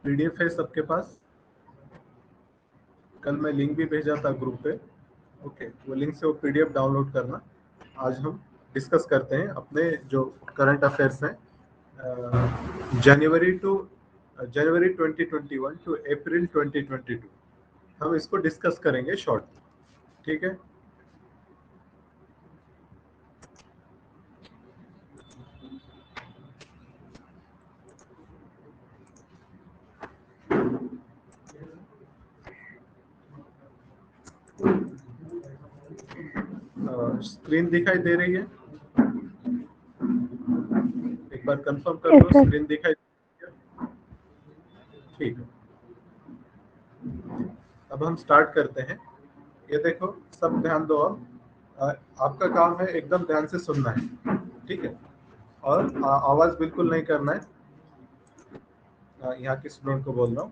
PDF है सबके पास? कल मैं लिंक भी भेजा था ग्रुप पे। ओके, वो लिंक से वो पीडीएफ डाउनलोड करना। आज हम डिस्कस करते हैं अपने जो करंट अफेयर्स हैं जनवरी 2021 टू अप्रैल 2022। हम इसको डिस्कस करेंगे शॉर्ट, ठीक है? स्क्रीन दिखाई दे रही है? एक बार कंफर्म कर Yes, लो, sir. स्क्रीन दिखाई दे रही है? ठीक है, अब हम स्टार्ट करते हैं। ये देखो, सब ध्यान दो। अब आपका काम है एकदम ध्यान से सुनना है, ठीक है? और आवाज बिल्कुल नहीं करना है। यहाँ के स्टूडेंट को बोल रहा हूँ,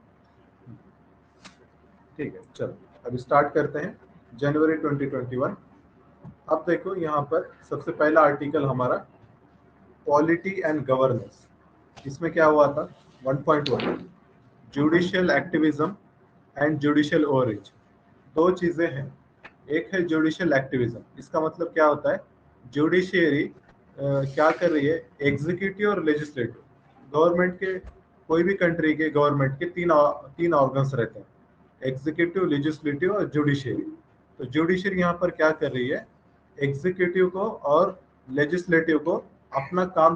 ठीक है? चलो अभी स्टार्ट करते हैं। जनवरी 2021। अब देखो यहाँ पर सबसे पहला आर्टिकल हमारा पॉलिटी एंड गवर्नेंस। इसमें क्या हुआ था? 1.1 judicial activism and judicial overreach. दो चीजें हैं। एक है जुडिशियल एक्टिविज्म, इसका मतलब क्या होता है? जुडिशियरी क्या कर रही है? एग्जीक्यूटिव और लेजिस्लेटिव, गवर्नमेंट के, कोई भी कंट्री के गवर्नमेंट के तीन ऑर्गन्स रहते हैं, एग्जीक्यूटिव, लेजिस्लेटिव और जुडिशियरी। तो जुडिशियरी यहाँ पर क्या कर रही है? एग्जीक्यूटिव को और लेजिस्लेटिव को अपना काम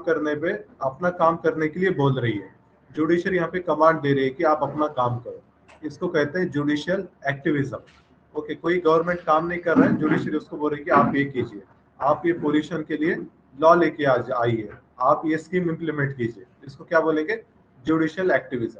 करने के लिए बोल रही है। जुडिशियरी यहाँ पे कमांड दे रही है कि आप अपना काम करो। इसको कहते हैं जुडिशियल एक्टिविज्म। ओके, कोई गवर्नमेंट काम नहीं कर रहा है, जुडिशियरी उसको बोल रही है कि आप ये कीजिए, आप ये पोल्यूशन के लिए लॉ लेके आइए, आप ये स्कीम इंप्लीमेंट कीजिए। इसको क्या बोलेंगे? Judicial activism.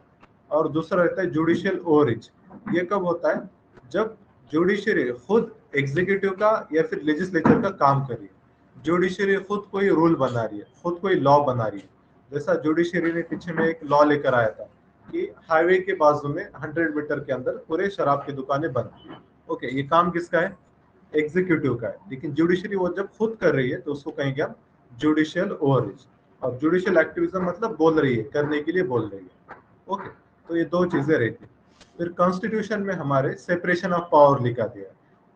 और दूसरा रहता है जुडिशियल ओवररीच। ये कब होता है? जब जुडिशियरी खुद एग्जीक्यूटिव का या फिर लेजिस्लेचर का काम कर रही है। जुडिशियरी खुद कोई रूल बना रही है, खुद कोई लॉ बना रही है। जैसा जुडिशियरी ने पीछे में एक लॉ लेकर आया था कि हाईवे के बाजू में 100 मीटर के अंदर पूरे शराब की दुकानें बंद। ओके, ये काम किसका है? एग्जीक्यूटिव का है। लेकिन जुडिशियरी वो जब खुद कर रही है तो उसको कहेंगे हम जुडिशियल ओवररीच। और जुडिशियल एक्टिविज्म मतलब बोल रही है, करने के लिए बोल रही है। ओके, तो ये दो चीजें रहती है। फिर कॉन्स्टिट्यूशन में हमारे सेपरेशन ऑफ पावर लिखा दिया है।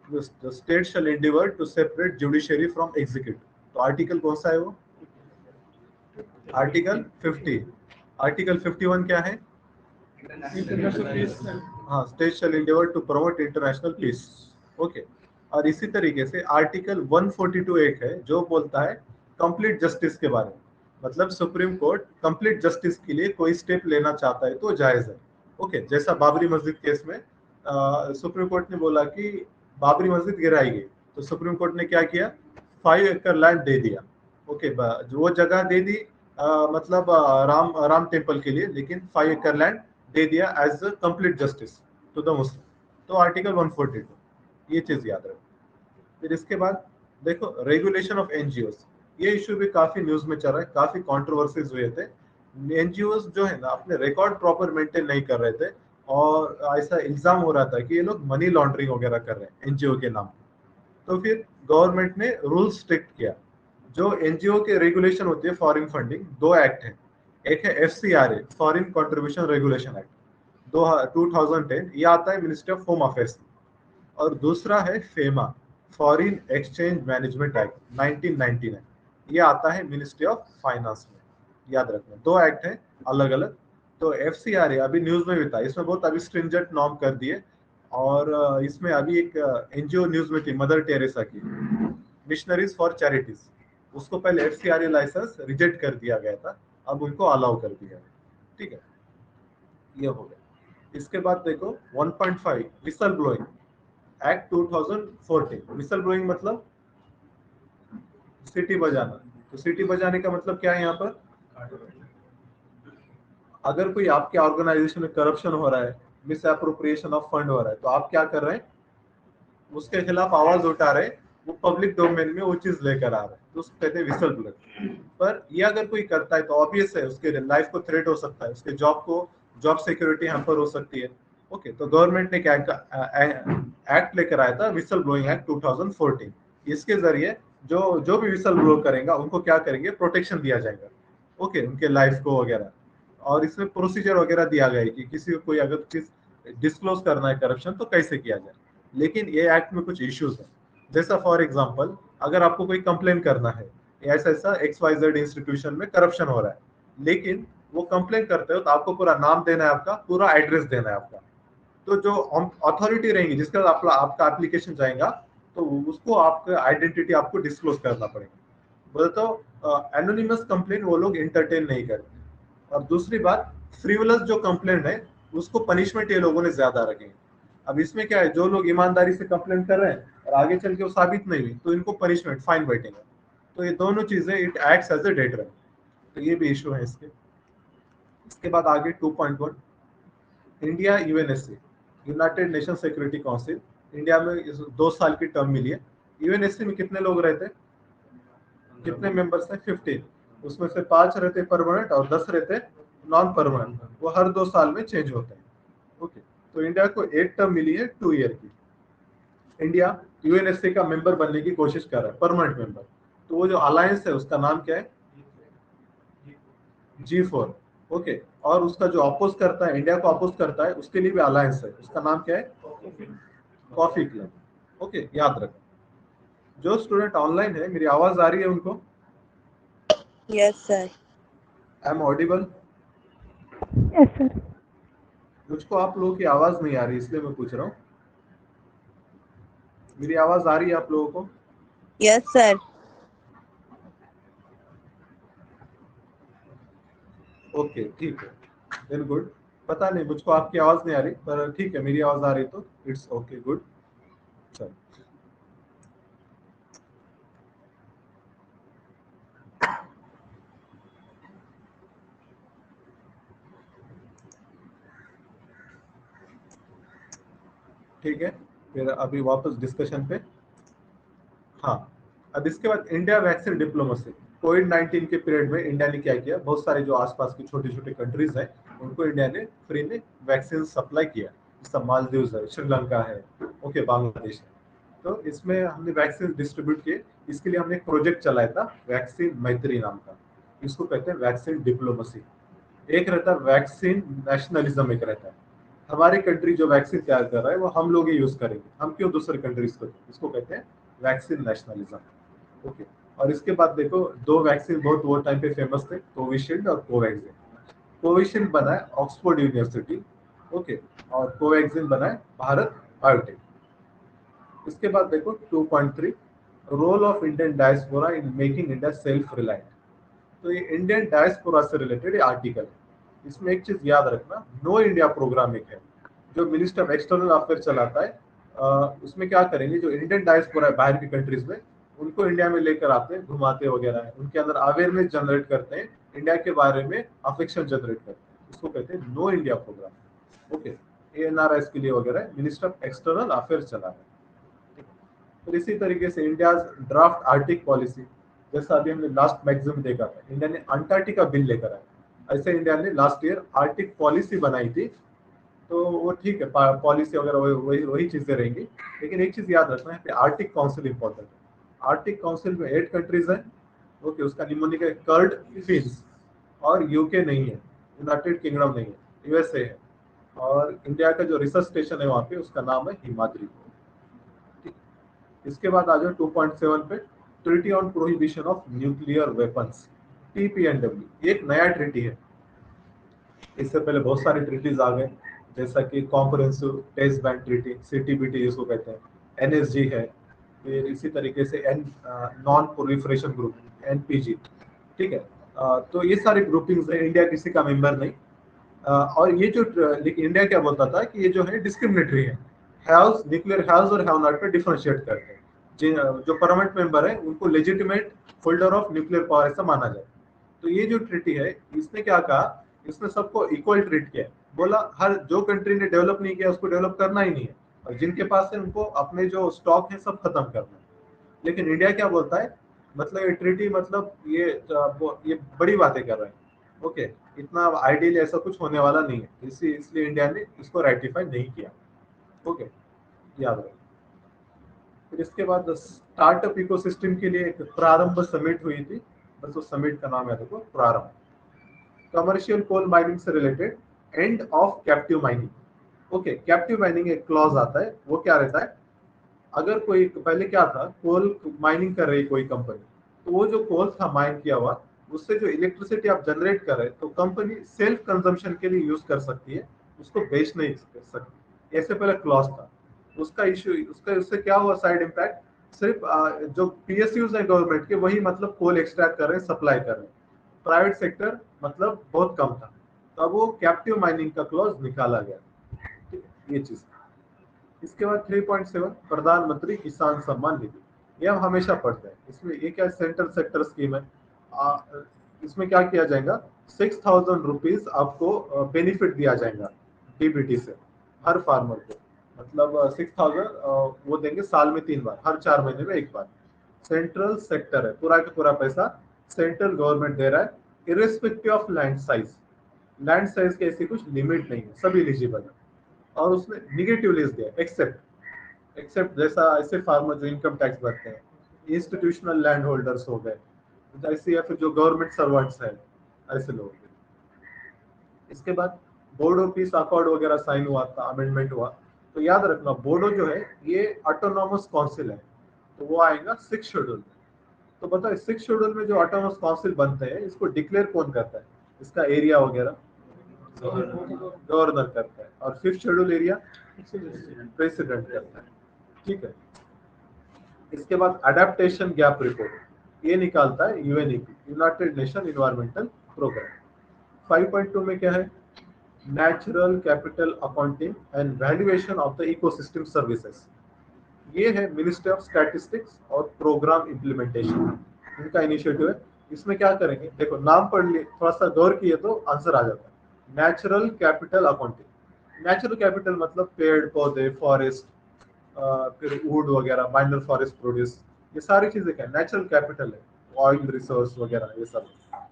The state shall endeavor to separate judiciary from executive। तो आर्टिकल कौन सा है वो? आर्टिकल 50। आर्टिकल 51 क्या है? हाँ, state shall endeavour to promote international peace. Okay, और इसी तरीके से आर्टिकल 142 एक है जो बोलता है कंप्लीट जस्टिस के बारे में। मतलब सुप्रीम कोर्ट कंप्लीट जस्टिस के लिए कोई स्टेप लेना चाहता है तो जायज है। ओके, जैसा बाबरी मस्जिद केस में सुप्रीम कोर्ट ने बोला कि बाबरी मस्जिद गिराई गई, तो सुप्रीम कोर्ट ने क्या किया? 5 एकड़ लैंड दे दिया। ओके, वो जगह दे दी मतलब राम टेम्पल के लिए, लेकिन 5 एकड़ लैंड दे दिया as a complete justice to the Muslim. तो आर्टिकल 142, ये चीज याद रखो। फिर इसके बाद देखो रेगुलेशन ऑफ एनजीओस। ये इशू भी काफी न्यूज में चल रहा है, काफी कंट्रोवर्सीज हुए थे। एनजीओस जो है ना, अपने रिकॉर्ड प्रॉपर मेंटेन नहीं कर रहे थे, और ऐसा इल्जाम हो रहा था कि ये लोग मनी लॉन्ड्रिंग वगैरह कर रहे हैं एनजीओ के नाम पे। तो फिर गवर्नमेंट ने रूल स्ट्रिक्ट किया। जो एनजीओ के रेगुलेशन होती है फॉरेन फंडिंग, दो एक्ट है। एक है FCRA, foreign contribution regulation act 2010, ये आता है मिनिस्ट्री ऑफ होम अफेयर्स। और दूसरा है FEMA, foreign exchange management act 1999, ये आता है मिनिस्ट्री ऑफ फाइनेंस में। याद रखना, दो एक्ट है अलग अलग। तो एफसीआरए अभी न्यूज में भी था, इसमें बहुत अभी स्ट्रिंजेंट नॉर्म कर दिए। और इसमें अभी एक एनजीओ न्यूज में थी, मदर टेरेसा की, मिशनरीज फॉर चैरिटीज। उसको पहले एफसीआरए लाइसेंस रिजेक्ट कर दिया गया था, अब उनको अलाउ कर दिया है। ठीक है, ये हो गया। इसके बाद देखो 1.5 whistle blowing act 2014। Whistle blowing मतलब सीटी बजाना। तो सीटी बजाने का मतलब क्या है? यहाँ पर अगर कोई आपके ऑर्गेनाइजेशन में करप्शन हो रहा है, मिस अप्रोप्रिएशन ऑफ फंड हो रहा है, तो आप क्या कर रहे हैं? उसके खिलाफ आवाज उठा रहे, वो पब्लिक डोमेन में वो चीज लेकर आ रहे हैं, तो उसको कहते हैं विसल ब्लोइंग। पर ये अगर कोई करता है तो ऑब्वियस है उसके लाइफ को थ्रेट हो सकता है, उसके जॉब सिक्योरिटी हैम्पर हो सकती है। ओके, तो गवर्नमेंट ने क्या एक्ट लेकर आया था, विसल ब्लोइंग एक्ट 2014। इसके जरिए जो जो भी विसल ब्लो करेगा उनको क्या करेंगे? प्रोटेक्शन दिया जाएगा। ओके, उनके लाइफ को वगैरह। और इसमें प्रोसीजर वगैरह दिया गया है कि किसी को कोई अगर चीज डिस्क्लोज करना है करप्शन तो कैसे किया जाए। लेकिन ये एक्ट में कुछ इश्यूज है। जैसा फॉर एग्जांपल, अगर आपको कोई कंप्लेन करना है ऐसा ऐसा XYZ इंस्टीट्यूशन में करप्शन हो रहा है, लेकिन वो कंप्लेन करते हो तो आपको पूरा नाम देना है, आपका पूरा एड्रेस देना है आपका। तो जो अथॉरिटी रहेंगी जिसके बाद आपका एप्लीकेशन जाएगा, तो उसको आपका आइडेंटिटी आपको डिस्क्लोज करना पड़ेगा। बोले तो एनोनिमस कंप्लेन वो लोग एंटरटेन नहीं करते। और दूसरी बात, फ्रीवलस जो कंप्लेंट है उसको पनिशमेंट ये लोगों ने ज्यादा रखे हैं। अब इसमें क्या है, जो लोग ईमानदारी से कंप्लेंट कर रहे हैं और आगे चल के वो साबित नहीं हुई तो इनको पनिशमेंट फाइन बैठेगा। तो ये दोनों चीजें it acts as a deterrent. तो ये भी इशू है इसके। इसके बाद आगे 2.1, India UNSC, United nation security council. India में 2 साल की टर्म मिली है। यूएनएससी में कितने लोग रहते हैं, कितने मेंबर्स हैं, 15। उसमें से 5 रहते परमानेंट और 10 रहते नॉन परमानेंट। वो हर 2 साल में चेंज होते हैं। ओके, तो इंडिया को एक टर्म मिली है 2 ईयर की। इंडिया यूएनएससी का मेंबर बनने की कोशिश कर रहा है, परमानेंट मेंबर। तो वो जो अलायंस है उसका नाम क्या है, G4। ओके, और उसका जो अपोज करता है, इंडिया को अपोज करता है, उसके लिए भी अलायंस है, उसका नाम क्या है, कॉफी क्लब। ओके, याद रखो। जो स्टूडेंट ऑनलाइन है, मेरी आवाज आ रही है उनको? Yes sir. I am audible? Yes sir. मुझको आप लोगों की आवाज नहीं आ रही, इसलिए मैं पूछ रहा हूँ। मेरी आवाज आ रही है आप लोगों को? Yes sir. ओके, ठीक है, देन गुड। पता नहीं, मुझको आपकी आवाज नहीं आ रही, पर ठीक है, मेरी आवाज आ रही तो इट्स ओके, गुड। चलो, ठीक है, फिर अभी वापस डिस्कशन पे। हाँ, अब इसके बाद इंडिया वैक्सीन डिप्लोमेसी। कोविड-19 के पीरियड में इंडिया ने क्या किया, बहुत सारे जो आसपास की छोटे छोटे कंट्रीज हैं उनको इंडिया ने फ्री में वैक्सीन सप्लाई किया। जैसा मालदीव्स है, श्रीलंका है, ओके, बांग्लादेश है। तो इसमें हमने वैक्सीन डिस्ट्रीब्यूट किए। इसके लिए हमने एक प्रोजेक्ट चलाया था, वैक्सीन मैत्री नाम का। इसको कहते हैं वैक्सीन डिप्लोमेसी। एक रहता है वैक्सीन नेशनलिज्म, एक रहता है हमारी कंट्री जो वैक्सीन तैयार कर रहा है वो हम लोग ही यूज करेंगे, हम क्यों दूसरे कंट्रीज को। इसको कहते हैं वैक्सीन नेशनलिज्म। ओके, और इसके बाद देखो, 2 वैक्सीन बहुत वो टाइम पे फेमस थे, कोविशील्ड और कोवैक्सीन। कोविशील्ड बना है ऑक्सफोर्ड यूनिवर्सिटी, ओके, और कोवैक्सीन बना है भारत बायोटेक। इसके बाद देखो 2.3, role of Indian diaspora in making India self reliant. तो ये इंडियन डायस्पोरा से रिलेटेड आर्टिकल है। इसमें एक चीज याद रखना, नो इंडिया प्रोग्राम एक है जो मिनिस्टर ऑफ एक्सटर्नल अफेयर चलाता है। उसमें क्या करेंगे, जो इंडियन डायस्पोरा है बाहर की कंट्रीज में, उनको इंडिया में लेकर आते हैं, घुमाते वगैरह है, उनके अंदर अवेयरनेस जनरेट करते हैं, इंडिया के बारे में अफेक्शन जनरेट करते हैं। इसको कहते हैं know India programme. Okay, ANRIs के लिए वगैरह मिनिस्टर ऑफ एक्सटर्नल अफेयर चला है। फिर इसी तरीके से इंडिया ड्राफ्ट आर्टिक पॉलिसी, जैसा अभी हमने लास्ट मैगजीन में देखा था, इंडिया ने अंटार्कटिका बिल लेकर आया। ऐसे इंडिया ने लास्ट ईयर आर्टिक पॉलिसी बनाई थी। तो वो ठीक है, पॉलिसी वगैरह वही वही चीजें रहेंगी। लेकिन एक चीज याद रखना है, आर्टिक काउंसिल इंपॉर्टेंट है। आर्टिक काउंसिल में 8 कंट्रीज हैं। ओके, उसका निमोनिक है कर्ड, फिन्स, और यूके नहीं है, यूनाइटेड किंगडम नहीं है, USA है। और इंडिया का जो रिसर्च स्टेशन है वहाँ पे, उसका नाम है हिमाद्री। इसके बाद आ जाओ 2.7 पे, treaty on prohibition of nuclear weapons, TPNW। एक नया ट्रीटी है, इससे पहले बहुत सारे ट्रीटीज आ गए, जैसा कि comprehensive test ban treaty, CTBT जिसको कहते हैं, NSG है। फिर इसी तरीके से नॉन प्रोलिफरेशन ग्रुप, NPG। ठीक है, तो ये सारे ग्रुपिंग्स है, इंडिया किसी का मेंबर नहीं। और ये जो लेकिन इंडिया क्या बोलता था कि ये जो है डिस्क्रिमिनेटरी है, हैव्स, न्यूक्लियर हैव्स और हैव नॉट पे डिफरेंशिएट करते हैं। जो परमानेंट मेंबर है उनको legitimate holder of nuclear power ऐसा माना जाए। तो ये जो ट्रीटी है, इसने क्या कहा, इसने सबको इक्वल ट्रीट किया। बोला हर जो कंट्री ने डेवलप नहीं किया उसको डेवलप करना ही नहीं है, और जिनके पास है उनको अपने जो स्टॉक है सब खत्म करना है। लेकिन इंडिया क्या बोलता है, मतलब ये ट्रीटी, मतलब ये बड़ी बातें कर रहे हैं। ओके, इतना आइडियल ऐसा कुछ होने वाला नहीं है, इसलिए इंडिया ने इसको राइटिफाई नहीं किया। ओके, याद रखो। फिर इसके बाद स्टार्टअप इकोसिस्टम के लिए एक प्रारंभ समिट हुई थी, बस उस समिट का नाम है देखो, प्रारंभ। कमर्शियल कोल माइनिंग से related end of captive mining. Okay, captive mining एक क्लॉज आता है, वो क्या रहता है, अगर कोई पहले क्या था, कोल माइनिंग कर रही कोई कंपनी, तो वो जो कोल था माइन किया हुआ, उससे जो इलेक्ट्रिसिटी आप जनरेट कर रहे तो कंपनी सेल्फ कंजम्पशन के लिए यूज कर सकती है, उसको बेच नहीं कर सकती। ऐसे पहले क्लॉज था। उसका इश्यू, उसका उससे क्या हुआ साइड इम्पैक्ट, सिर्फ जो पीएसयूज है गवर्नमेंट के, वही मतलब कोल एक्सट्रैक्ट कर रहे हैं, सप्लाई कर रहे हैं, प्राइवेट सेक्टर मतलब बहुत कम था। तो अब वो कैप्टिव माइनिंग का क्लॉज निकाला गया। ठीक है, ये चीज। इसके बाद 3.7 प्रधानमंत्री किसान सम्मान निधि, ये हम हमेशा पढ़ते हैं। इसमें ये क्या सेंट्रल सेक्टर स्कीम है। आ, इसमें क्या किया जाएगा, 6,000 रुपीज आपको बेनिफिट दिया जाएगा डीबीटी से हर फार्मर को। मतलब 6,000 वो देंगे साल में 3 बार, हर 4 महीने में एक बार। सेंट्रल सेक्टर है, पूरा का पूरा पैसा सेंट्रल गवर्नमेंट दे रहा है, irrespective of land size. Land size की ऐसी कुछ लिमिट नहीं है, सब एलिजिबल है। और उसने निगेटिव लिस्ट दिया, एक्सेप्ट, एक्सेप्ट जैसा ऐसे फार्मर जो इनकम टैक्स भरते हैं, इंस्टीट्यूशनल लैंड होल्डर्स हो गए, ऐसे या फिर जो गवर्नमेंट सर्वेंट्स हैं, ऐसे लोग। इसके बाद बोर्डो पीस अकॉर्ड वगैरह साइन हुआ था, अमेंडमेंट हुआ। तो याद रखना, बोर्डो जो है ये ऑटोनॉमस काउंसिल है, तो वो आएगा 6 शेड्यूल में। तो बताओ 6 शेड्यूल में जो ऑटोनॉमस काउंसिल बनते हैं, इसको डिक्लेयर कौन करता है, इसका एरिया वगैरह गवर्नर करता है, और 5th शेड्यूल एरिया प्रेसिडेंट करता है। ठीक है। इसके बाद अडेप्टेशन गैप रिपोर्ट, ये निकालता है UNEP, united nation environmental programme. 5.2 में क्या है, natural capital accounting and valuation of the ecosystem services. ये है मिनिस्ट्री ऑफ स्टैटिस्टिक्स और प्रोग्राम इम्प्लीमेंटेशन, इनका इनिशिएटिव है। इसमें क्या करेंगे, देखो नाम पढ़ लिए, थोड़ा सा गौर किए तो आंसर आ जाता है। Natural capital accounting, natural capital मतलब पेड़ पौधे, फॉरेस्ट, फिर वुड वगैरह, माइनर फॉरेस्ट प्रोड्यूस, ये सारी चीजें क्या नेचुरल कैपिटल है, ऑयल रिसोर्स वगैरह ये सब।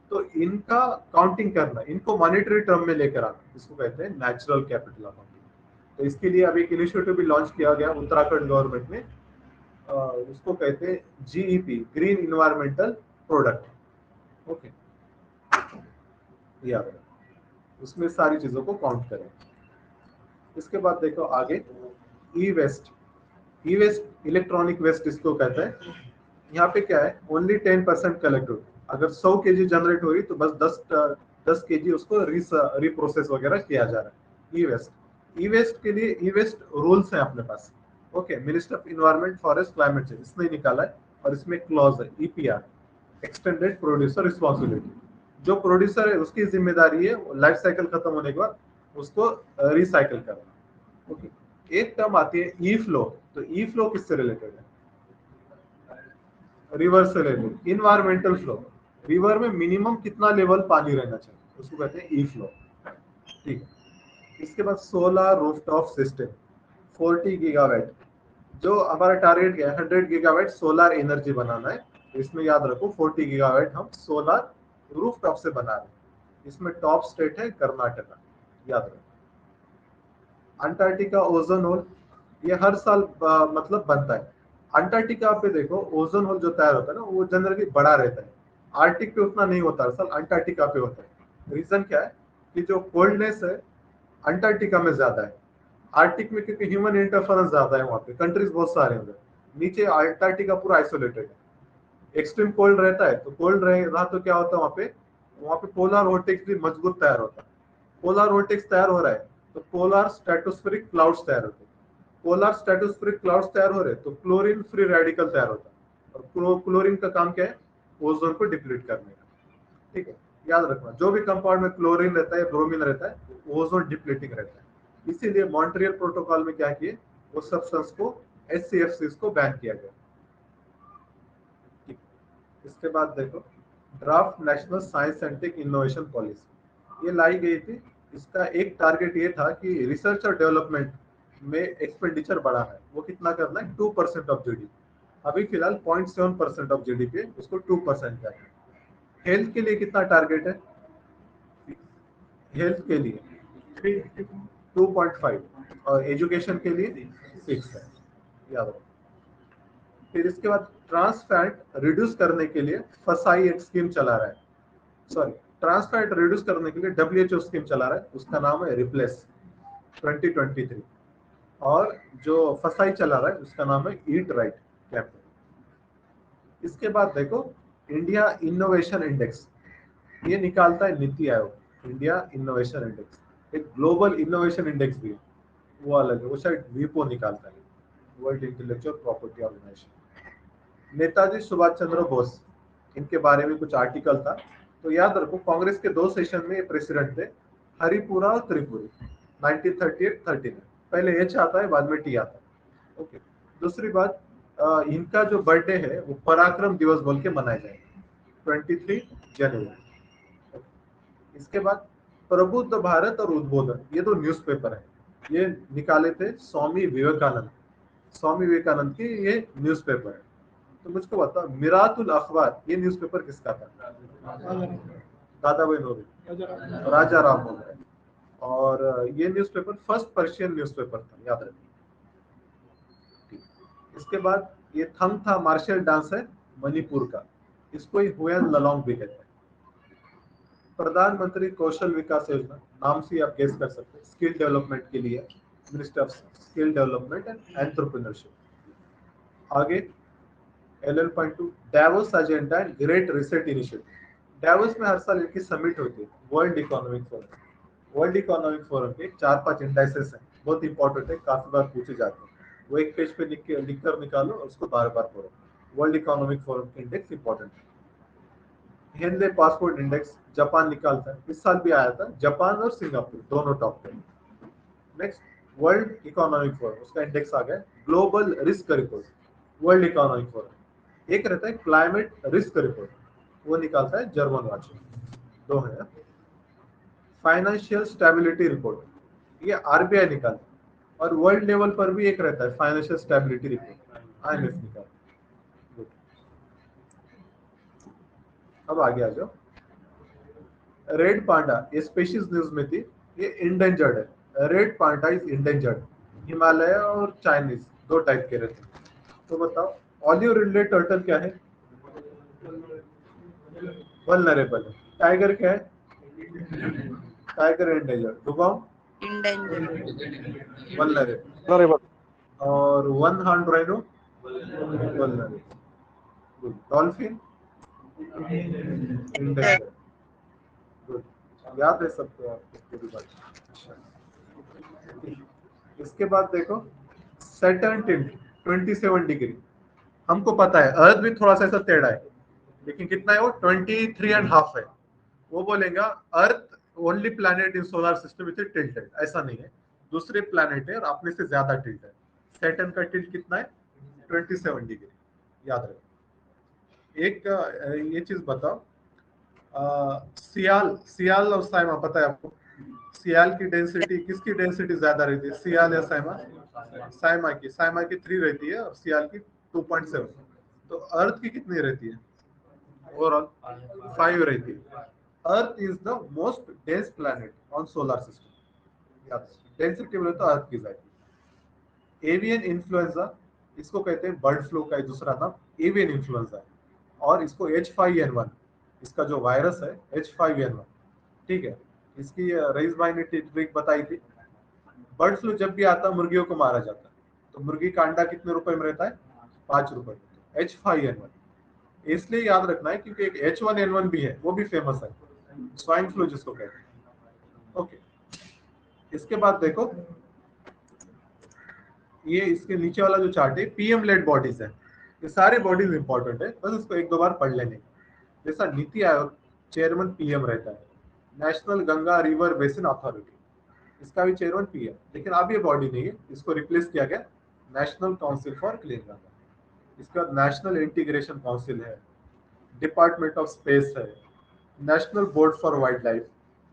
तो इनका काउंटिंग करना, इनको मॉनेटरी टर्म में लेकर आना, इसको कहते हैं नेचुरल कैपिटल अकाउंटिंग। तो इसके लिए अभी एक इनिशिएटिव भी लॉन्च किया गया उत्तराखंड गवर्नमेंट में, उसको कहते हैं GEP, green environmental product. Okay, याद है, उसमें सारी चीजों को काउंट करें। इसके बाद देखो आगे, ई वेस्ट, ई वेस्ट इलेक्ट्रॉनिक वेस्ट इसको कहते हैं। यहाँ पे क्या है, ओनली 10% कलेक्ट हो, अगर 100 केजी जनरेट हो रही तो बस 10 केजी उसको रिप्रोसेस वगैरह किया जा रहा है। ई वेस्ट, ई वेस्ट के लिए ई वेस्ट रूल्स हैं अपने पास। Okay, minister of environment forest climate change इसने निकाला है, और इसमें क्लॉज है ईपीआर, एक्सटेंडेड प्रोड्यूसर रिस्पॉन्सिबिलिटी। जो प्रोड्यूसर है उसकी जिम्मेदारी है लाइफ साइकिल खत्म होने के बाद उसको रिसाइकिल करना। ओके, एक टर्म आती है ई फ्लो। तो ई फ्लो किससे रिलेटेड है, रिवर से रिलेटेड। इन्वायरमेंटल फ्लो, रिवर में मिनिमम कितना लेवल पानी रहना चाहिए, उसको कहते हैं ई फ्लो। ठीक है। इसके बाद सोलर रूफटॉप सिस्टम, 40 गीगावाट, जो हमारा टारगेट क्या है, 100 गीगावाट सोलर एनर्जी बनाना है। तो इसमें याद रखो 40 गीगावाट हम सोलर रूफटॉप से बना रहे हैं। इसमें टॉप स्टेट है कर्नाटका, याद रखो। अंटार्कटिका ओजोन होल, ये हर साल मतलब बनता है। अंटार्कटिका पे देखो ओजोन होल जो तैयार होता है ना, वो जनरली बड़ा रहता है। आर्टिक पे उतना नहीं होता, हर साल अंटार्कटिका पे होता है। रीजन क्या है, कि जो कोल्डनेस है अंटार्कटिका में ज्यादा है। आर्टिक में क्योंकि ह्यूमन इंटरफेरेंस ज्यादा है, वहाँ पे कंट्रीज बहुत सारे हैं, नीचे अंटार्कटिका पूरा आइसोलेटेड है। एक्सट्रीम कोल्ड रहता है, तो कोल्ड रहा तो क्या होता है वहाँ पे पोलर वोर्टेक्स भी मजबूत तैयार होता है। पोलर वोर्टेक्स तैयार हो रहा है तो पोलर स्ट्रेटोस्फेरिक क्लाउड्स तैयार होते हैं। पोलर स्ट्रेटोस्फेरिक क्लाउड्स तैयार हो रहे तो क्लोरीन फ्री रेडिकल तैयार होता है, और क्लोरीन का काम क्या है, ओजोन को डिप्लीट करने का। ठीक है, याद रखना, जो भी कंपाउंड में क्लोरीन रहता है, ब्रोमीन रहता है, ओजोन डिप्लीटिंग रहता है। इसीलिए मॉन्ट्रियल प्रोटोकॉल में क्या किए, वो सब्सटेंस को, HCFCs को बैन किया गया। इसके बाद देखो, draft national science and tech innovation policy, ये लाई गई थी। इसका एक टारगेट ये था कि रिसर्च और डेवलपमेंट में एक्सपेंडिचर बढ़ा है, वो कितना करना है, 2% ऑफ जीडीपी। अभी फिलहाल 0.7% ऑफ जीडीपी, उसको 2% करना है। हेल्थ के लिए कितना टारगेट है, हेल्थ के लिए 2.5, और एजुकेशन के लिए 6 है, याद रखो। फिर इसके बाद ट्रांस फैट रिड्यूस करने के लिए फसाई एक स्कीम चला रहा है, सॉरी ट्रांस फैट रिड्यूस करने के लिए WHO स्कीम चला रहा है, उसका नाम है रिप्लेस 2023। और जो फसाई चला रहा है उसका नाम है ईट राइट कैंपेन। इसके बाद देखो इंडिया इनोवेशन इंडेक्स, ये निकालता है NITI Aayog. India innovation index एक ग्लोबल इनोवेशन इंडेक्स भी है, वो अलग है, वो शायद वीपो निकालता है, world intellectual property organisation. Netaji Subhash Chandra Bose, इनके बारे में कुछ आर्टिकल था, तो याद रखो कांग्रेस के 2 सेशन में ये प्रेसिडेंट थे, हरिपुरा और त्रिपुरी, 1938-39। पहले एच आता है, बाद में टी आता है। ओके, दूसरी बात, इनका जो बर्थडे है वो पराक्रम दिवस बोल के मनाया जाएगा 23 जनवरी। इसके बाद प्रबुद्ध भारत और उद्बोधन, ये 2 न्यूज़पेपर है, ये निकाले थे स्वामी विवेकानंद। स्वामी विवेकानंद की ये न्यूज़पेपर है। तो मुझको बता, मिरातुल अखबार ये न्यूज़पेपर किसका था? दादा भाई नौरोजी, राजा राम मोहन राय। और ये न्यूज़पेपर फर्स्ट पर्शियन न्यूज़पेपर था, याद रखिए। इसके बाद ये थंग था, मार्शल डांस है मणिपुर का, इसको ही हुएन ललोंग भी कहते हैं। प्रधानमंत्री कौशल विकास योजना, नाम से आप गेस कर सकते हैं, स्किल डेवलपमेंट के लिए, minister of skill development and entrepreneurship. आगे 11.2 Davos agenda and great reset initiative. Davos में हर साल इनकी समिट होती है, world economic forum. World economic forum के 4-5 इंडाइसेस हैं, बहुत इंपॉर्टेंट है, काफी बार पूछे जाते हैं, वो एक पेज पे लिख कर निकालो और उसको बार बार पढ़ो। वर्ल्ड इकोनॉमिक फोरम के इंडेक्स इंपॉर्टेंट है। हेनले पासपोर्ट इंडेक्स जापान निकालता है, इस साल भी आया था, जापान और सिंगापुर दोनों टॉप पे। नेक्स्ट वर्ल्ड इकोनॉमिक फोरम, उसका इंडेक्स आ गया global risk report. World economic forum एक रहता है क्लाइमेट रिस्क रिपोर्ट, वो निकालता है जर्मन वॉच, 2 है। फाइनेंशियल स्टेबिलिटी रिपोर्ट, ये आरबीआई निकालता है। और वर्ल्ड लेवल पर भी एक रहता है फाइनेंशियल स्टेबिलिटी रिपोर्ट, IMF निकालता है। अब आगे आ जाओ। रेड पांडा, ये स्पीशीज न्यूज में थी, ये इंडेंजर्ड है। Red panda is endangered, Himalaya और चाइनीज 2 टाइप के रहते हैं। तो बताओ ऑलिव रिडले टर्टल क्या है? वल्नरेबल है। टाइगर क्या है? Tiger endangered. Dugong endangered. Vulnerable. और one horn rhino vulnerable. Dolphin endangered. Good, याद है सबको आपको बात। इसके बाद देखो सैटर्न टिल्ट 27 डिग्री, हमको पता है अर्थ भी थोड़ा सा ऐसा टेढ़ा है, लेकिन कितना है वो 23.5 है। वो बोलेगा earth only planet in solar system which is tilted, ऐसा नहीं है, दूसरे प्लैनेट है और अपने से ज्यादा टिल्ट है। सैटर्न का टिल्ट कितना है? 27 डिग्री, याद रखो। एक ये चीज बताओ, सियाल, सियाल और साइमा पता है आपको? सियाल की डेंसिटी, किसकी डेंसिटी ज्यादा रहती है, सियाल या साइमा? साइमा की। साइमा की 3 रहती है और सियाल की 2.7। तो अर्थ की कितनी रहती है? ओवरऑल 5 रहती है। Earth is the most dense planet on solar system, density बोले तो अर्थ की जाती है। एवियन इन्फ्लुएंजा, इसको कहते हैं बर्ड फ्लू का दूसरा नाम एवियन इन्फ्लुएंजा, और इसको H5N1, इसका जो वायरस है H5N1, ठीक है, इसकी रईस भाई ने ट्रिक बताई थी। बर्ड फ्लू जब भी आता है मुर्गियों को मारा जाता है, तो मुर्गी का अंडा कितने रुपए में रहता है? 5 रुपए। H5N1 इसलिए याद रखना है क्योंकि एक H1N1 भी है, वो भी फेमस है, स्वाइन फ्लू जिसको कहते हैं। ओके, इसके बाद देखो ये इसके नीचे वाला जो चार्ट है PM लेड बॉडीज है, ये सारे बॉडीज इंपॉर्टेंट है, बस इसको 1-2 बार पढ़ लेने। जैसा नीति आयोग चेयरमैन PM रहता है, national Ganga river basin authority, इसका भी चेयरमैन PM, लेकिन अब ये बॉडी नहीं है, इसको रिप्लेस किया गया national council for clean Ganga. इसके बाद नेशनल इंटीग्रेशन काउंसिल है, डिपार्टमेंट ऑफ स्पेस है, national board for wild life,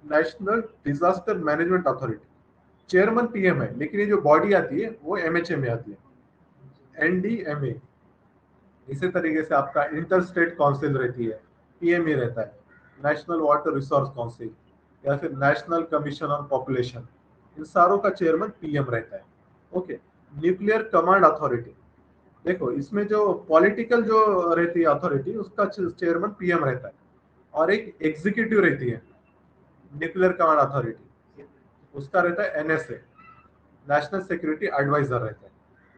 national disaster management authority. Chairman PM है, लेकिन ये जो बॉडी आती है वो MHA में आती है, NDMA। इसी तरीके से आपका इंटर स्टेट काउंसिल रहती है, PMA रहता है, नेशनल वाटर रिसोर्स काउंसिल या फिर नेशनल कमीशन ऑन पॉपुलेशन, इन सारों का चेयरमैन PM रहता है। ओके, न्यूक्लियर कमांड अथॉरिटी, देखो इसमें जो पॉलिटिकल जो रहती है अथॉरिटी, उसका चेयरमैन PM रहता है, और एक एग्जीक्यूटिव रहती है, न्यूक्लियर कमांड अथॉरिटी, उसका रहता है एनएसए, नेशनल सिक्योरिटी एडवाइजर रहता है।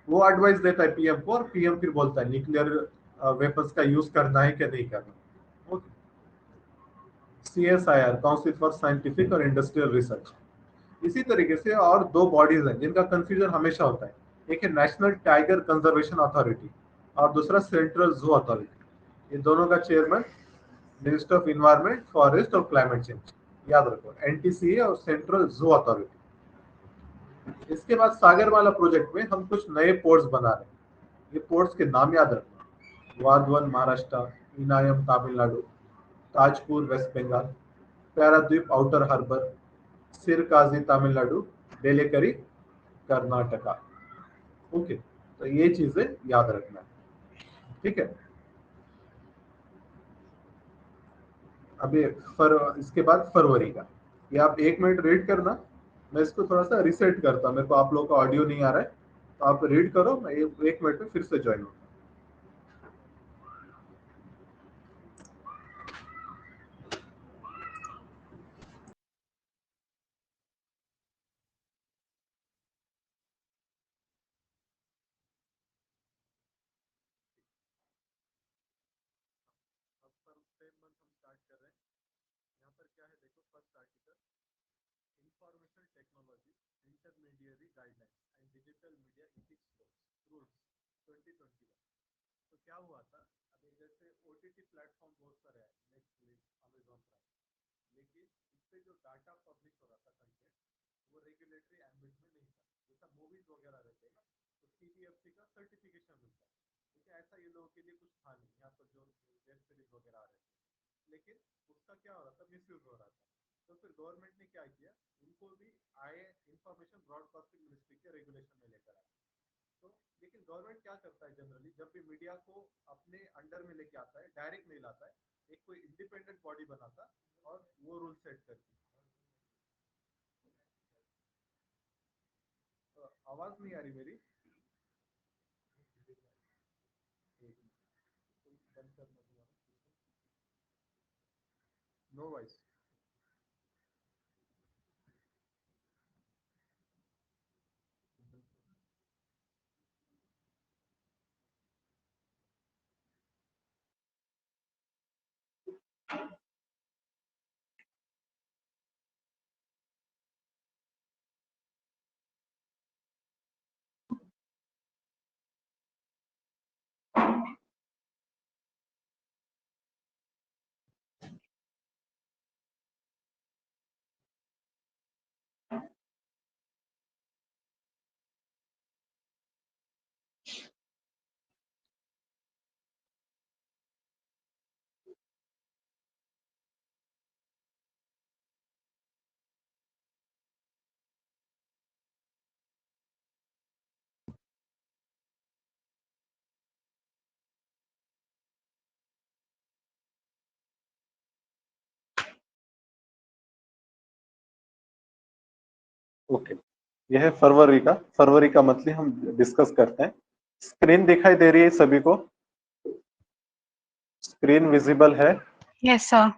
वो एडवाइस देता है पीएम को, और पीएम फिर बोलता है न्यूक्लियर वेपन्स का यूज करना है क्या नहीं करना। Okay. CSIR, council for scientific और इंडस्ट्रियल रिसर्च। इसी तरीके से और दो बॉडीज हैं जिनका कंफ्यूजन हमेशा होता है, एक है नेशनल टाइगर कंजर्वेशन अथॉरिटी और दूसरा सेंट्रल जू अथॉरिटी। ये दोनों का chairman minister of environment, forest और क्लाइमेट चेंज, याद रखो, NTCA और सेंट्रल जू अथॉरिटी। इसके बाद सागरमाला प्रोजेक्ट में हम कुछ नए पोर्ट्स बना रहे हैं। ये पोर्ट्स के नाम याद रखना, Vadhavan Maharashtra, Enayam Tamil Nadu, Tajpur West Bengal, Paradip outer harbour, Sirkazhi Tamil Nadu, Belekeri Karnataka. Okay, तो ये चीजें याद रखना है, ठीक है। अभी इसके बाद फरवरी का, ये आप 1 मिनट रीड करना। मैं इसको थोड़ा सा रिसेट करता हूँ, मेरे को आप लोगों का ऑडियो नहीं आ रहा है, तो आप रीड करो, मैं 1 मिनट में फिर से ज्वाइन हूँ। यहाँ पर क्या है देखो, first article, information technology intermediary guidelines and digital media ethics rules 2021। तो क्या हुआ था, अभी जैसे OTT प्लेटफॉर्म बहुत सारे हैं, नेटफ्लिक्स, अमेजॉन प्राइम, लेकिन इससे जो डाटा पब्लिश हो रहा था, कंटेंट, वो रेगुलेटरी एम्बिट में नहीं था। जैसा मूवीज वगैरह रहते हैं तो CBFC का सर्टिफिकेशन मिलता है, ठीक है, ऐसा ये लोगों के लिए कुछ था नहीं। यहाँ पर जो वेब सीरीज वगैरह आ रहे थे, लेकिन उसका क्या हो रहा था, मिसयूज हो रहा था। तो फिर गवर्नमेंट ने क्या किया, इनको भी इंफॉर्मेशन ब्रॉडकास्टिंग मिनिस्ट्री के रेगुलेशन में लेकर आया। तो लेकिन गवर्नमेंट क्या करता है जनरली, जब भी मीडिया को अपने अंडर में लेके आता है, डायरेक्ट नहीं लाता है, एक कोई इंडिपेंडेंट बॉडी बनाता और वो रूल सेट करती। तो आवाज नहीं आ रही मेरी? No voice. ओके, यह है फरवरी का मंथली हम डिस्कस करते हैं। स्क्रीन दिखाई दे रही है सभी को? स्क्रीन विजिबल है? Yes sir.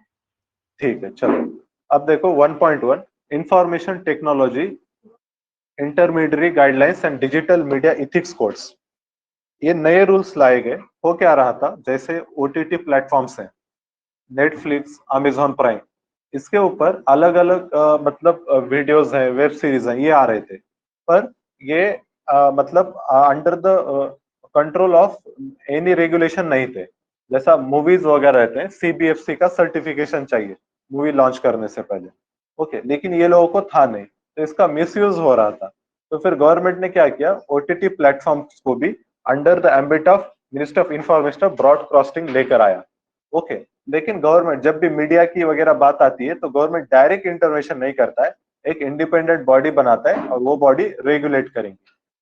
ठीक है, चलो अब देखो 1.1, information technology intermediary guidelines and digital media ethics codes. ये नए रूल्स लाए गए। हो क्या रहा था, जैसे OTT प्लेटफॉर्म्स हैं, नेटफ्लिक्स, अमेजॉन प्राइम, इसके ऊपर अलग अलग मतलब वीडियोस हैं, वेब सीरीज हैं, ये आ रहे थे, पर ये मतलब under the control of any regulation नहीं थे। जैसा मूवीज वगैरह रहते हैं, CBFC का सर्टिफिकेशन चाहिए मूवी लॉन्च करने से पहले, ओके, लेकिन ये लोगों को था नहीं, तो इसका मिसयूज हो रहा था। तो फिर गवर्नमेंट ने क्या किया, OTT प्लेटफॉर्म्स को भी under the ambit of minister of information broadcasting लेकर आया, ओके। लेकिन गवर्नमेंट जब भी मीडिया की वगैरह बात आती है तो गवर्नमेंट डायरेक्ट इंटरवेंशन नहीं करता है, एक इंडिपेंडेंट बॉडी बनाता है और वो बॉडी रेगुलेट करेंगे।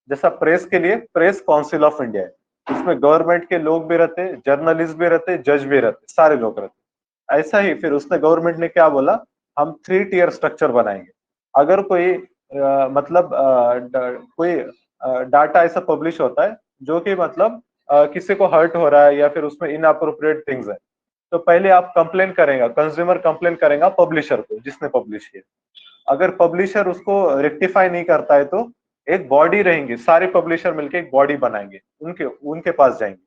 जैसा प्रेस के लिए प्रेस काउंसिल ऑफ इंडिया है, इसमें गवर्नमेंट के लोग भी रहते, जर्नलिस्ट भी रहते, जज भी रहते, सारे लोग रहते। ऐसा ही फिर उसने गवर्नमेंट ने क्या बोला, हम 3 टियर स्ट्रक्चर बनाएंगे। अगर कोई मतलब कोई डाटा ऐसा पब्लिश होता है जो कि मतलब किसी को हर्ट हो रहा है या फिर उसमें इनअप्रोप्रिएट थिंग्स है, तो पहले आप कंप्लेन करेगा, कंज्यूमर कंप्लेन करेगा पब्लिशर को जिसने पब्लिश किया। अगर पब्लिशर उसको रेक्टिफाई नहीं करता है तो एक बॉडी रहेंगी, सारे पब्लिशर मिलके एक बॉडी बनाएंगे, उनके उनके पास जाएंगे।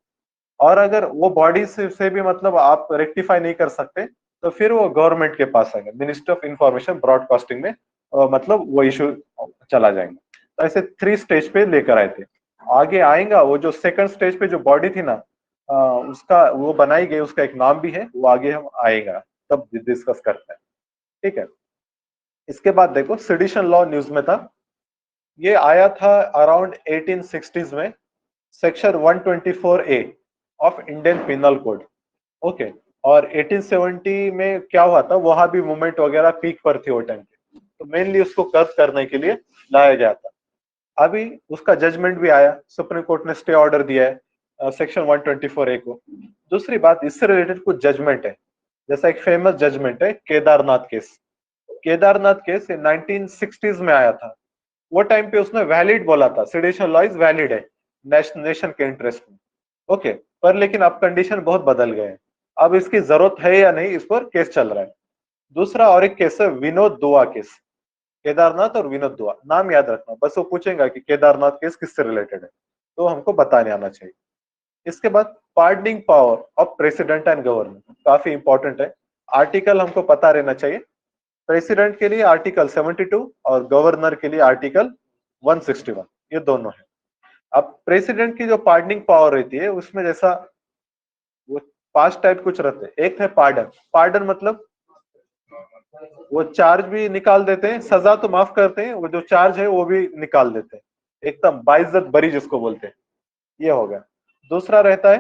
और अगर वो बॉडी से भी मतलब आप रेक्टिफाई नहीं कर सकते तो फिर वो गवर्नमेंट के पास आएंगे, मिनिस्ट्री ऑफ इंफॉर्मेशन ब्रॉडकास्टिंग में मतलब वो इशू चला जाएंगे। तो ऐसे 3 स्टेज पे लेकर आए थे। आगे आएगा वो जो सेकंड स्टेज पे जो बॉडी थी ना, उसका वो बनाई गई, उसका एक नाम भी है, वो आगे हम आएगा तब डिस्कस करते हैं, ठीक है। इसके बाद देखो सेडिशन लॉ न्यूज में था, ये आया था अराउंड 1860s में, section 124A of Indian penal code, okay. और 1870 में क्या हुआ था, वहां भी मूवमेंट वगैरह पीक पर थी वो टाइम पे, तो मेनली उसको कर्व करने के लिए लाया गया था। अभी उसका जजमेंट भी आया, सुप्रीम कोर्ट ने स्टे ऑर्डर दिया है सेक्शन 124A को। दूसरी बात, इससे रिलेटेड कुछ जजमेंट है, जैसा एक फेमस जजमेंट है Kedarnath case. Kedarnath case 1960s में आया था। वो टाइम पे उसने वैलिड बोला था, सेडिशन लॉ इज वैलिड है नेशन के इंटरेस्ट में, ओके। पर लेकिन अब कंडीशन बहुत बदल गए हैं, अब इसकी जरूरत है या नहीं, इस पर केस चल रहा है। दूसरा और एक केस है विनोद दुआ केस, केदारनाथ और विनोद दुआ, नाम याद रखना, बस वो पूछेगा कि केदारनाथ केस किससे रिलेटेड है, तो हमको बताने आना चाहिए। इसके बाद pardoning power of president and governor, काफी इंपॉर्टेंट है, आर्टिकल हमको पता रहना चाहिए। प्रेसिडेंट के लिए आर्टिकल 72 और गवर्नर के लिए आर्टिकल 161, ये दोनों है। अब प्रेसिडेंट की जो पार्डनिंग पावर रहती है उसमें जैसा वो 5 टाइप कुछ रहते हैं। एक है पार्डन, पार्डन मतलब वो चार्ज भी निकाल देते हैं, सजा तो माफ करते हैं, वो जो चार्ज है वो भी निकाल देते हैं, एकदम बाइज्जत बरी जिसको बोलते हैं, ये हो गया। दूसरा रहता है,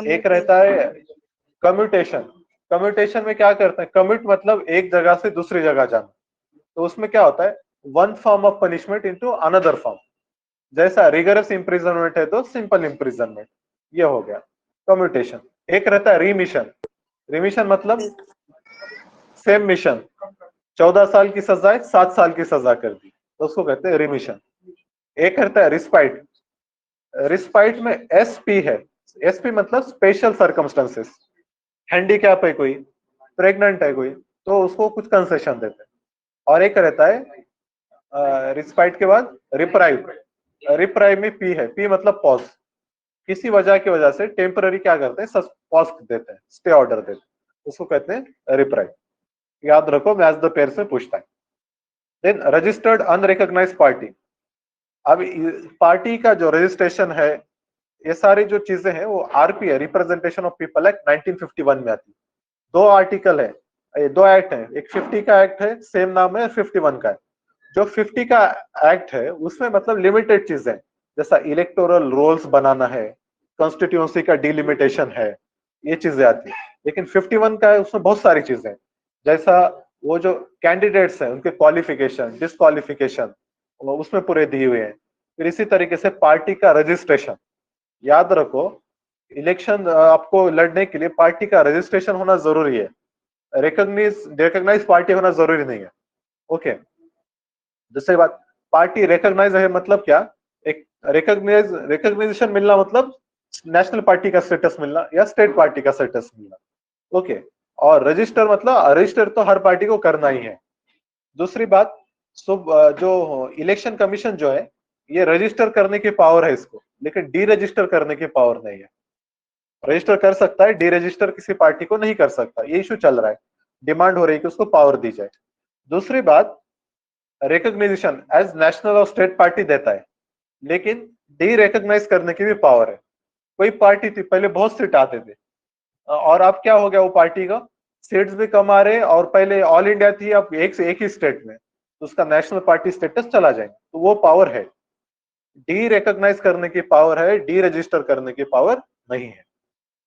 एक रहता है कम्यूटेशन। कम्यूटेशन में क्या करते हैं, कम्यूट मतलब एक जगह से दूसरी जगह जाना, तो उसमें क्या होता है, one form of punishment into another form, जैसा रिगरस इंप्रिजनमेंट है तो सिंपल इंप्रिजनमेंट, ये हो गया कम्यूटेशन। एक रहता है रिमिशन, रिमिशन मतलब सेम मिशन, 14 साल की सजा 7 साल की सजा कर दी, तो उसको कहते हैं रिमिशन। एक रहता है रिस्पाइट, रिस्पाइट में एसपी है, एसपी मतलब स्पेशल सर्कमस्टेंसेस, हैंडीकैप है कोई, प्रेग्नेंट है कोई, तो उसको कुछ कंसेशन देते हैं। और एक रहता है रिस्पाइट के बाद रिप्राइव, रिप्राइव में पी है, पी मतलब पॉज, किसी वजह की वजह से टेम्पररी क्या करते हैं, पॉज देते हैं, स्टे ऑर्डर देते हैं, उसको कहते हैं रिप्राइव, याद रखो, मैच द पेयर से पूछता है। देन रजिस्टर्ड अनरिकॉग्नाइज्ड पार्टी, अब पार्टी का जो रजिस्ट्रेशन है, ये सारी जो चीजें हैं वो आरपी है, रिप्रेजेंटेशन ऑफ पीपल एक्ट 1951 में आती। 2 आर्टिकल है, 2 एक्ट है, एक 50 का एक्ट है, सेम नाम है, 51 का है। जो 50 का एक्ट है उसमें मतलब लिमिटेड चीजें, जैसा इलेक्टोरल रोल्स बनाना है, कॉन्स्टिट्यूंसी का डिलिमिटेशन है, ये चीजें आती है। लेकिन 51 का है, उसमें बहुत सारी चीजें, जैसा वो जो कैंडिडेट्स हैं उनके क्वालिफिकेशन, डिसक्वालिफिकेशन, उसमें पूरे दिए हुए हैं। फिर इसी तरीके से पार्टी का रजिस्ट्रेशन, याद रखो इलेक्शन आपको लड़ने के लिए पार्टी का रजिस्ट्रेशन होना जरूरी है, रिकॉग्नाइज पार्टी होना जरूरी नहीं है, ओके। दूसरी बात, पार्टी रिकॉग्नाइज है मतलब क्या, एक रिकॉग्नाइजेशन मिलना मतलब नेशनल पार्टी का स्टेटस मिलना या स्टेट पार्टी का स्टेटस मिलना, ओके। और रजिस्टर मतलब रजिस्टर तो हर पार्टी को करना ही है। दूसरी बात, जो इलेक्शन कमीशन जो है, ये रजिस्टर करने की पावर है इसको, लेकिन डी रजिस्टर करने की पावर नहीं है। रजिस्टर कर सकता है, डी रजिस्टर किसी पार्टी को नहीं कर सकता, ये इशू चल रहा है, डिमांड हो रही है कि उसको पावर दी जाए। दूसरी बात, रिकॉग्निशन एज नेशनल और स्टेट पार्टी देता है, लेकिन डी रिकॉग्नाइज करने की भी पावर है। कोई पार्टी थी पहले बहुत सीट आते थे, और अब क्या हो गया, वो पार्टी का सीट्स भी कम आ रहे, और पहले ऑल इंडिया थी, अब एक से एक ही स्टेट में, तो उसका नेशनल पार्टी स्टेटस चला जाएगा, तो वो पावर है। डी रिकॉग्नाइज करने की पावर है, डी रजिस्टर करने की पावर नहीं है,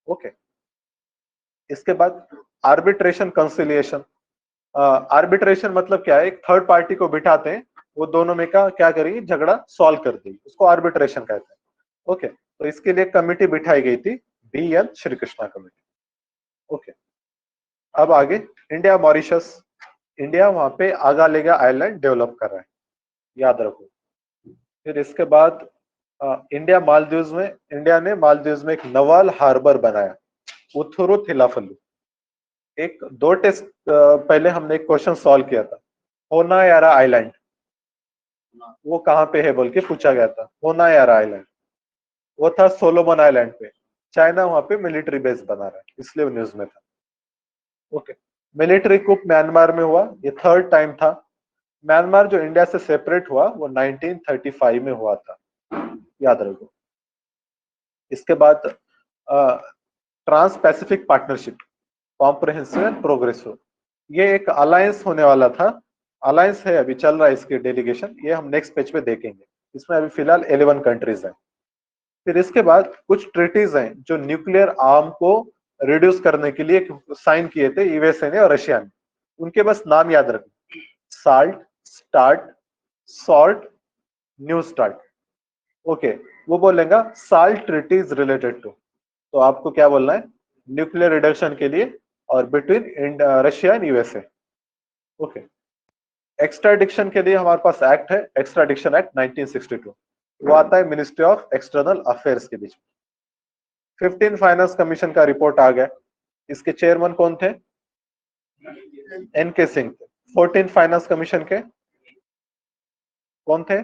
ओके। इसके बाद आर्बिट्रेशन कंसिलिएशन, आर्बिट्रेशन मतलब क्या है, एक थर्ड पार्टी को बिठाते हैं, वो दोनों में का क्या करेगी, झगड़ा सॉल्व कर देगी, उसको आर्बिट्रेशन कहते हैं, ओके। तो इसके लिए कमिटी बिठाई गई थी, BL Shri Krishna committee, okay. अब आगे इंडिया मॉरिशस, इंडिया वहां पे आगालेगा आइलैंड डेवलप कर रहा है, याद रखो। फिर इसके बाद इंडिया ने मालदीव्स में एक नवाल हार्बर बनाया, उथुरुथिलाफलू। एक 2 टेस्ट पहले हमने एक क्वेश्चन सॉल्व किया था, होनायारा आइलैंड, वो कहाँ पे है बोल के पूछा गया था, होनायारा आइलैंड, वो था सोलोमन आइलैंड पे। चाइना वहां पे मिलिट्री बेस बना रहा है, इसलिए न्यूज में था। ओके, मिलिट्री कूप म्यांमार में हुआ, ये 3rd टाइम था। म्यांमार जो इंडिया से सेपरेट हुआ वो 1935 में हुआ था, याद रखो। इसके बाद trans Pacific partnership, comprehensive and progressive, ये एक अलायंस होने वाला था, अलायंस है, अभी चल रहा है इसके डेलीगेशन, ये हम नेक्स्ट पेज पे देखेंगे। इसमें अभी फिलहाल 11 कंट्रीज हैं। फिर इसके बाद कुछ ट्रीटीज हैं जो न्यूक्लियर आर्म को रिड्यूस करने के लिए साइन किए थे यूएसए ने और रशिया ने, उनके बस नाम याद रखना, salt, start, salt, new start. Okay, वो बोलेगा साल्ट ट्रीटीज रिलेटेड टू, तो आपको क्या बोलना है, न्यूक्लियर रिडक्शन के लिए और between Russia and USA. Okay, extradition के लिए हमारे पास एक्ट है, एक्स्ट्राडिक्शन एक्ट 1962, वो आता है मिनिस्ट्री ऑफ एक्सटर्नल अफेयर्स के बीच में। 15 फाइनेंस कमीशन का रिपोर्ट आ गया, इसके चेयरमैन कौन थे, एनके सिंह थे। 14 फाइनेंस कमीशन के कौन थे,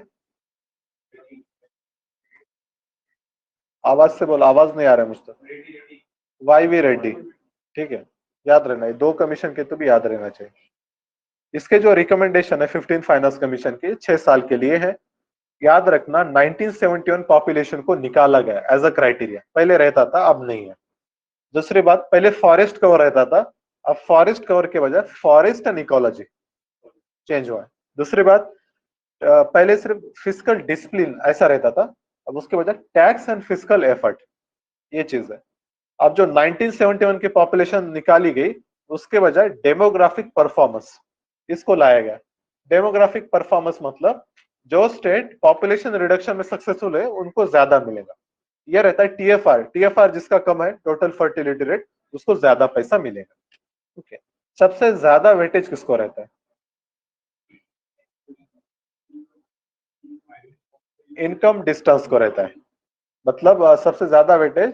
आवाज से बोलो, आवाज नहीं आ रहा है मुझे, वाईवी रेड्डी, ठीक है, याद रहना है, 2 कमीशन के तो भी याद रहना चाहिए। इसके जो रिकमेंडेशन है 15 फाइनेंस कमीशन के 6 साल के लिए है, याद रखना 1971 पॉपुलेशन को निकाला गया एज अ क्राइटेरिया, पहले रहता था अब नहीं है। दूसरी बात, पहले फॉरेस्ट कवर रहता था, अब फॉरेस्ट कवर के बजाय फॉरेस्ट एंड इकोलॉजी चेंज हुआ है। दूसरी बात, पहले सिर्फ फिजिकल डिसिप्लिन ऐसा रहता था, अब उसके बजाय टैक्स एंड फिजिकल एफर्ट, ये चीज है। अब जो 1971 की पॉपुलेशन निकाली गई, उसके बजाय डेमोग्राफिक परफॉर्मेंस इसको लाया गया। डेमोग्राफिक परफॉर्मेंस मतलब जो स्टेट पॉपुलेशन रिडक्शन में सक्सेसफुल है उनको ज्यादा मिलेगा, यह रहता है टीएफआर। टीएफआर जिसका कम है, टोटल फर्टिलिटी रेट, उसको ज्यादा पैसा मिलेगा। ओके, सबसे ज्यादा वेटेज किसको रहता है, इनकम डिस्टेंस को रहता है, मतलब सबसे ज्यादा वेटेज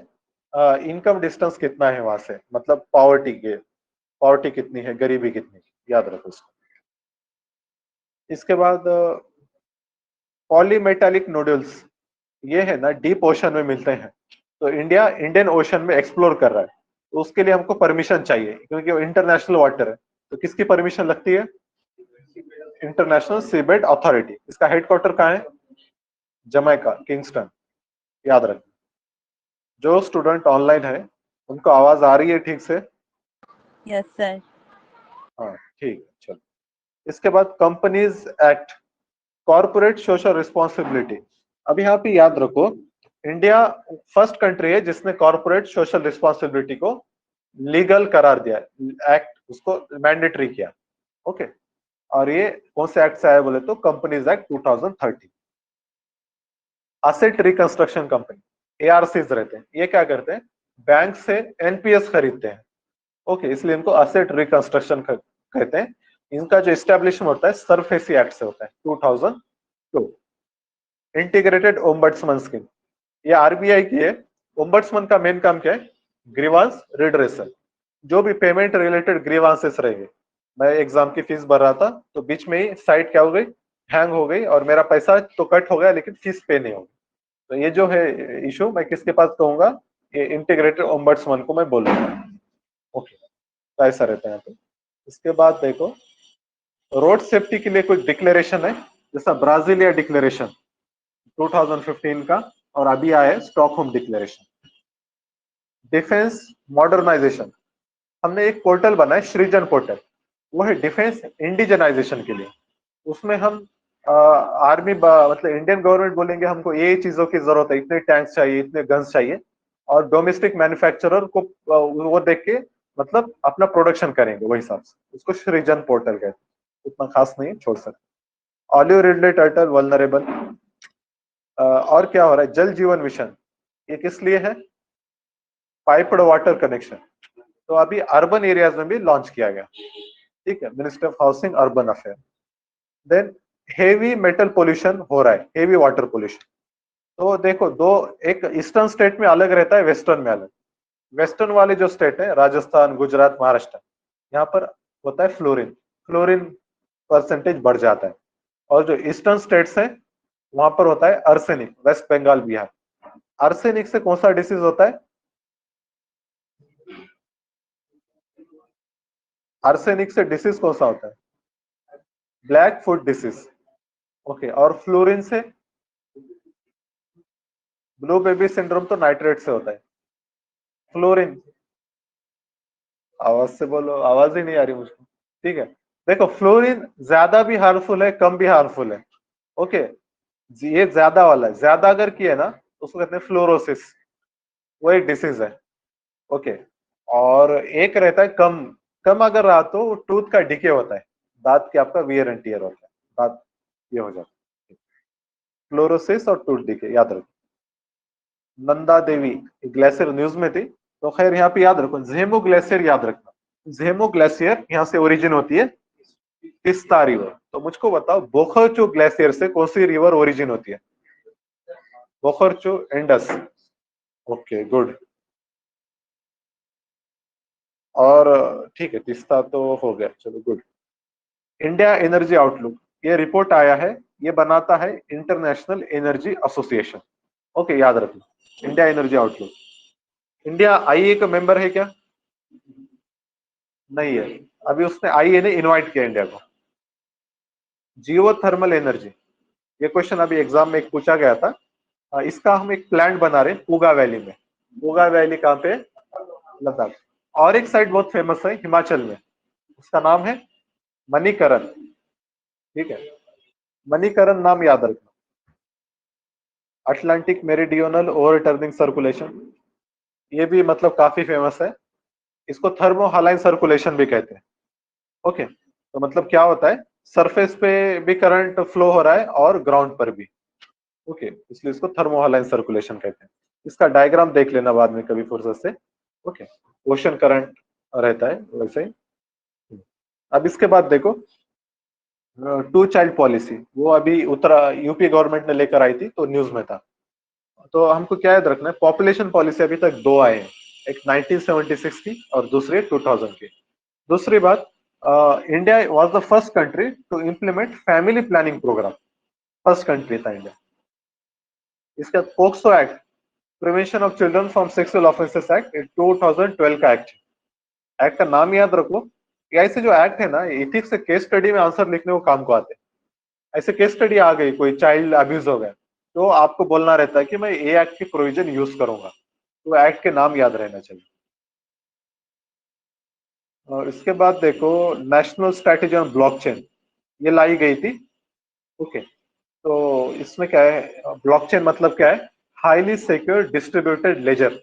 इनकम डिस्टेंस कितना है वहां से, मतलब पॉवर्टी कितनी है, गरीबी कितनी, याद रखो इसको। इसके बाद पॉलीमेटालिक नोडल्स, ये है ना डीप ओशन में मिलते हैं, तो इंडिया इंडियन ओशन में एक्सप्लोर कर रहा है, तो उसके लिए हमको परमिशन चाहिए, क्योंकि वो इंटरनेशनल वाटर है, तो किसकी परमिशन लगती है, इंटरनेशनल सीबेड अथॉरिटी। इसका हेडक्वार्टर कहाँ है, जमैका, किंगस्टन, याद रख। जो स्टूडेंट ऑनलाइन है उनको आवाज आ रही है ठीक से, यस सर। हाँ ठीक है, चलो। इसके बाद companies act, corporate social responsibility. अब यहाँ पे याद रखो, इंडिया फर्स्ट कंट्री है जिसने कॉर्पोरेट सोशल रिस्पॉन्सिबिलिटी को लीगल करार दिया, एक्ट उसको मैंडेटरी किया। ओके, और ये कौन से एक्ट से आया बोले तो companies act 2013। Asset reconstruction company, ARCs रहते हैं, ये क्या करते हैं, बैंक से एनपीएस खरीदते हैं। ओके, इसलिए इनको असेट रिकंस्ट्रक्शन कहते हैं। इनका जो एस्टेब्लिशमेंट होता है सरफेसी एक्ट से होता है 2002। इंटीग्रेटेड ओम्बड्समैन स्कीम, ये आरबीआई की है। ओम्बड्समैन का मेन काम क्या है, ग्रीवांस रिड्रेसल, जो भी पेमेंट रिलेटेड ग्रीवांसेस रहेंगे। मैं एग्जाम की फीस भर रहा था, तो बीच में ही साइट क्या हो गई, हैंग हो गई, और मेरा पैसा तो कट हो गया लेकिन फीस पे नहीं होगी, तो ये जो है इशू मैं किसके पास कहूंगा, ये इंटीग्रेटेड ओम्बड्समैन को मैं बोलूंगा। ओके, तो ऐसा रहता है। तो इसके बाद देखो, रोड सेफ्टी के लिए कुछ डिक्लेरेशन है, जैसा ब्राजीलिया डिक्लेरेशन 2015 का, और अभी आया है स्टॉकहोम डिक्लेरेशन। डिफेंस मॉडर्नाइजेशन, हमने एक पोर्टल बनाया सृजन पोर्टल, वो है डिफेंस इंडिजनाइजेशन के लिए। उसमें हम आर्मी मतलब इंडियन गवर्नमेंट बोलेंगे हमको ये चीजों की जरूरत है, इतने टैंक्स चाहिए, इतने गन्स चाहिए, और डोमेस्टिक मैन्युफैक्चरर को वो देख के मतलब अपना प्रोडक्शन करेंगे वही हिसाब से, उसको सृजन पोर्टल कहते हैं। उतना खास नहीं, छोड़ सकते। Olive Ridley turtle vulnerable. और क्या हो रहा है, जल जीवन मिशन, ये किस लिए है, पाइप्ड वाटर कनेक्शन, तो अभी अर्बन एरियाज में भी लॉन्च किया गया, ठीक है, ministry of housing urban affair. Then heavy metal pollution हो रहा है, हेवी वाटर पोल्यूशन, तो देखो दो, एक ईस्टर्न स्टेट में अलग रहता है, वेस्टर्न में अलग। वेस्टर्न वाले जो स्टेट है, राजस्थान, गुजरात, महाराष्ट्र, यहाँ पर होता है फ्लोरीन, फ्लोरीन परसेंटेज बढ़ जाता है। और जो ईस्टर्न स्टेट्स है वहां पर होता है आर्सेनिक, वेस्ट बंगाल, बिहार। आर्सेनिक से कौन सा डिसीज होता है? आर्सेनिक से डिसीज कौन सा होता है? Black foot disease. ओके, और फ्लोरीन से? ब्लू बेबी सिंड्रोम तो नाइट्रेट से होता है। फ्लोरीन, आवाज से बोलो, आवाज ही नहीं आ रही मुझको। ठीक है, देखो फ्लोरीन ज्यादा भी हार्मफुल है, कम भी हार्मफुल है। ओके, ये ज्यादा वाला है, ज्यादा अगर किए ना तो उसको कहते हैं फ्लोरोसिस, वो एक डिसीज है। ओके, और एक रहता है कम, कम अगर रहा तो टूथ का डिके होता है, दांत के आपका वियर एंड टियर होता है, दांत ये हो जाता है। फ्लोरोसिस और टूथ डिके याद रखो। नंदा देवी ग्लेशियर न्यूज में थी, तो खैर यहाँ पे याद रखो, झेमू ग्लेशियर याद रखना। झेमू ग्लेशियर यहाँ से ओरिजिन होती है, तिस्ता रिवर। तो मुझको बताओ बोखरचू ग्लेशियर से कौन सी रिवर ओरिजिन होती है? बोखरचू, इंडस। Okay, good. और ठीक है, तिस्ता तो हो गया, चलो गुड। इंडिया एनर्जी आउटलुक, ये रिपोर्ट आया है, ये बनाता है इंटरनेशनल एनर्जी एसोसिएशन। ओके, याद रखना इंडिया एनर्जी आउटलुक। इंडिया आईए का मेंबर है क्या? नहीं है, अभी उसने आईए ने इनवाइट किया इंडिया को। जियो थर्मल एनर्जी, ये क्वेश्चन अभी एग्जाम में एक पूछा गया था। इसका हम एक प्लांट बना रहे हैं पूगा वैली में। पूगा वैली कहाँ पे? लद्दाख। और एक साइड बहुत फेमस है हिमाचल में, उसका नाम है मणिकरण। ठीक है, मणिकरण नाम याद रखना। अटलांटिक मेरिडियोनल ओवरटर्निंग सर्कुलेशन, ये भी मतलब काफी फेमस है। इसको थर्मोहालाइन सर्कुलेशन भी कहते हैं। ओके, तो मतलब क्या होता है, सरफेस पे भी करंट फ्लो हो रहा है और ग्राउंड पर भी। ओके, इसलिए इसको थर्मोहालाइन सर्कुलेशन कहते हैं। इसका डायग्राम देख लेना बाद में कभी फुर्सत से। ओके, ओशन करंट रहता है वैसे ही। अब इसके बाद देखो, टू चाइल्ड पॉलिसी, वो अभी उत्तरा यूपी गवर्नमेंट ने लेकर आई थी, तो न्यूज में था। तो हमको क्या याद रखना है, पॉपुलेशन पॉलिसी अभी तक दो आए हैं, एक 1976 की और दूसरी 2000 की। दूसरी बात, India was the first country to implement family planning programme, first country था इंडिया। इसके बाद POCSO act, prevention of children from sexual offences act, 2012 का एक्ट का नाम याद रखो। ऐसे जो एक्ट है ना, एथिक्स से केस स्टडी में आंसर लिखने को काम को आते हैं। ऐसे केस स्टडी आ गई, कोई चाइल्ड अब्यूज हो गया, तो आपको बोलना रहता है कि मैं ये एक्ट की प्रोविजन यूज करूंगा, तो एक्ट के नाम याद रहना चाहिए। और इसके बाद देखो, नेशनल स्ट्रेटेजी ऑन ब्लॉकचेन, ये लाई गई थी। ओके, तो इसमें क्या है, ब्लॉकचेन मतलब क्या है, हाईली सिक्योर डिस्ट्रीब्यूटेड लेजर।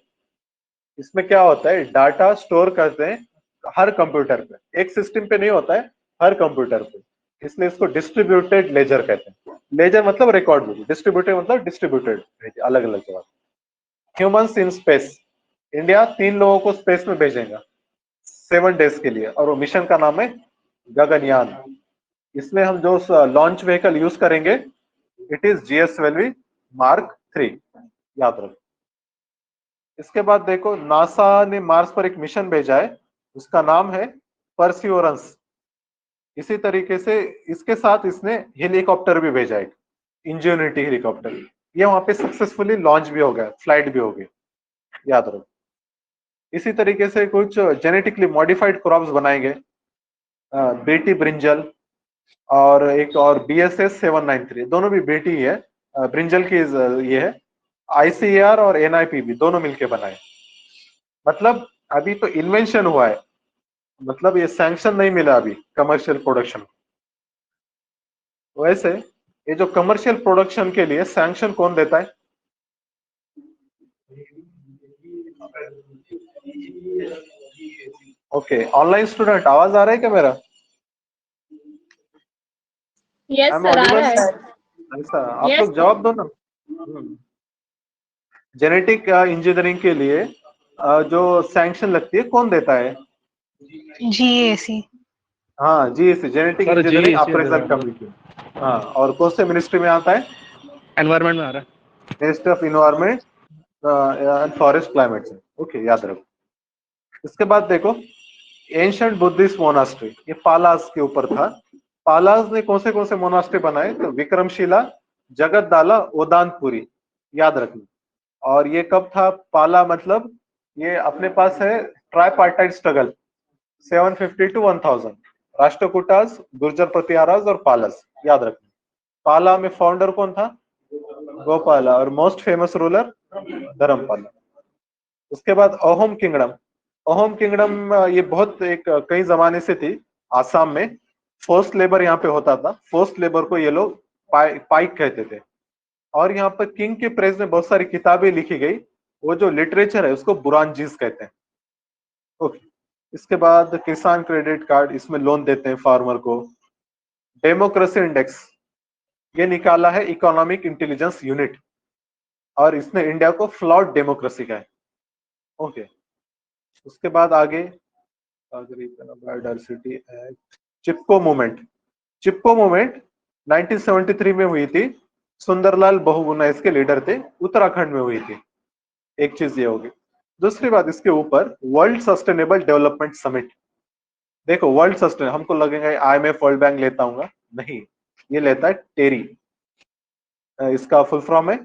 इसमें क्या होता है, डाटा स्टोर करते हैं हर कंप्यूटर पे, एक सिस्टम पे नहीं होता है, हर कंप्यूटर पे, इसलिए इसको डिस्ट्रीब्यूटेड लेजर कहते हैं। लेजर मतलब रिकॉर्ड बुक, डिस्ट्रीब्यूटेड मतलब डिस्ट्रीब्यूटेड, अलग अलग जगह। ह्यूमंस इन स्पेस, इंडिया 3 लोगों को स्पेस में भेजेगा 7 डेज के लिए, और वो मिशन का नाम है गगनयान। इसमें हम जो लॉन्च व्हीकल यूज करेंगे, इट इज GS-12V Mark 3, याद रखो। इसके बाद देखो, नासा ने मार्स पर एक मिशन भेजा है, उसका नाम है परसिवरेंस। इसी तरीके से इसके साथ इसने हेलीकॉप्टर भी भेजा है, इंजेन्युइटी हेलीकॉप्टर। ये वहां पे सक्सेसफुली लॉन्च भी हो गया, फ्लाइट भी हो गई, याद रखो। इसी तरीके से कुछ जेनेटिकली मॉडिफाइड क्रॉप्स बनाएंगे, बेटी ब्रिंजल और एक और BSS 793, दोनों भी बेटी ही है। ब्रिंजल की ये है, ICAR और NIPB दोनों मिलके बनाए। मतलब अभी तो इन्वेंशन हुआ है, मतलब ये सैंक्शन नहीं मिला अभी कमर्शियल प्रोडक्शन। वैसे ये जो कमर्शियल प्रोडक्शन के लिए सैंक्शन कौन देता है? ओके, ऑनलाइन स्टूडेंट, आवाज आ रहा है क्या मेरा? यस I'm सर, आ audible? रहा है। ऐसा आप Yes, लोग जवाब दो ना। जेनेटिक इंजीनियरिंग के लिए जो सैंक्शन लगती है कौन देता है? GAC। हाँ, GEC, genetic engineering appraisal committee. हाँ, और कौन से मिनिस्ट्री में आता है? एनवायरमेंट में आ रहा है। Ministry of environment and forest climate. Okay, याद रखो। इसके बाद देखो एंशिएंट बुद्धिस्ट मोनास्ट्री, ये पालास के ऊपर था। पालास ने कौन से मोनास्ट्री बनाए, तो विक्रमशिला, जगतदाला, उदानपुरी, याद रखना। और ये कब था, पाला मतलब ये अपने पास है tripartite struggle 750 to 1000, Rashtrakutas, Gurjar Pratiharas और पालस, याद रखना। पाला में फाउंडर कौन था, गोपाला, और मोस्ट फेमस रूलर धर्मपाला। उसके बाद अहोम किंगडम। अहोम किंगडम ये बहुत एक कई जमाने से थी आसाम में। फोर्स्ड लेबर यहाँ पे होता था, फोर्स्ड लेबर को ये लोग पाइक कहते थे। और यहाँ पर किंग के प्रेज में बहुत सारी किताबें लिखी गई, वो जो लिटरेचर है उसको बुरानजीज कहते हैं। ओके, इसके बाद किसान क्रेडिट कार्ड, इसमें लोन देते हैं फार्मर को। डेमोक्रेसी इंडेक्स ये निकाला है इकोनॉमिक इंटेलिजेंस यूनिट, और इसने इंडिया को फ्लॉड डेमोक्रेसी का है। ओके, उसके बाद आगे बायोडाइवर्सिटी एक्ट, चिपको मूवमेंट। चिपको मूवमेंट 1973 में हुई थी, सुंदरलाल बहुगुणा इसके लीडर थे, उत्तराखंड में हुई थी। एक चीज ये होगी। दूसरी बात, इसके ऊपर वर्ल्ड सस्टेनेबल डेवलपमेंट समिट। देखो वर्ल्ड सस्टेन, हमको लगेगा IMF वर्ल्ड बैंक लेता हूँ, नहीं, ये लेता है टेरी। इसका फुल फॉर्म है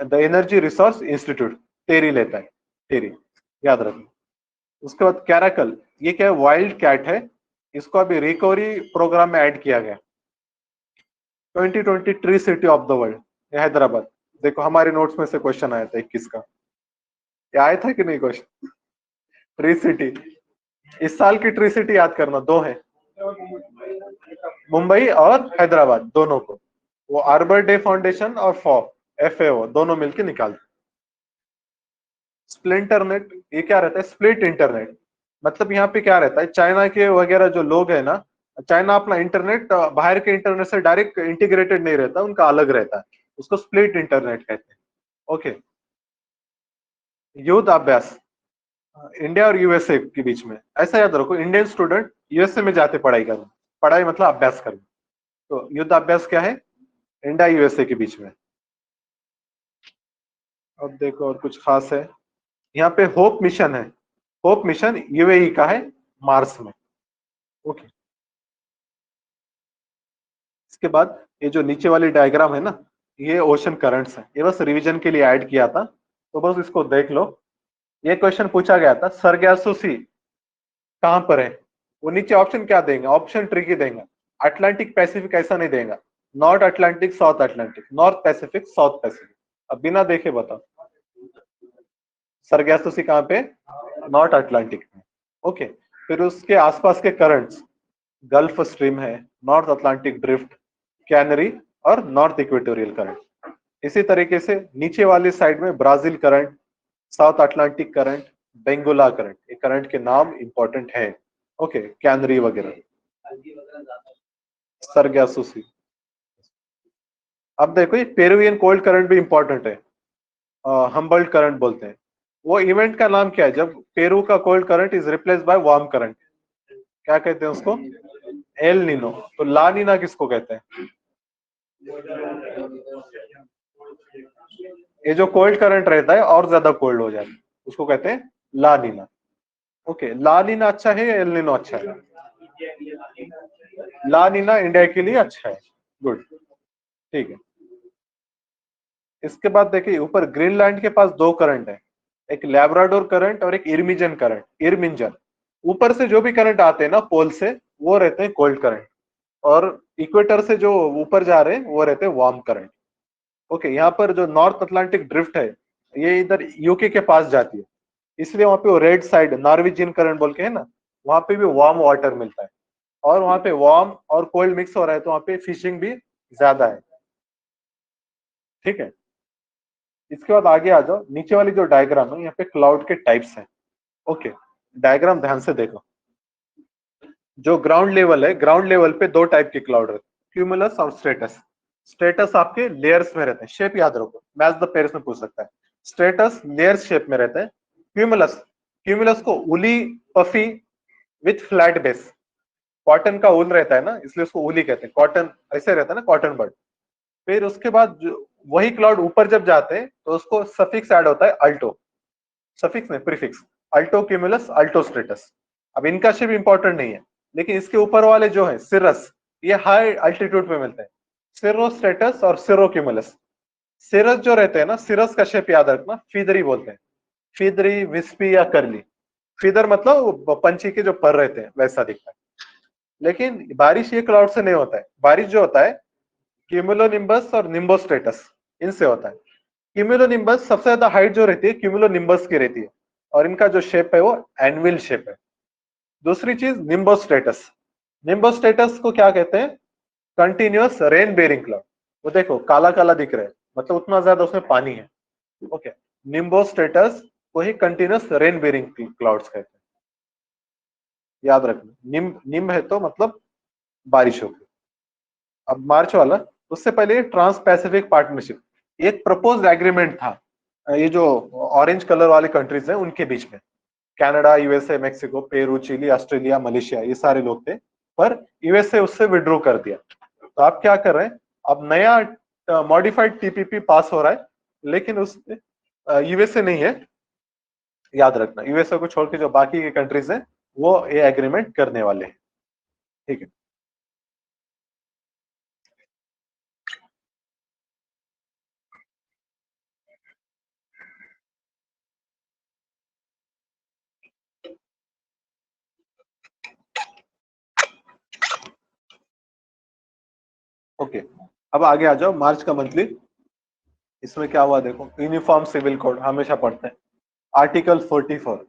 द एनर्जी रिसोर्स इंस्टीट्यूट, टेरी लेता है, टेरी, याद रखना। उसके बाद कैराकल, ये क्या है, वाइल्ड कैट है, इसको अभी रिकवरी प्रोग्राम में ऐड किया गया। 2020 tree city of the world, Hyderabad. देखो हमारे नोट्स में से क्वेश्चन आया था 21 का, ये आया था कि नहीं क्वेश्चन, ट्री सिटी। इस साल की ट्री सिटी याद करना, दो है, मुंबई और हैदराबाद, दोनों को वो आर्बर डे फाउंडेशन और FAO दोनों मिलकर निकालते। स्प्लिंटरनेट, ये क्या रहता है, स्प्लिट इंटरनेट। मतलब यहाँ पे क्या रहता है, चाइना के वगैरह जो लोग है ना, चाइना अपना इंटरनेट बाहर के इंटरनेट से डायरेक्ट इंटीग्रेटेड नहीं रहता, उनका अलग रहता है, उसको स्प्लिट इंटरनेट कहते हैं। ओके, युद्ध अभ्यास इंडिया और USA के बीच में, ऐसा याद रखो, इंडियन स्टूडेंट USA में जाते पढ़ाई करने, पढ़ाई मतलब अभ्यास करना, तो युद्ध अभ्यास क्या है, इंडिया USA के बीच में। अब देखो और कुछ खास है, यहाँ पे होप मिशन है, होप मिशन UAE का है, मार्स में। ओके, इसके बाद ये जो नीचे वाली डायग्राम है ना, ये ओशन करंट्स है, ये बस रिवीजन के लिए ऐड किया था, तो बस इसको देख लो। ये क्वेश्चन पूछा गया था, सरगासो सी कहां पर है, वो नीचे ऑप्शन क्या देंगे, ऑप्शन ट्रिकी देंगे, अटलांटिक पैसिफिक ऐसा नहीं देगा, north Atlantic, south Atlantic, north Pacific, south Pacific. अब बिना देखे बताओ सरगासो सी कहां पे, नॉर्थ अटलांटिक में। ओके, फिर उसके आसपास के करंट्स, गल्फ स्ट्रीम है, नॉर्थ अटलांटिक ड्रिफ्ट, कैनरी और नॉर्थ इक्वेटोरियल करंट। इसी तरीके से नीचे वाली साइड में Brazil Current, South Atlantic Current, Benguela Current, ये करंट के नाम इंपॉर्टेंट है। ओके, कैनरी वगैरह, सरगासो सी। अब देखो ये पेरुवियन कोल्ड करंट भी इंपॉर्टेंट है, हम्बल्ट करंट बोलते हैं। वो इवेंट का नाम क्या है, जब पेरू का cold current is replace by warm current, क्या कहते हैं उसको, एल नीनो। तो ला नीना किसको कहते हैं, ये जो कोल्ड करंट रहता है और ज्यादा कोल्ड हो जाता है, उसको कहते हैं ला नीना। ओके, ला नीना अच्छा है या एल नीनो अच्छा है, ला नीना इंडिया के लिए अच्छा है, गुड, ठीक है। इसके बाद देखिए ऊपर ग्रीनलैंड के पास दो करंट है, एक लैब्राडोर करंट और एक इरमिजन करंट, इरमिंजन। ऊपर से जो भी करंट आते हैं ना पोल से, वो रहते हैं कोल्ड करंट, और इक्वेटर से जो ऊपर जा रहे हैं वो रहते हैं वार्म करंट। ओके, यहाँ पर जो नॉर्थ अटलांटिक ड्रिफ्ट है, ये इधर यूके के पास जाती है, इसलिए वहां पे वो रेड साइड नॉर्वेजियन करंट बोल के है ना, वहां पे भी वार्म वाटर मिलता है, और वहां पे वार्म और कोल्ड मिक्स हो रहा है, तो वहां पे फिशिंग भी ज्यादा है, ठीक है। इसके बाद आगे आ जाओ, नीचे वाली जो डायग्राम है, यहाँ पे क्लाउड के टाइप्स हैं। ओके, डायग्राम ध्यान से देखो, जो ग्राउंड लेवल है, ग्राउंड लेवल पे दो टाइप के क्लाउड रहते हैं, क्यूमुलस और स्ट्रेटस। स्ट्रेटस आपके लेयर्स में रहते हैं, शेप याद रखो, मैच द पेयर्स में पूछ सकता है। स्ट्रेटस लेयर्स शेप में रहते हैं, क्यूमुलस, क्यूमुलस को woolly, puffy with flat base, cotton का ऊल रहता है ना, इसलिए उसको उली कहते हैं, कॉटन ऐसे रहता है ना, कॉटन बर्ड। फिर उसके बाद वही क्लाउड ऊपर जब जाते हैं तो उसको सफिक्स ऐड होता है, अल्टो, सफिक्स नहीं प्रीफिक्स, अल्टो क्यूमुलस, अल्टो स्ट्रेटस। अब इनका शेप इंपॉर्टेंट नहीं है, लेकिन इसके ऊपर वाले जो है सिरस, ये हाई अल्टीट्यूड पे मिलते हैं, सिरोस्ट्रेटस और सिरोक्यूमुलस। सिरस जो रहते हैं ना, सिरस का शेप याद रखना, फीदरी बोलते हैं, फीदरी, विस्पी या करली। फीदर मतलब वो पंछी के जो पर रहते हैं वैसा दिखता है। लेकिन बारिश ये क्लाउड से नहीं होता है, बारिश जो होता है क्यूमुलोनिम्बस और निम्बोस्ट्रेटस, इनसे होता है। क्यूमुलोनिम्बस सबसे ज्यादा हाइट जो रहती है क्यूमुलोनिम्बस की रहती है, और इनका जो शेप है वो एनविल शेप है। दूसरी चीज निम्बोस्ट्रेटस, निम्बोस्ट्रेटस को क्या कहते हैं, कंटिन्यूअस रेन बेरिंग क्लाउड। वो देखो काला काला दिख रहा है, मतलब उतना ज्यादा उसमें पानी है। ओके, निम्बोस्ट्रेटस को ही कंटिन्यूअस रेन बेरिंग क्लाउड्स कहते हैं, याद रखना। निम्ब है तो मतलब बारिश होगी। अब मार्च वाला, उससे पहले ट्रांस पैसिफिक पार्टनरशिप, एक प्रपोज्ड एग्रीमेंट था, ये जो ऑरेंज कलर वाले कंट्रीज हैं उनके बीच में, Canada, USA, Mexico, Peru, Chile, Australia, Malaysia, ये सारे लोग थे, पर यूएसए उससे विड्रॉ कर दिया। तो आप क्या कर रहे हैं, अब नया मॉडिफाइड टीपीपी पास हो रहा है, लेकिन उसमें यूएसए नहीं है, याद रखना। यूएसए को छोड़ के जो बाकी के कंट्रीज हैं वो ये एग्रीमेंट करने वाले हैं, ठीक है। ओके, अब आगे आ जाओ, मार्च का मंथली। इसमें क्या हुआ देखो, यूनिफॉर्म सिविल कोड हमेशा पढ़ते हैं, आर्टिकल 44,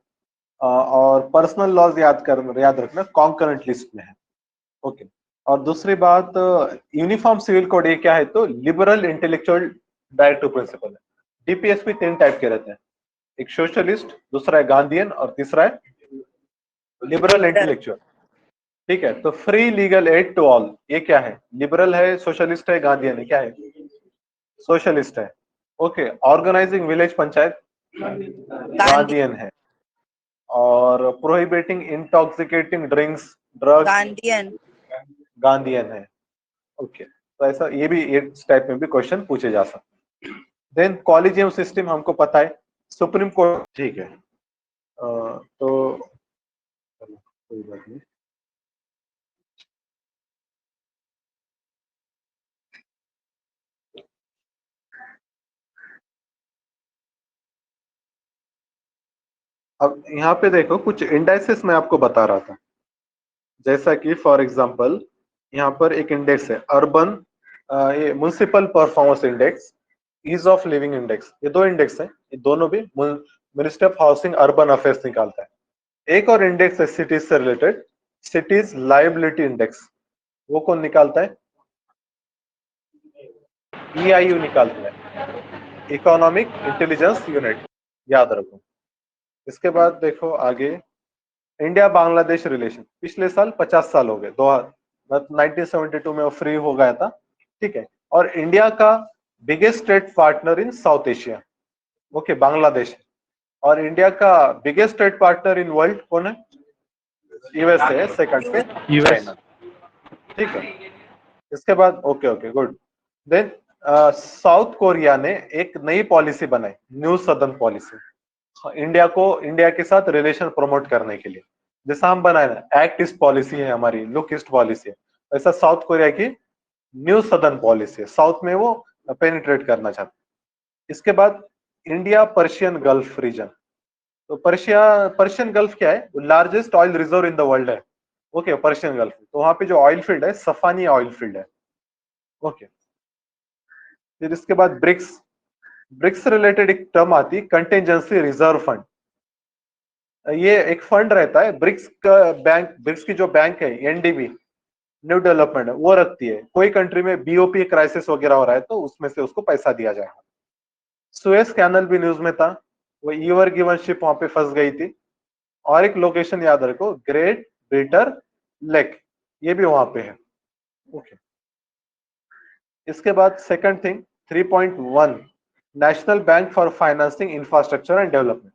और पर्सनल लॉज याद रखना कॉन्करेंट लिस्ट में है। ओके, और दूसरी बात, यूनिफॉर्म सिविल कोड ये क्या है, तो लिबरल इंटेलेक्चुअल डायरेक्टिव प्रिंसिपल है। डीपीएसपी 3 टाइप के रहते हैं, एक सोशलिस्ट, दूसरा है गांधीयन, और तीसरा है लिबरल इंटेलेक्चुअल, ठीक है। तो free legal aid to all, ये क्या है, लिबरल है, सोशलिस्ट है, गांधीयन है, क्या है, सोशलिस्ट है। Okay, organising village panchayat Gandhian है, और prohibiting intoxicating drinks, drugs Gandhian है। ओके, तो ऐसा ये भी इस टाइप में भी क्वेश्चन पूछे जा सकते हैं। देन कॉलेजियम सिस्टम हमको पता है, सुप्रीम कोर्ट, ठीक है। तो कोई बात नहीं। अब यहाँ पे देखो कुछ इंडेक्सेस मैं आपको बता रहा था, जैसा कि फॉर एग्जांपल यहाँ पर एक इंडेक्स है अर्बन, ये municipal performance index, ease of living index, ये 2 इंडेक्स हैं, ये दोनों भी ministry of housing urban affairs निकालता है। एक और इंडेक्स है सिटीज से रिलेटेड, सिटीज लायबिलिटी इंडेक्स, वो कौन निकालता है, EIU निकालता है, इकोनॉमिक इंटेलिजेंस यूनिट, याद रखो। इसके बाद देखो आगे, इंडिया बांग्लादेश रिलेशन, पिछले साल 50 साल हो गए, 1972 में वो फ्री हो गया था, ठीक है। और इंडिया का biggest trade partner in south Asia, okay, Bangladesh है। और इंडिया का biggest trade partner in world कौन है, यूएसए है, सेकंड पे चाइना, ठीक है। इसके बाद okay okay good. Then South Korea ने एक नई पॉलिसी बनाई, न्यू सदर्न पॉलिसी, इंडिया के साथ रिलेशन प्रमोट करने के लिए। जैसा हम बनाए ना, एक्ट ईस्ट पॉलिसी है हमारी, लुक ईस्ट पॉलिसी है, वैसा साउथ कोरिया की न्यू सदर्न पॉलिसी है, साउथ में वो पेनिट्रेट करना चाहते हैं। इसके बाद इंडिया पर्शियन गल्फ रीजन, तो पर्शियन गल्फ क्या है, largest oil reserve in the world है, ओके, पर्शियन गल्फ। तो वहां पे जो ऑयल फील्ड है सफानी ऑयल फील्ड है, ओके। फिर इसके बाद ब्रिक्स, ब्रिक्स रिलेटेड एक टर्म आती है कंटेंजेंसी रिजर्व फंड, ये एक फंड रहता है ब्रिक्स का, बैंक, ब्रिक्स की जो बैंक है एनडीबी, न्यू डेवलपमेंट, वो रखती है, कोई कंट्री में बीओपी क्राइसिस वगैरह हो रहा है तो उसमें से उसको पैसा दिया जाएगा। सुएज कैनल भी न्यूज में था, वो ईवर गिवन शिप वहां पे फंस गई थी। और एक लोकेशन याद रखो, ग्रेट ब्रिटर लेक, ये भी वहां पे है, ओके। इसके बाद second thing 3.1, national bank for financing infrastructure and development,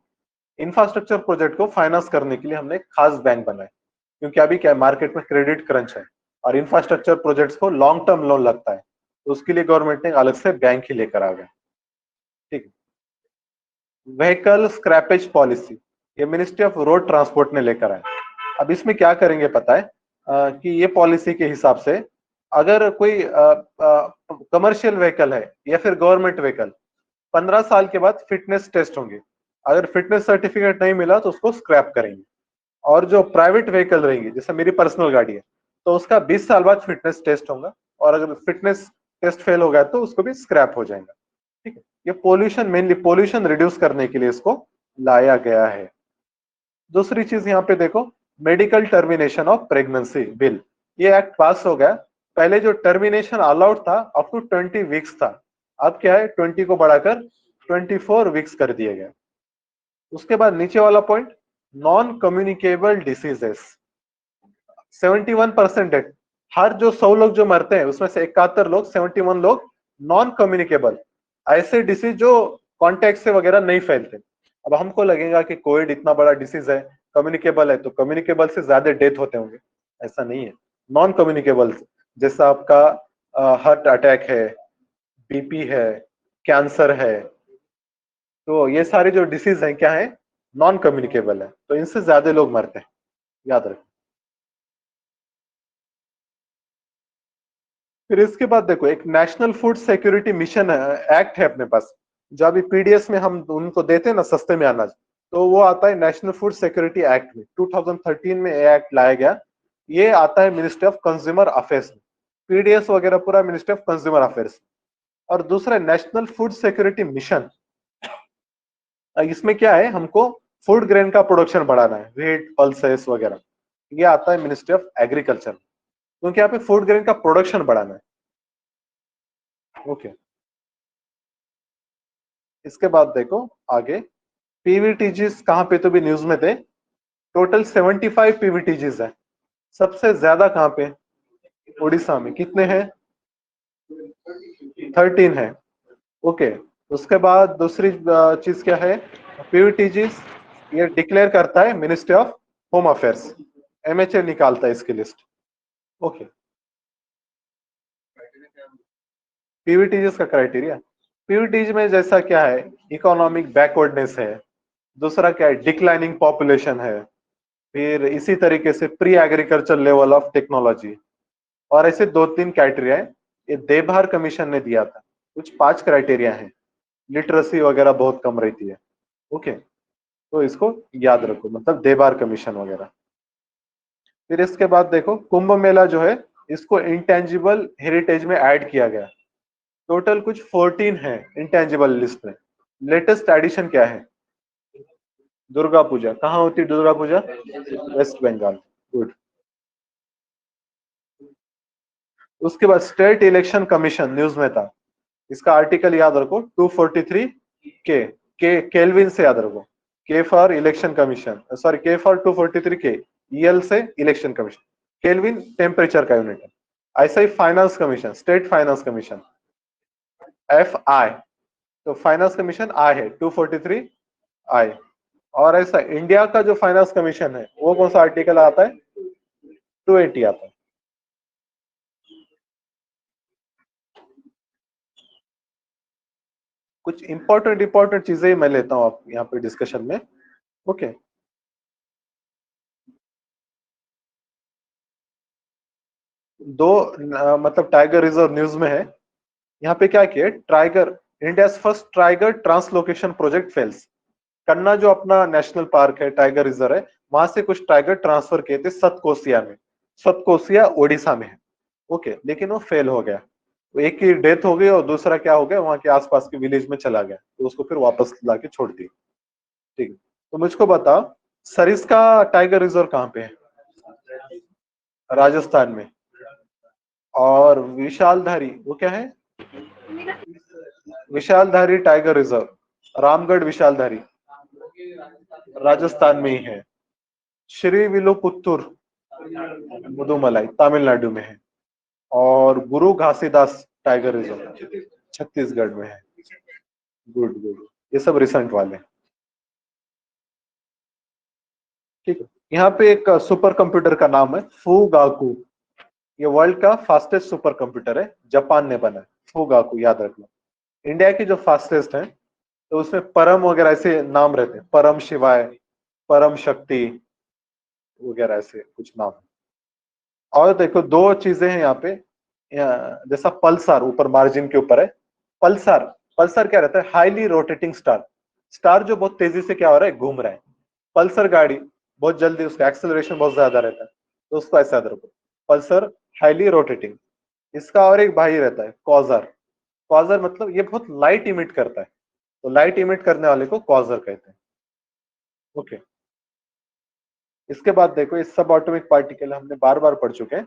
infrastructure project को फाइनेंस करने के लिए हमने एक खास बैंक बनाया, क्योंकि अभी क्या मार्केट में क्रेडिट क्रंच है और इंफ्रास्ट्रक्चर प्रोजेक्ट्स को लॉन्ग टर्म लोन लगता है, तो उसके लिए गवर्नमेंट ने अलग से बैंक ही लेकर आ गया, ठीक है। व्हीकल स्क्रैपेज पॉलिसी, ये मिनिस्ट्री ऑफ रोड ट्रांसपोर्ट ने लेकर आए। अब इसमें क्या करेंगे पता है कि ये पॉलिसी के हिसाब से अगर कोई कमर्शियल व्हीकल है या फिर गवर्नमेंट व्हीकल 15 साल के बाद फिटनेस टेस्ट होंगे, अगर फिटनेस सर्टिफिकेट नहीं मिला तो उसको स्क्रैप करेंगे। और जो प्राइवेट व्हीकल रहेंगे, जैसे मेरी पर्सनल गाड़ी है, तो उसका 20 साल बाद फिटनेस टेस्ट होगा, और अगर फिटनेस टेस्ट फेल हो गया तो उसको भी स्क्रैप हो जाएगा। ठीक है, ये पोल्यूशन, मेनली पोल्यूशन रिड्यूस करने के लिए इसको लाया गया है। दूसरी चीज यहाँ पे देखो, medical termination of pregnancy bill, ये एक्ट पास हो गया। पहले जो टर्मिनेशन अलाउड था अप टू 20 वीक्स था, अब क्या है 20 को बढ़ाकर 24 वीक्स कर दिया गया। उसके बाद नीचे वाला point, non communicable diseases, 71% death, हर जो 100 लोग जो मरते हैं उसमें से 71 लोग, 71 लोग नॉन कम्युनिकेबल, ऐसे डिसीज जो कॉन्टेक्ट से वगैरह नहीं फैलते। अब हमको लगेगा कि कोविड इतना बड़ा डिसीज है, कम्युनिकेबल है, तो कम्युनिकेबल से ज्यादा डेथ होते होंगे, ऐसा नहीं है। नॉन कम्युनिकेबल जैसा आपका हार्ट अटैक है, बीपी है, कैंसर है, तो ये सारे जो डिसीज हैं क्या है, नॉन कम्युनिकेबल है, तो इनसे ज्यादा लोग मरते हैं, याद रखें। फिर इसके बाद देखो, एक national food security mission act है अपने पास, जो अभी पीडीएस में हम उनको देते हैं ना सस्ते में अनाज, तो वो आता है नेशनल फूड सिक्योरिटी एक्ट में। 2013 में ये एक्ट लाया गया। ये आता है मिनिस्ट्री ऑफ कंज्यूमर अफेयर्स में, पीडीएस वगैरह पूरा मिनिस्ट्री ऑफ कंज्यूमर अफेयर्स। और दूसरा नेशनल फूड सिक्योरिटी मिशन, इसमें क्या है, हमको फूड ग्रेन का प्रोडक्शन बढ़ाना है, व्हीट, पल्सेस वगैरह, ये आता है मिनिस्ट्री ऑफ एग्रीकल्चर, क्योंकि यहाँ पे फूड ग्रेन का प्रोडक्शन बढ़ाना है। ओके, इसके बाद देखो आगे, पीवीटीजीज कहाँ पे, तो भी न्यूज में थे, टोटल 75 पीवीटीजीज है। सबसे ज्यादा कहाँ पे, उड़ीसा में, कितने हैं, 13 है। ओके, उसके बाद दूसरी चीज क्या है, पीवीटीजीज ये डिक्लेयर करता है ministry of home affairs, MHA निकालता है इसकी लिस्ट। ओके, पीवीटीजीज का क्राइटेरिया, पीवीटीजी में जैसा क्या है, इकोनॉमिक बैकवर्डनेस है, दूसरा क्या है, डिक्लाइनिंग पॉपुलेशन है, फिर इसी तरीके से pre agriculture level of technology, और ऐसे 2-3 क्राइटेरिया है। ये देभार कमीशन ने दिया था, कुछ 5 क्राइटेरिया है, लिटरेसी वगैरह बहुत कम रहती है। ओके, तो इसको याद रखो, मतलब देभार कमीशन वगैरह। फिर इसके बाद देखो, कुंभ मेला जो है, इसको इंटेंजिबल हेरिटेज में ऐड किया गया। टोटल कुछ 14 है इंटेंजिबल लिस्ट में। लेटेस्ट एडिशन क्या है, दुर्गा पूजा। कहाँ होती है दुर्गा पूजा, वेस्ट बंगाल। गुड। उसके बाद स्टेट इलेक्शन कमीशन न्यूज में था, इसका आर्टिकल याद रखो 243 के केल्विन से याद रखो, K for election commission, sorry K for 243 K, E L से इलेक्शन कमीशन, केल्विन टेम्परेचर का यूनिट है। ऐसा ही finance commission, state finance commission, F I, तो फाइनेंस कमीशन आई है 243 आई। और ऐसा इंडिया का जो फाइनेंस कमीशन है वो कौन सा आर्टिकल आता है, 280 आता है। कुछ इंपॉर्टेंट चीजें मैं लेता हूं आप यहाँ पे डिस्कशन में। ओके, मतलब टाइगर रिजर्व न्यूज में है। यहाँ पे क्या किया, tiger, India first tiger translocation project fails. कन्ना जो अपना नेशनल पार्क है, टाइगर रिजर्व है, वहां से कुछ टाइगर ट्रांसफर किए थे सतकोसिया में, सतकोसिया ओडिशा में है। ओके, लेकिन वो फेल हो गया, एक की डेथ हो गई और दूसरा क्या हो गया, वहां के आसपास के विलेज में चला गया, तो उसको फिर वापस लाके छोड़ दिया। ठीक है, तो मुझको बताओ सरिस्का टाइगर रिजर्व कहाँ पे है, राजस्थान में। और विशालधारी, वो क्या है, विशालधारी टाइगर रिजर्व, रामगढ़ विशालधारी, राजस्थान में ही है। श्री विलुपुत्तूर मुदुमलाई तमिलनाडु में है। और गुरु घासीदास टाइगर रिजर्व छत्तीसगढ़ में है। गुड गुड, ये सब रिसेंट वाले। ठीक है, यहाँ पे एक सुपर कंप्यूटर का नाम है फुगाकू, ये वर्ल्ड का फास्टेस्ट सुपर कंप्यूटर है, जापान ने बना है, फुगाकू याद रखना। इंडिया की जो फास्टेस्ट है तो उसमें परम वगैरह ऐसे नाम रहते हैं, परम शिवाय, परम शक्ति वगैरह ऐसे कुछ नाम। और देखो दो चीजें हैं यहाँ पे, जैसा पल्सार ऊपर मार्जिन के ऊपर है, पल्सार पल्सार क्या रहता है, हाईली रोटेटिंग स्टार, स्टार जो बहुत तेजी से क्या हो रहा है, घूम रहा है। पल्सर गाड़ी बहुत जल्दी, उसका एक्सेलरेशन बहुत ज्यादा रहता है, तो उसको ऐसा याद रखो, पल्सर हाईली रोटेटिंग। इसका और एक भाई रहता है क्वाज़र, क्वाज़र मतलब ये बहुत लाइट इमिट करता है, तो लाइट इमिट करने वाले को क्वाज़र कहते हैं। ओके, इसके बाद देखो ये सब एटॉमिक पार्टिकल हमने बार बार पढ़ चुके हैं।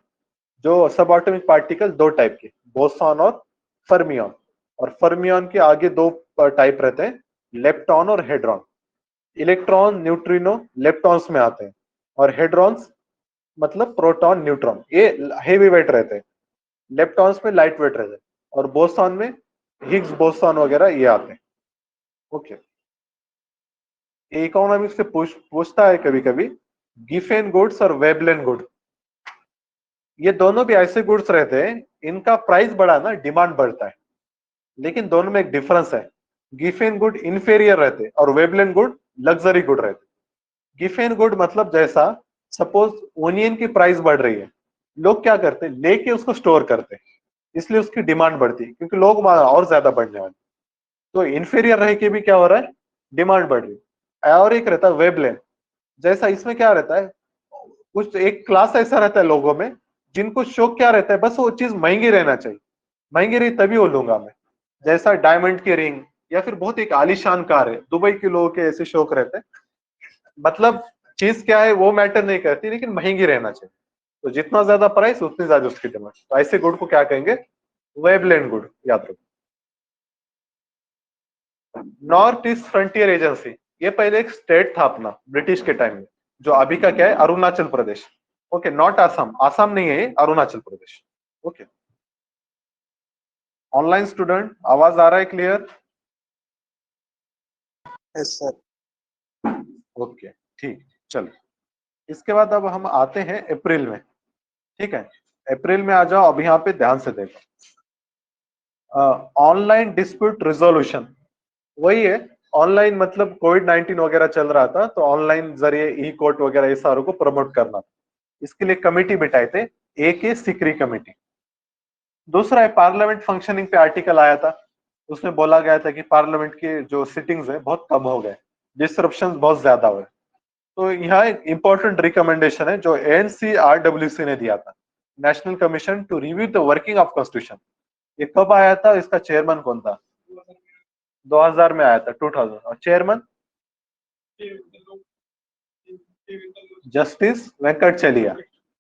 जो सब एटॉमिक पार्टिकल दो टाइप के, बोसॉन और फर्मियन, और फर्मियन के आगे दो टाइप रहते हैं, लेप्टॉन और हेड्रॉन। इलेक्ट्रॉन न्यूट्रिनो लेप्टॉन्स में आते हैं, और हेड्रॉन्स मतलब प्रोटॉन न्यूट्रॉन, ये हेवी वेट रहते हैं, लेप्टॉन्स में लाइट वेट रहते हैं, और बोसॉन में हिग्स बोसॉन वगैरह ये आते हैं। ओके, इकोनॉमिक्स से पूछता है कभी कभी, गिफेन गुड्स और वेबलेन गुड, ये दोनों भी ऐसे गुड्स रहते हैं इनका प्राइस बढ़ा ना डिमांड बढ़ता है, लेकिन दोनों में एक डिफरेंस है, गिफेन गुड इंफीरियर रहते और वेबलेन गुड लग्जरी गुड रहते। गिफेन गुड मतलब जैसा सपोज ओनियन की प्राइस बढ़ रही है, लोग क्या करते हैं, लेके उसको स्टोर करते हैं, इसलिए उसकी डिमांड बढ़ती है, क्योंकि लोग और ज्यादा बढ़ने वाले। तो इंफीरियर रह के भी क्या हो रहा है, डिमांड बढ़ रही है। और एक रहता है वेबलेन, जैसा इसमें क्या रहता है, कुछ एक क्लास ऐसा रहता है लोगों में जिनको शौक क्या रहता है, बस वो चीज महंगी रहना चाहिए, महंगी रही तभी वो लूंगा मैं, जैसा डायमंड की रिंग या फिर बहुत एक आलीशान कार है, दुबई के लोगों के ऐसे शौक रहते हैं, मतलब चीज क्या है वो मैटर नहीं करती, लेकिन महंगी रहना चाहिए, तो जितना ज्यादा प्राइस उतनी ज्यादा उसकी डिमांड। तो ऐसे गुड को क्या कहेंगे, वेबलेन गुड, याद रखो। नॉर्थ ईस्ट फ्रंटियर एजेंसी, ये पहले एक स्टेट था अपना ब्रिटिश के टाइम में, जो अभी का क्या है, अरुणाचल प्रदेश। ओके, नॉट आसाम, आसाम नहीं है, Arunachal Pradesh. Okay, online student आवाज आ रहा है क्लियर? Yes sir. ओके ठीक, चलो इसके बाद अब हम आते हैं अप्रैल में। ठीक है, अप्रैल में आ जाओ, अब यहाँ पे ध्यान से देखो, ऑनलाइन डिस्प्यूट रिजोल्यूशन, वही है ऑनलाइन, मतलब कोविड-19 वगैरह चल रहा था, तो ऑनलाइन जरिए ई कोर्ट वगैरह ये सारों को प्रमोट करना, इसके लिए कमेटी बिठाए थे, एक सिक्री कमेटी। दूसरा है पार्लियामेंट फंक्शनिंग पे आर्टिकल आया था, उसमें बोला गया था कि पार्लियामेंट के जो सिटिंग्स है बहुत कम हो गए, डिस्ट्रप्शन बहुत ज्यादा हुए। तो यहाँ एक इंपॉर्टेंट रिकमेंडेशन है जो NCRWC ने दिया था, national commission to review the working of constitution. ये कब आया था, इसका चेयरमैन कौन था? 2000 में आया था, 2000, और चेयरमैन जस्टिस वेंकटचलिया,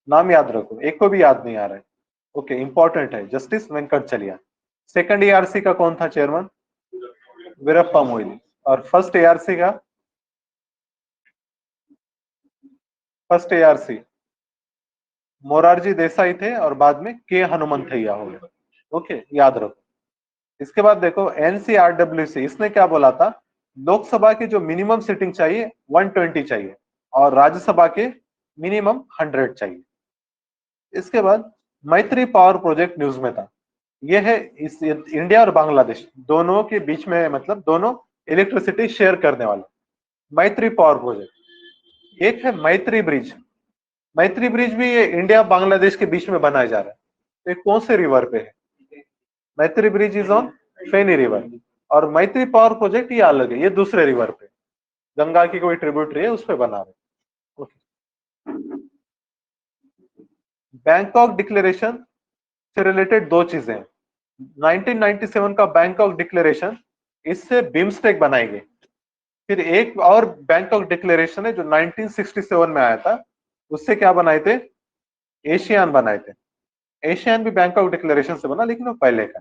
नाम याद रखो, एक को भी याद नहीं आ रहा है। ओके, इंपॉर्टेंट है, जस्टिस वेंकटचलिया। सेकंड ARC का कौन था चेयरमैन? वीरप्पा मोइली। और फर्स्ट ARC मोरारजी देसाई थे, और बाद में के हनुमंतैया हो गए। ओके, याद रखो। इसके बाद देखो NCRWC, इसने क्या बोला था, लोकसभा की जो मिनिमम सीटिंग चाहिए 120 चाहिए, और राज्यसभा के मिनिमम 100 चाहिए। इसके बाद मैत्री पावर प्रोजेक्ट न्यूज में था, यह है इस इंडिया और बांग्लादेश दोनों के बीच में, मतलब दोनों इलेक्ट्रिसिटी शेयर करने वाले, मैत्री पावर प्रोजेक्ट। एक है मैत्री ब्रिज, मैत्री ब्रिज भी ये इंडिया बांग्लादेश के बीच में बनाया जा रहा है, तो ये कौन से रिवर पे है? Maitri bridge is on Feni river, और मैत्री पावर प्रोजेक्ट ये अलग है, ये दूसरे रिवर पे, गंगा की कोई ट्रिब्यूटरी है उस पे बना रहे। बैंकॉक डिक्लेरेशन से रिलेटेड दो चीजें हैं, 1997 का बैंकॉक डिक्लेरेशन, इससे बिम्स्टेक बनाई गई। फिर एक और बैंकॉक डिक्लेरेशन है जो 1967 में आया था, उससे क्या बनाए थे, एशियान बनाए थे। एशियान भी बैंकॉक डिक्लेरेशन से बना, लेकिन वो पहले का।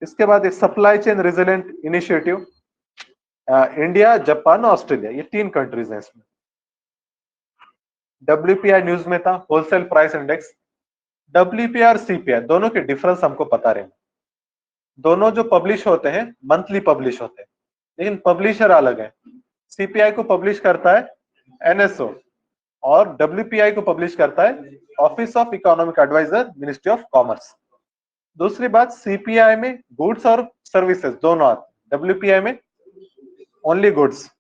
इसके बाद supply chain resilient initiative, India, Japan, Australia, ये 3 कंट्रीज हैं इसमें। WPI न्यूज में था, होलसेल प्राइस इंडेक्स। WPI और CPI दोनों के डिफरेंस हमको पता रहे, दोनों जो पब्लिश होते हैं मंथली पब्लिश होते हैं, लेकिन पब्लिशर अलग है। CPI को पब्लिश करता है NSO, और WPI को पब्लिश करता है office of economic adviser, ministry of commerce. दूसरी बात, CPI में गुड्स और सर्विसेज दोनों आते हैं, WPI में ओनली गुड्स,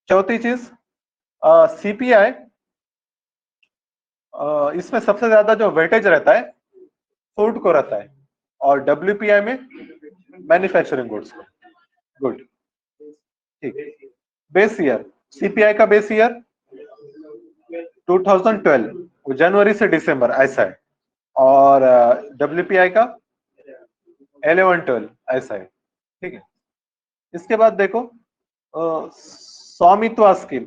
चौथी चीज सीपीआई, इसमें सबसे ज्यादा जो वेटेज रहता है फूड को रहता है, और डब्ल्यूपीआई में मैन्युफैक्चरिंग गुड्स को। गुड, ठीक। बेस ईयर, सीपीआई का बेस ईयर 2012, वो जनवरी से दिसंबर ऐसा है, और डब्ल्यूपीआई का 11-12 ऐसा है, ठीक है। इसके बाद देखो स्वामित्व स्कीम,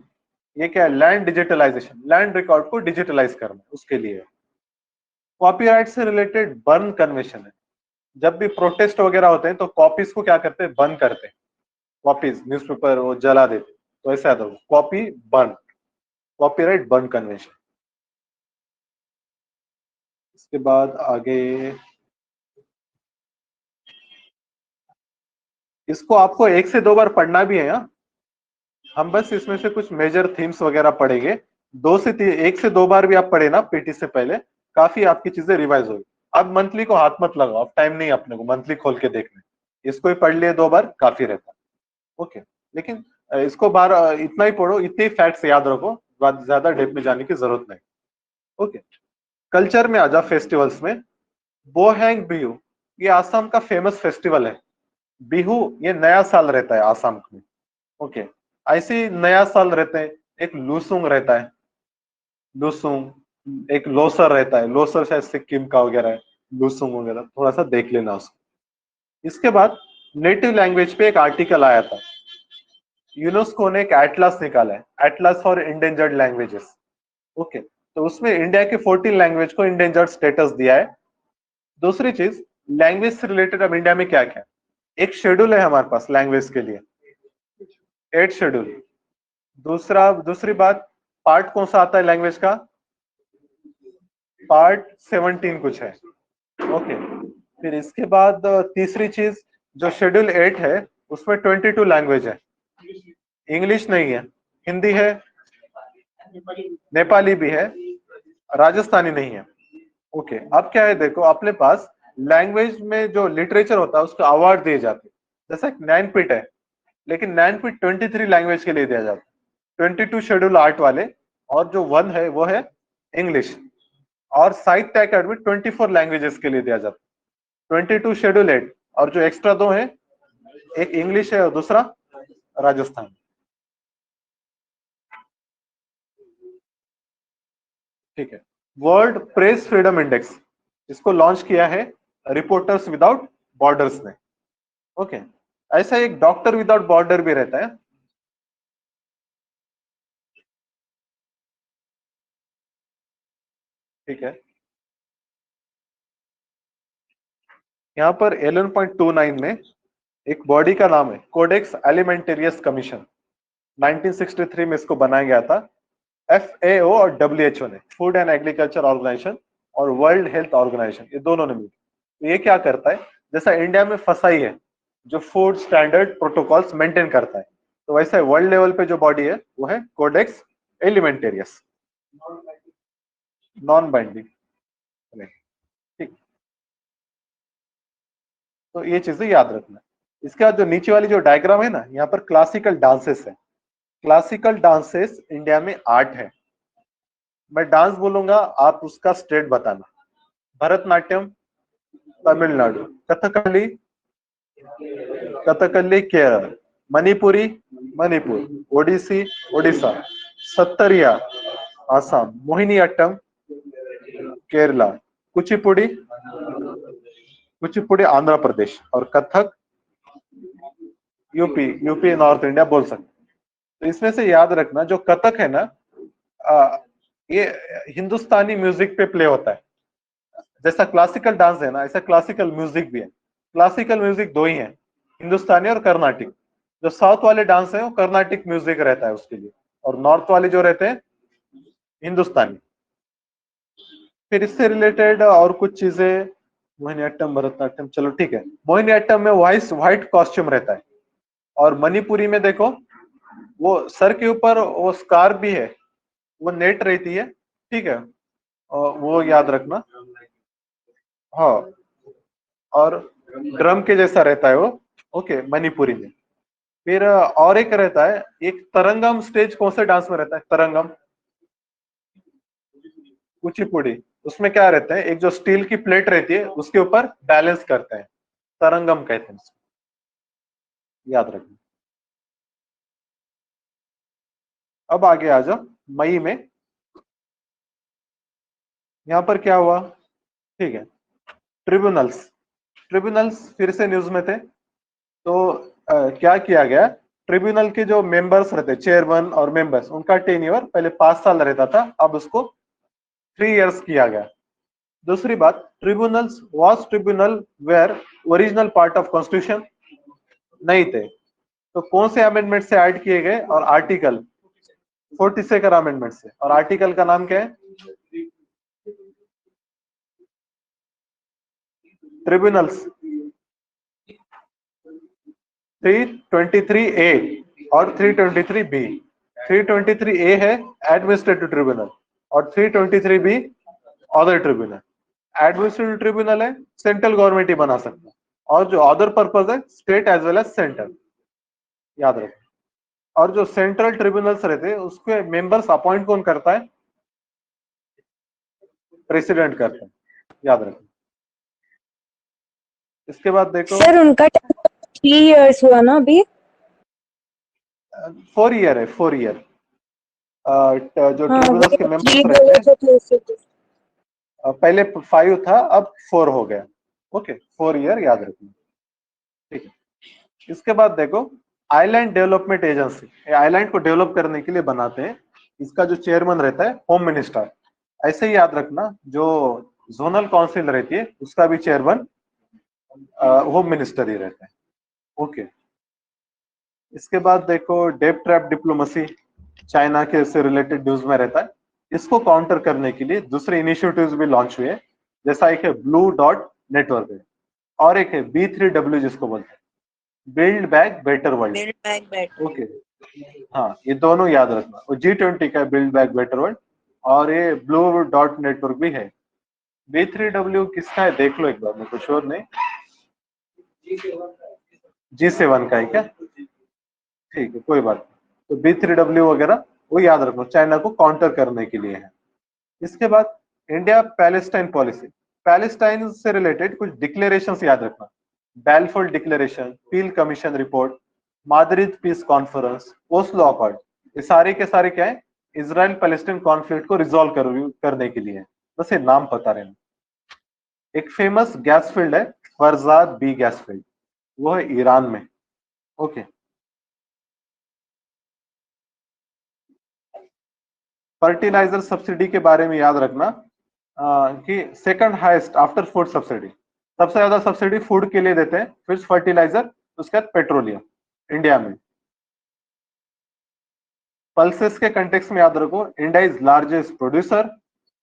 ये क्या है? लैंड डिजिटलाइजेशन, लैंड रिकॉर्ड को डिजिटलाइज करना, उसके लिए। कॉपीराइट से रिलेटेड बर्न कन्वेंशन है, जब भी प्रोटेस्ट वगैरह होते हैं तो कॉपीज को क्या करते हैं? बर्न करते हैं, कॉपीज न्यूज़पेपर वो जला देते, तो ऐसा आता है copy burn, copyright burn convention. इसके बाद आगे इसको आपको 1 से 2 बार पढ़ना भी है। यहाँ हम बस इसमें से कुछ मेजर थीम्स वगैरह पढ़ेंगे, 1 से 2 बार भी आप पढ़े ना पीटी से पहले, काफी आपकी चीजें रिवाइज होगी। अब मंथली को हाथ मत लगाओ, अब टाइम नहीं अपने को मंथली खोल के देखने, इसको ही पढ़ लिए 2 बार काफी रहता है, ओके। लेकिन इसको बार इतना ही पढ़ो, इतने ही फैक्ट्स याद रखो, ज्यादा डेप में जाने की जरूरत नहीं, ओके। कल्चर में आजा, फेस्टिवल्स में बोहेंग बिहू, ये आसाम का फेमस फेस्टिवल है। बिहू ये नया साल रहता है आसाम में, ओके। ऐसे ही नया साल रहते हैं, एक लूसुंग रहता है, लूसुंग, एक लोसर रहता है, लोसर शायद सिक्किम का वगैरह है, लूसुंग वगैरह थोड़ा सा देख लेना उसको। इसके बाद नेटिव लैंग्वेज पे एक आर्टिकल आया था, यूनेस्को ने एक एटलास निकाला है, atlas for endangered languages, okay. तो उसमें इंडिया के 14 लैंग्वेज को इंडेंजर्ड स्टेटस दिया है। दूसरी चीज, लैंग्वेज से रिलेटेड अब इंडिया में क्या क्या, एक शेड्यूल है हमारे पास लैंग्वेज के लिए, 8 शेड्यूल। दूसरी बात, पार्ट कौन सा आता है लैंग्वेज का? पार्ट 17 कुछ है, ओके। फिर इसके बाद तीसरी चीज, जो शेड्यूल 8 है उसमें 22 लैंग्वेज है, इंग्लिश नहीं है, हिंदी है, नेपाली भी है, राजस्थानी नहीं है, ओके। अब क्या है देखो, अपने पास लैंग्वेज में जो लिटरेचर होता है उसको अवार्ड दिए जाते हैं, जैसा ज्ञानपीठ है, लेकिन ज्ञानपीठ 23 लैंग्वेज के लिए दिया जाता है, 22 शेड्यूल 8 वाले, और जो 1 है वो है इंग्लिश। और साहित्य अकेडमी 24 लैंग्वेजेस के लिए दिया जाता है, 22 शेड्यूल 8, और जो एक्स्ट्रा 2 है, एक इंग्लिश है और दूसरा राजस्थान, ठीक है। वर्ल्ड प्रेस फ्रीडम इंडेक्स, इसको लॉन्च किया है रिपोर्टर्स विदाउट बॉर्डर्स ने, ओके। ऐसा एक डॉक्टर विदाउट बॉर्डर भी रहता है, ठीक है। यहाँ पर 11.29 में एक बॉडी का नाम है कोडेक्स एलिमेंटेरियस कमीशन, 1963 में इसको बनाया गया था। FAO और WHO ने, फूड एंड एग्रीकल्चर ऑर्गेनाइजेशन, और वर्ल्ड हेल्थ ऑर्गेनाइजेशन, ये दोनों ने मिलकर, तो ये क्या करता है, जैसा इंडिया में फसाई है जो फूड स्टैंडर्ड प्रोटोकॉल्स मेंटेन करता है, तो वैसे वर्ल्ड लेवल पे जो बॉडी है वो है कोडेक्स एलिमेंटेरियस, नॉन बाइंडिंग, ठीक। तो ये चीजें याद रखना। इसके बाद जो नीचे वाली जो डायग्राम है ना, यहाँ पर क्लासिकल डांसेस है। क्लासिकल डांसेस इंडिया में 8 है, मैं डांस बोलूंगा आप उसका स्टेट बताना। भरतनाट्यम तमिलनाडु, कथकली कथकली केरल, मणिपुरी मणिपुर, ओडिसी ओडिशा, सत्तरिया आसाम, मोहिनीअट्टम केरला, कुचिपुड़ी कुचिपुड़ी आंध्र प्रदेश, और कथक यूपी नॉर्थ इंडिया बोल सकते। तो इसमें से याद रखना, जो कथक है ना, ये हिंदुस्तानी म्यूजिक पे प्ले होता है, जैसा क्लासिकल डांस है ना, ऐसा क्लासिकल म्यूजिक भी है। क्लासिकल म्यूजिक 2 ही है, हिंदुस्तानी और कर्नाटिक। जो साउथ वाले डांस है वो कर्नाटिक म्यूजिक रहता है उसके लिए, और नॉर्थ वाले जो रहते हैं हिंदुस्तानी। फिर इससे रिलेटेड और कुछ चीजें, मोहिनीअट्टम भरतनाट्यम, चलो ठीक है। मोहिनीअट्टम में व्हाइट कॉस्ट्यूम रहता है, और मणिपुरी में देखो वो सर के ऊपर वो स्कार्फ भी है, वो नेट रहती है, ठीक है, और वो याद रखना। हाँ, और ड्रम के जैसा रहता है वो, ओके, मणिपुरी में। फिर और एक रहता है, एक तरंगम स्टेज कौन से डांस में रहता है? तरंगम, कुचिपुड़ी। उसमें क्या रहता है, एक जो स्टील की प्लेट रहती है उसके ऊपर बैलेंस करते हैं, तरंगम कहते हैं उसको, याद रखना। अब आगे आ जाओ, मई में यहां पर क्या हुआ, ठीक है, ट्रिब्यूनल्स। ट्रिब्यूनल्स फिर से न्यूज में थे, तो क्या किया गया, ट्रिब्यूनल के जो मेंबर्स रहते, चेयरमैन और मेंबर्स, उनका टेन्योर पहले 5 साल रहता था, अब उसको 3 इयर्स किया गया। दूसरी बात, tribunals was tribunal were original part of constitution नहीं थे, तो कौन से अमेंडमेंट से ऐड किए गए, और आर्टिकल 42 अमेंडमेंट से, और आर्टिकल का नाम क्या है, ट्रिब्यूनल्स 323A और 323B। 323A है एडमिनिस्ट्रेटिव ट्रिब्यूनल, और 323B other tribunal. Administrative tribunal है, सेंट्रल गवर्नमेंट ही बना सकता है, और जो अदर पर्पज है state as well as centre, याद रखें। और जो सेंट्रल ट्रिब्यूनल्स रहते हैं उसके मेंबर्स अपॉइंट कौन करता है, प्रेसिडेंट करता है, याद रखें। इसके बाद देखो, सर उनका 3 इयर्स हुआ ना अभी? 4 ईयर है, 4 ईयर। जो हाँ ट्रिब्यूनल्स के वही मेंबर्स 3 रहते बोले हैं, थे तो इसलिए। पहले 5 था, अब 4 हो गया। ओके, 4 ईयर याद रखना, ठीक है। इसके बाद देखो, आइलैंड डेवलपमेंट एजेंसी, आइलैंड को डेवलप करने के लिए बनाते हैं। इसका जो चेयरमैन रहता है होम मिनिस्टर। ऐसे ही याद रखना, जो जोनल काउंसिल रहती है उसका भी चेयरमैन होम मिनिस्टर ही रहता है। ओके, इसके बाद देखो, डेप ट्रैप डिप्लोमेसी, चाइना के से रिलेटेड न्यूज में रहता है। इसको काउंटर करने के लिए दूसरे इनिशिएटिव्स भी लॉन्च हुए, जैसा एक है ब्लू डॉट नेटवर्क है, और एक है B3W जिसको बोलते हैं build back better world. Build back better. Okay, हाँ, ये दोनों याद रखना। वो G20 का बिल्ड बैक बेटर वर्ल्ड, और ये ब्लू डॉट नेटवर्क भी है। B3W किसका है देख लो एक बार, मेरे को श्योर नहीं। G7 का है क्या? ठीक है, कोई बात नहीं। तो B3W वगैरह वो याद रखो, चाइना को काउंटर करने के लिए है। इसके बाद इंडिया पैलेस्टाइन पॉलिसी, पैलेस्टाइन से रिलेटेड कुछ डिक्लेरेशंस याद रखना। Balfour declaration, Peel commission report, Madrid peace conference, Oslo accord, ये सारे के सारे क्या है, इजराइल पैलेस्टाइन कॉन्फ्लिक्ट को रिजॉल्व करने के लिए है। बस ये नाम पता रहना। एक फेमस गैस फील्ड है फरजाद बी गैस फील्ड, वो है ईरान में। ओके, फर्टिलाइजर सब्सिडी के बारे में याद रखना, कि second highest after food subsidy, सबसे ज्यादा सब्सिडी फूड के लिए देते हैं, फिर फर्टिलाइजर, उसके बाद पेट्रोलियम इंडिया में। पल्सेस के कंटेक्स्ट में याद रखो, India is largest producer,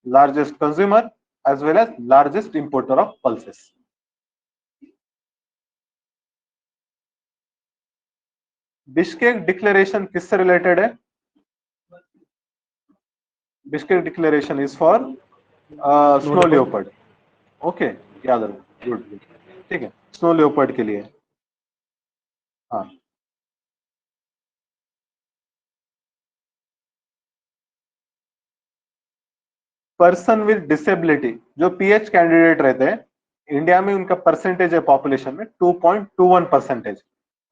largest consumer, as well as largest importer of pulses. Bishkek declaration किससे रिलेटेड है? Bishkek declaration is for snow leopard. Okay, याद रखो, गुड, ठीक है, स्नो लियोपर्ड के लिए। हाँ, पर्सन विद डिसेबिलिटी, जो पीएच कैंडिडेट रहते हैं इंडिया में, उनका परसेंटेज है पॉपुलेशन में 2.21%,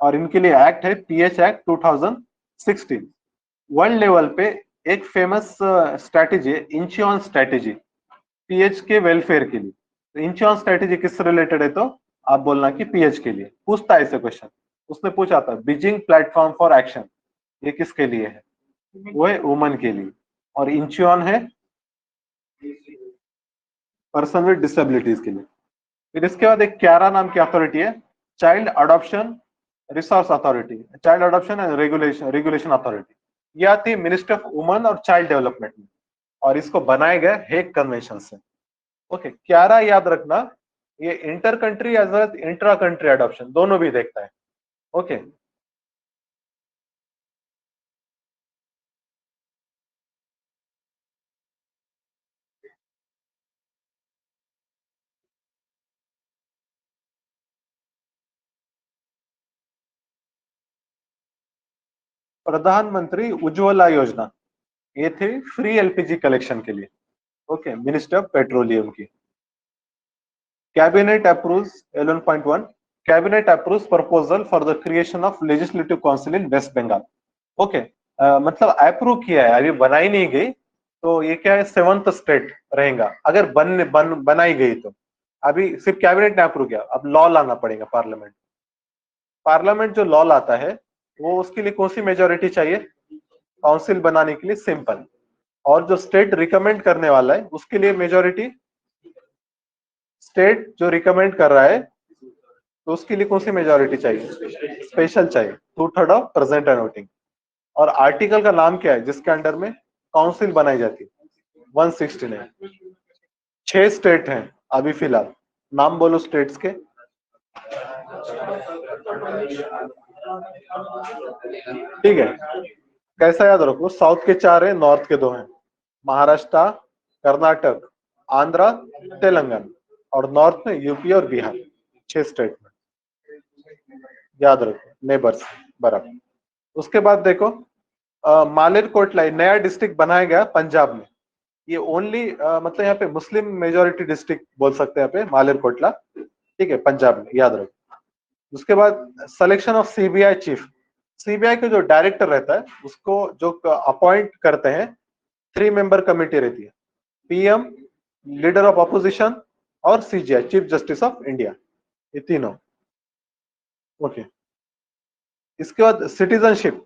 और इनके लिए एक्ट है पीएच एक्ट 2016। वर्ल्ड लेवल पे एक फेमस स्ट्रैटेजी है इंचियन स्ट्रैटेजी, पीएच के वेलफेयर के लिए। तो इंचियन स्ट्रैटेजी किससे रिलेटेड है, तो आप बोलना कि पीएच के लिए। पूछता है ऐसे क्वेश्चन, उसने पूछा था बीजिंग प्लेटफॉर्म फॉर एक्शन, ये किसके लिए है? वो है वुमन के लिए, और इंचियन है पर्सन विद डिसेबिलिटीज के लिए। फिर इसके बाद एक क्यारा नाम की अथॉरिटी है, child adoption resource authority, child adoption and regulation authority. ये आती है मिनिस्ट्री ऑफ वुमन और चाइल्ड डेवलपमेंट में, और इसको बनाया गया हेग कन्वेंशन से। ओके, क्यारा याद रखना, ये inter country as well as intra country adoption दोनों भी देखता है। ओके, प्रधानमंत्री उज्ज्वला योजना, ये थी फ्री एलपीजी कलेक्शन के लिए। ओके, मिनिस्टर ऑफ पेट्रोलियम की। Cabinet approves 11.1 cabinet approves proposal for the creation of legislative council in West Bengal. Okay, मतलब अप्रूव किया है, अभी बनाई नहीं गई, तो ये क्या है, 7th स्टेट रहेगा अगर बनाई गई तो। अभी सिर्फ कैबिनेट ने अप्रूव किया, अब लॉ लाना पड़ेगा पार्लियामेंट। पार्लियामेंट जो लॉ लाता है वो उसके लिए कौन सी मेजोरिटी चाहिए काउंसिल बनाने के लिए? सिंपल। और जो स्टेट रिकमेंड करने वाला है उसके लिए मेजोरिटी, स्टेट जो रिकमेंड कर रहा है तो उसके लिए कौन सी मेजोरिटी चाहिए? स्पेशल चाहिए, 2/3 ऑफ प्रेजेंट एंड वोटिंग। और आर्टिकल का नाम क्या है जिसके अंडर में काउंसिल बनाई जाती है? 169। 6 स्टेट हैं अभी फिलहाल, नाम बोलो स्टेट्स के। ठीक है, कैसा याद रखो, साउथ के 4 हैं, नॉर्थ के 2 हैं। महाराष्ट्र, कर्नाटक, आंध्रा, तेलंगाना, और नॉर्थ में यूपी और बिहार। 6 स्टेट में याद रखो, नेबर्स बराबर। उसके बाद देखो मालेरकोटला नया डिस्ट्रिक्ट बनाया गया पंजाब में। ये ओनली मतलब यहाँ पे मुस्लिम मेजोरिटी डिस्ट्रिक्ट बोल सकते हैं यहाँ पे मालेरकोटला, ठीक है, पंजाब में, याद रखो। उसके बाद selection of CBI chief. CBI का जो डायरेक्टर रहता है उसको जो अपॉइंट करते हैं 3 मेंबर कमेटी रहती है, पीएम, लीडर ऑफ अपोजिशन और CGI, chief justice of India, ये तीनों। ओके, इसके बाद सिटीजनशिप।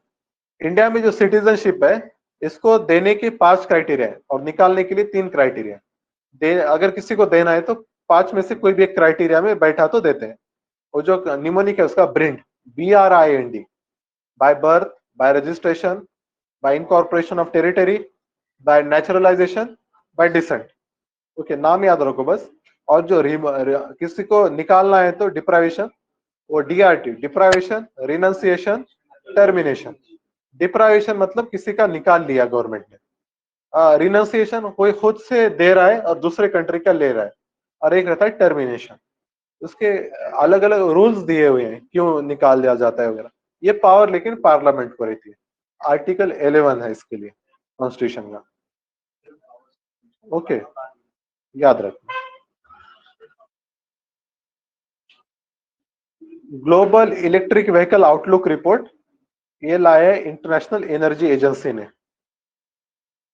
इंडिया में जो सिटीजनशिप है इसको देने के 5 क्राइटेरिया है और निकालने के लिए 3 क्राइटेरिया है। अगर किसी को देना है तो 5 में से कोई भी एक क्राइटेरिया में बैठा तो देते हैं। और जो निमोनिक है उसका ब्रिंड, BRIND, by birth, bye registration, bye incorporation of territory, bye naturalisation, bye decent. Okay, नाम याद रखो बस। और जो किसी को निकालना है तो डिप्राइवेशन, वो DRT, deprivation, renunciation, termination. Deprivation मतलब किसी का निकाल लिया गवर्नमेंट ने। रिनंसिएशन कोई खुद से दे रहा है और दूसरे कंट्री का ले रहा है। और एक रहता है टर्मिनेशन, उसके अलग अलग रूल्स दिए हुए हैं क्यों निकाल दिया जाता है वगैरह। ये पावर लेकिन पार्लियामेंट को रहती है। आर्टिकल 11 है इसके लिए कॉन्स्टिट्यूशन का। ओके, याद रखो। Global electric vehicle outlook report, ये लाया है इंटरनेशनल एनर्जी एजेंसी ने।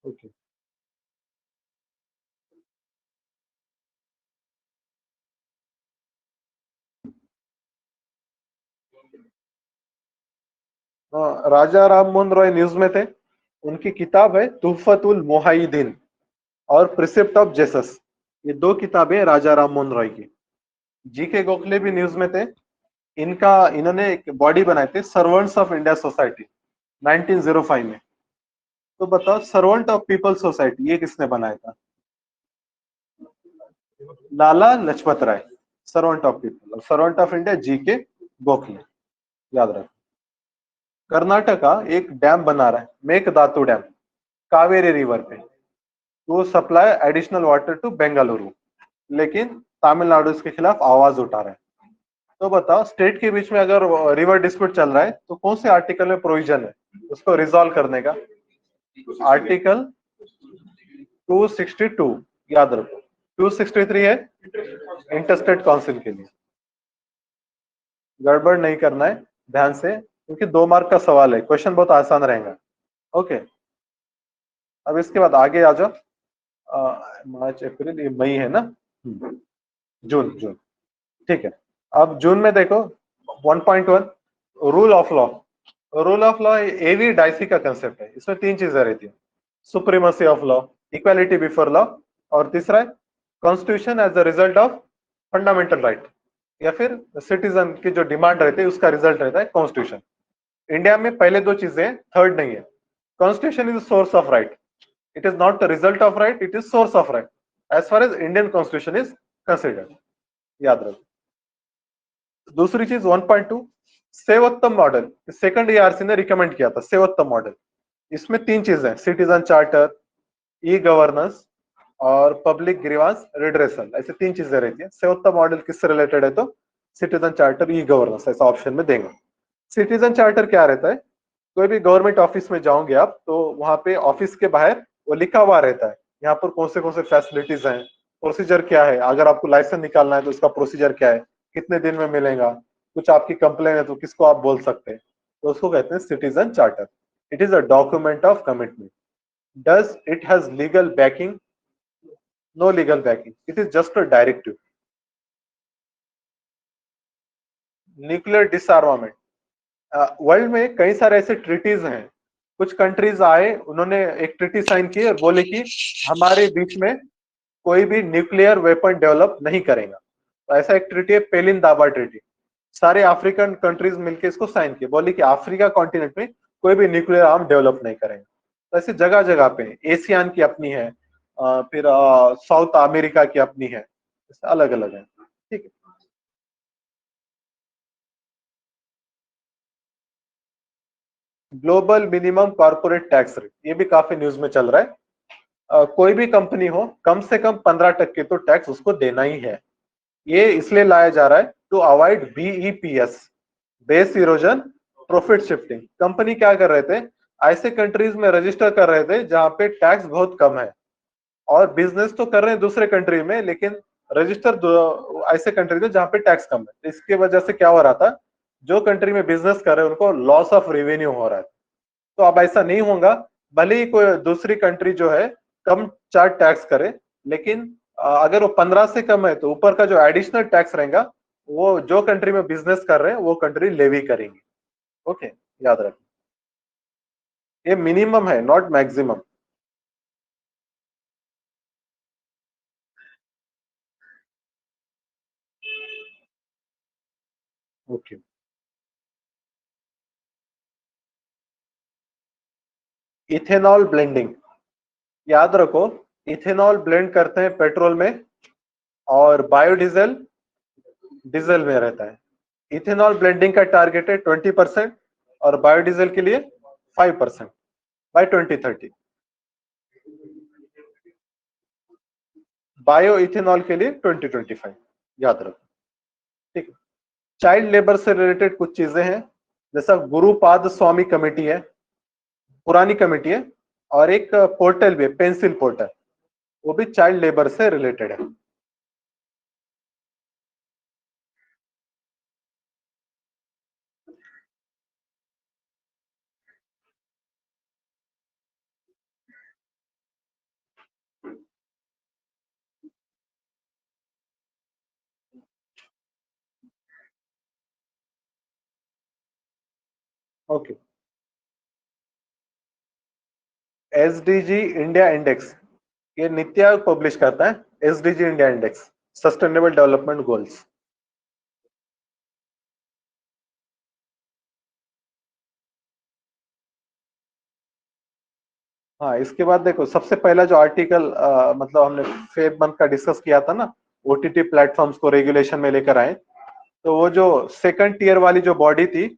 ओके, राजा राम मोहन रॉय न्यूज में थे, उनकी किताब है तुहफतुल मुहाइदीन और प्रिसेप्ट ऑफ जेसस, ये 2 किताबें राजा राम मोहन रॉय की। जीके गोखले भी न्यूज में थे, इन्होंने एक बॉडी बनाए थे सर्वेंट्स ऑफ इंडिया सोसाइटी 1905 में। तो बताओ सर्वेंट ऑफ पीपल सोसाइटी ये किसने बनाया था? Lala Lajpat Rai, servant of people. और servant of India GK Gokhale, याद रखो। कर्नाटका एक डैम बना रहा है, मेघदातु डैम, कावेरी रिवर पे, वो supply additional water to Bengaluru, लेकिन तमिलनाडु इसके खिलाफ आवाज उठा रहा है। तो बताओ स्टेट के बीच में अगर रिवर डिस्प्यूट चल रहा है तो कौन से आर्टिकल में प्रोविजन है उसको रिजॉल्व करने का? आर्टिकल 262, याद रखो। 263 है इंटरस्टेट काउंसिल के लिए। गड़बड़ नहीं करना है ध्यान से, क्योंकि 2 मार्क का सवाल है, क्वेश्चन बहुत आसान रहेगा। ओके, अब इसके बाद आगे आ जाओ। मार्च अप्रैल, ये मई है ना, जून, ठीक है। अब जून में देखो 1.1 rule of law. Rule of law AV Dicey का कंसेप्ट है। इसमें 3 चीजें रहती है, supremacy of law, equality before law, और तीसरा है constitution as the result of fundamental right, या फिर सिटीजन की जो डिमांड रहती है उसका रिजल्ट रहता है कॉन्स्टिट्यूशन। इंडिया में पहले 2 चीजें, थर्ड नहीं है। Constitution is source of right, it is not the result of right, it is source of right as far as Indian constitution is considered, याद रखो। दूसरी चीज 1.2 सेवोत्तम मॉडल, सेकंड ERC ने रिकमेंड किया था सेवोत्तम मॉडल। इसमें 3 चीजें, सिटीजन चार्टर, ई गवर्नेंस और पब्लिक ग्रीवांस रिड्रेसल, ऐसे 3 चीजें रहती है। सेवोत्तम मॉडल किससे रिलेटेड है? तो सिटीजन चार्टर, ई गवर्नेंस, ऐसा ऑप्शन में देंगे। सिटीजन चार्टर क्या रहता है? कोई भी गवर्नमेंट ऑफिस में जाओगे आप तो वहां पे ऑफिस के बाहर वो लिखा हुआ रहता है यहाँ पर कौन से फैसिलिटीज हैं, प्रोसीजर क्या है, अगर आपको लाइसेंस निकालना है तो उसका प्रोसीजर क्या है, कितने दिन में मिलेगा, कुछ आपकी कंप्लेन है तो किसको आप बोल सकते हैं, तो उसको कहते हैं citizen charter. It is a document of commitment. Does it has legal backing? No legal backing, it is just a directive. Nuclear disarmament, world में कई सारे ऐसे ट्रीटीज हैं, कुछ कंट्रीज आए उन्होंने एक ट्रीटी साइन की और बोले कि हमारे बीच में कोई भी न्यूक्लियर वेपन डेवलप नहीं करेगा। तो ऐसा एक ट्रीटी है पेलिन दाबा ट्रीटी, सारे अफ्रीकन कंट्रीज मिलकर इसको साइन किए, बोले कि अफ्रीका कॉन्टिनेंट में कोई भी न्यूक्लियर आर्म डेवलप नहीं करेगा। तो ऐसे जगह जगह पे एशियान की अपनी है, फिर साउथ अमेरिका की अपनी है, अलग अलग है। ठीक है, global minimum corporate tax rate, ये भी काफी न्यूज में चल रहा है। कोई भी कंपनी हो कम से कम 15% तो टैक्स उसको देना ही है। ये इसलिए लाया जा रहा है to avoid BEPS, base erosion, profit shifting. Company क्या कर रहे थे, ऐसे कंट्रीज में रजिस्टर कर रहे थे जहां पे टैक्स बहुत कम है, और बिजनेस तो कर रहे हैं दूसरे कंट्री में लेकिन रजिस्टर ऐसे कंट्री में जहां पे टैक्स कम है। तो इसकी वजह से क्या हो रहा था, जो कंट्री में बिजनेस कर रहे हैं उनको लॉस ऑफ रेवेन्यू हो रहा है। तो अब ऐसा नहीं होगा, भले ही कोई दूसरी कंट्री जो है कम चार्ज टैक्स करे, लेकिन अगर वो 15 से कम है तो ऊपर का जो एडिशनल टैक्स रहेगा वो जो कंट्री में बिजनेस कर रहे हैं वो कंट्री लेवी करेंगी। ओके, याद रखें, ये मिनिमम है not maximum. Okay, ethanol blending, याद रखो, इथेनॉल ब्लेंड करते हैं पेट्रोल में और बायोडीजल डीजल में रहता है। इथेनॉल ब्लेंडिंग का टारगेट है 20% और बायोडीजल के लिए 5% बाय 2030। बायो इथेनॉल के लिए 2025, याद रखो। ठीक है, चाइल्ड लेबर से रिलेटेड कुछ चीजें हैं, जैसा गुरुपाद स्वामी कमेटी है, पुरानी कमेटी है, और एक पोर्टल भी है पेंसिल पोर्टल, वो भी चाइल्ड लेबर से रिलेटेड है। ओके, SDG इंडिया इंडेक्स, ये नीति आयोग पब्लिश करता है। SDG India index, sustainable development goals. हाँ, इसके बाद देखो, सबसे पहला जो आर्टिकल मतलब हमने फेब मंथ का डिस्कस किया था ना, OTT प्लेटफॉर्म्स को रेगुलेशन में लेकर आए, तो वो जो सेकंड टीयर वाली जो बॉडी थी,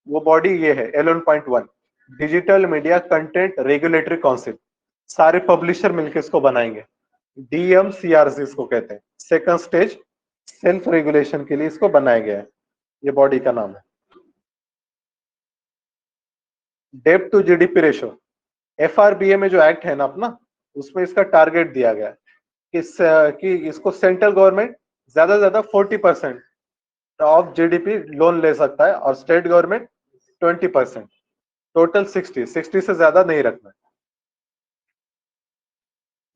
वो बॉडी ये है 11.1, digital media content regulatory council. सारे पब्लिशर मिलकर इसको बनाएंगे, DMCRC इसको कहते हैं। सेकंड स्टेज सेल्फ रेगुलेशन के लिए इसको बनाया गया है, ये बॉडी का नाम है। डेब्ट टू GDP रेशो, FRBA में जो एक्ट है ना अपना, उसमें इसका टारगेट दिया गया है कि इसको सेंट्रल गवर्नमेंट ज्यादा से ज्यादा 40% ऑफ GDP लोन ले सकता है और स्टेट गवर्नमेंट 20%, टोटल 60 से ज्यादा नहीं रखना।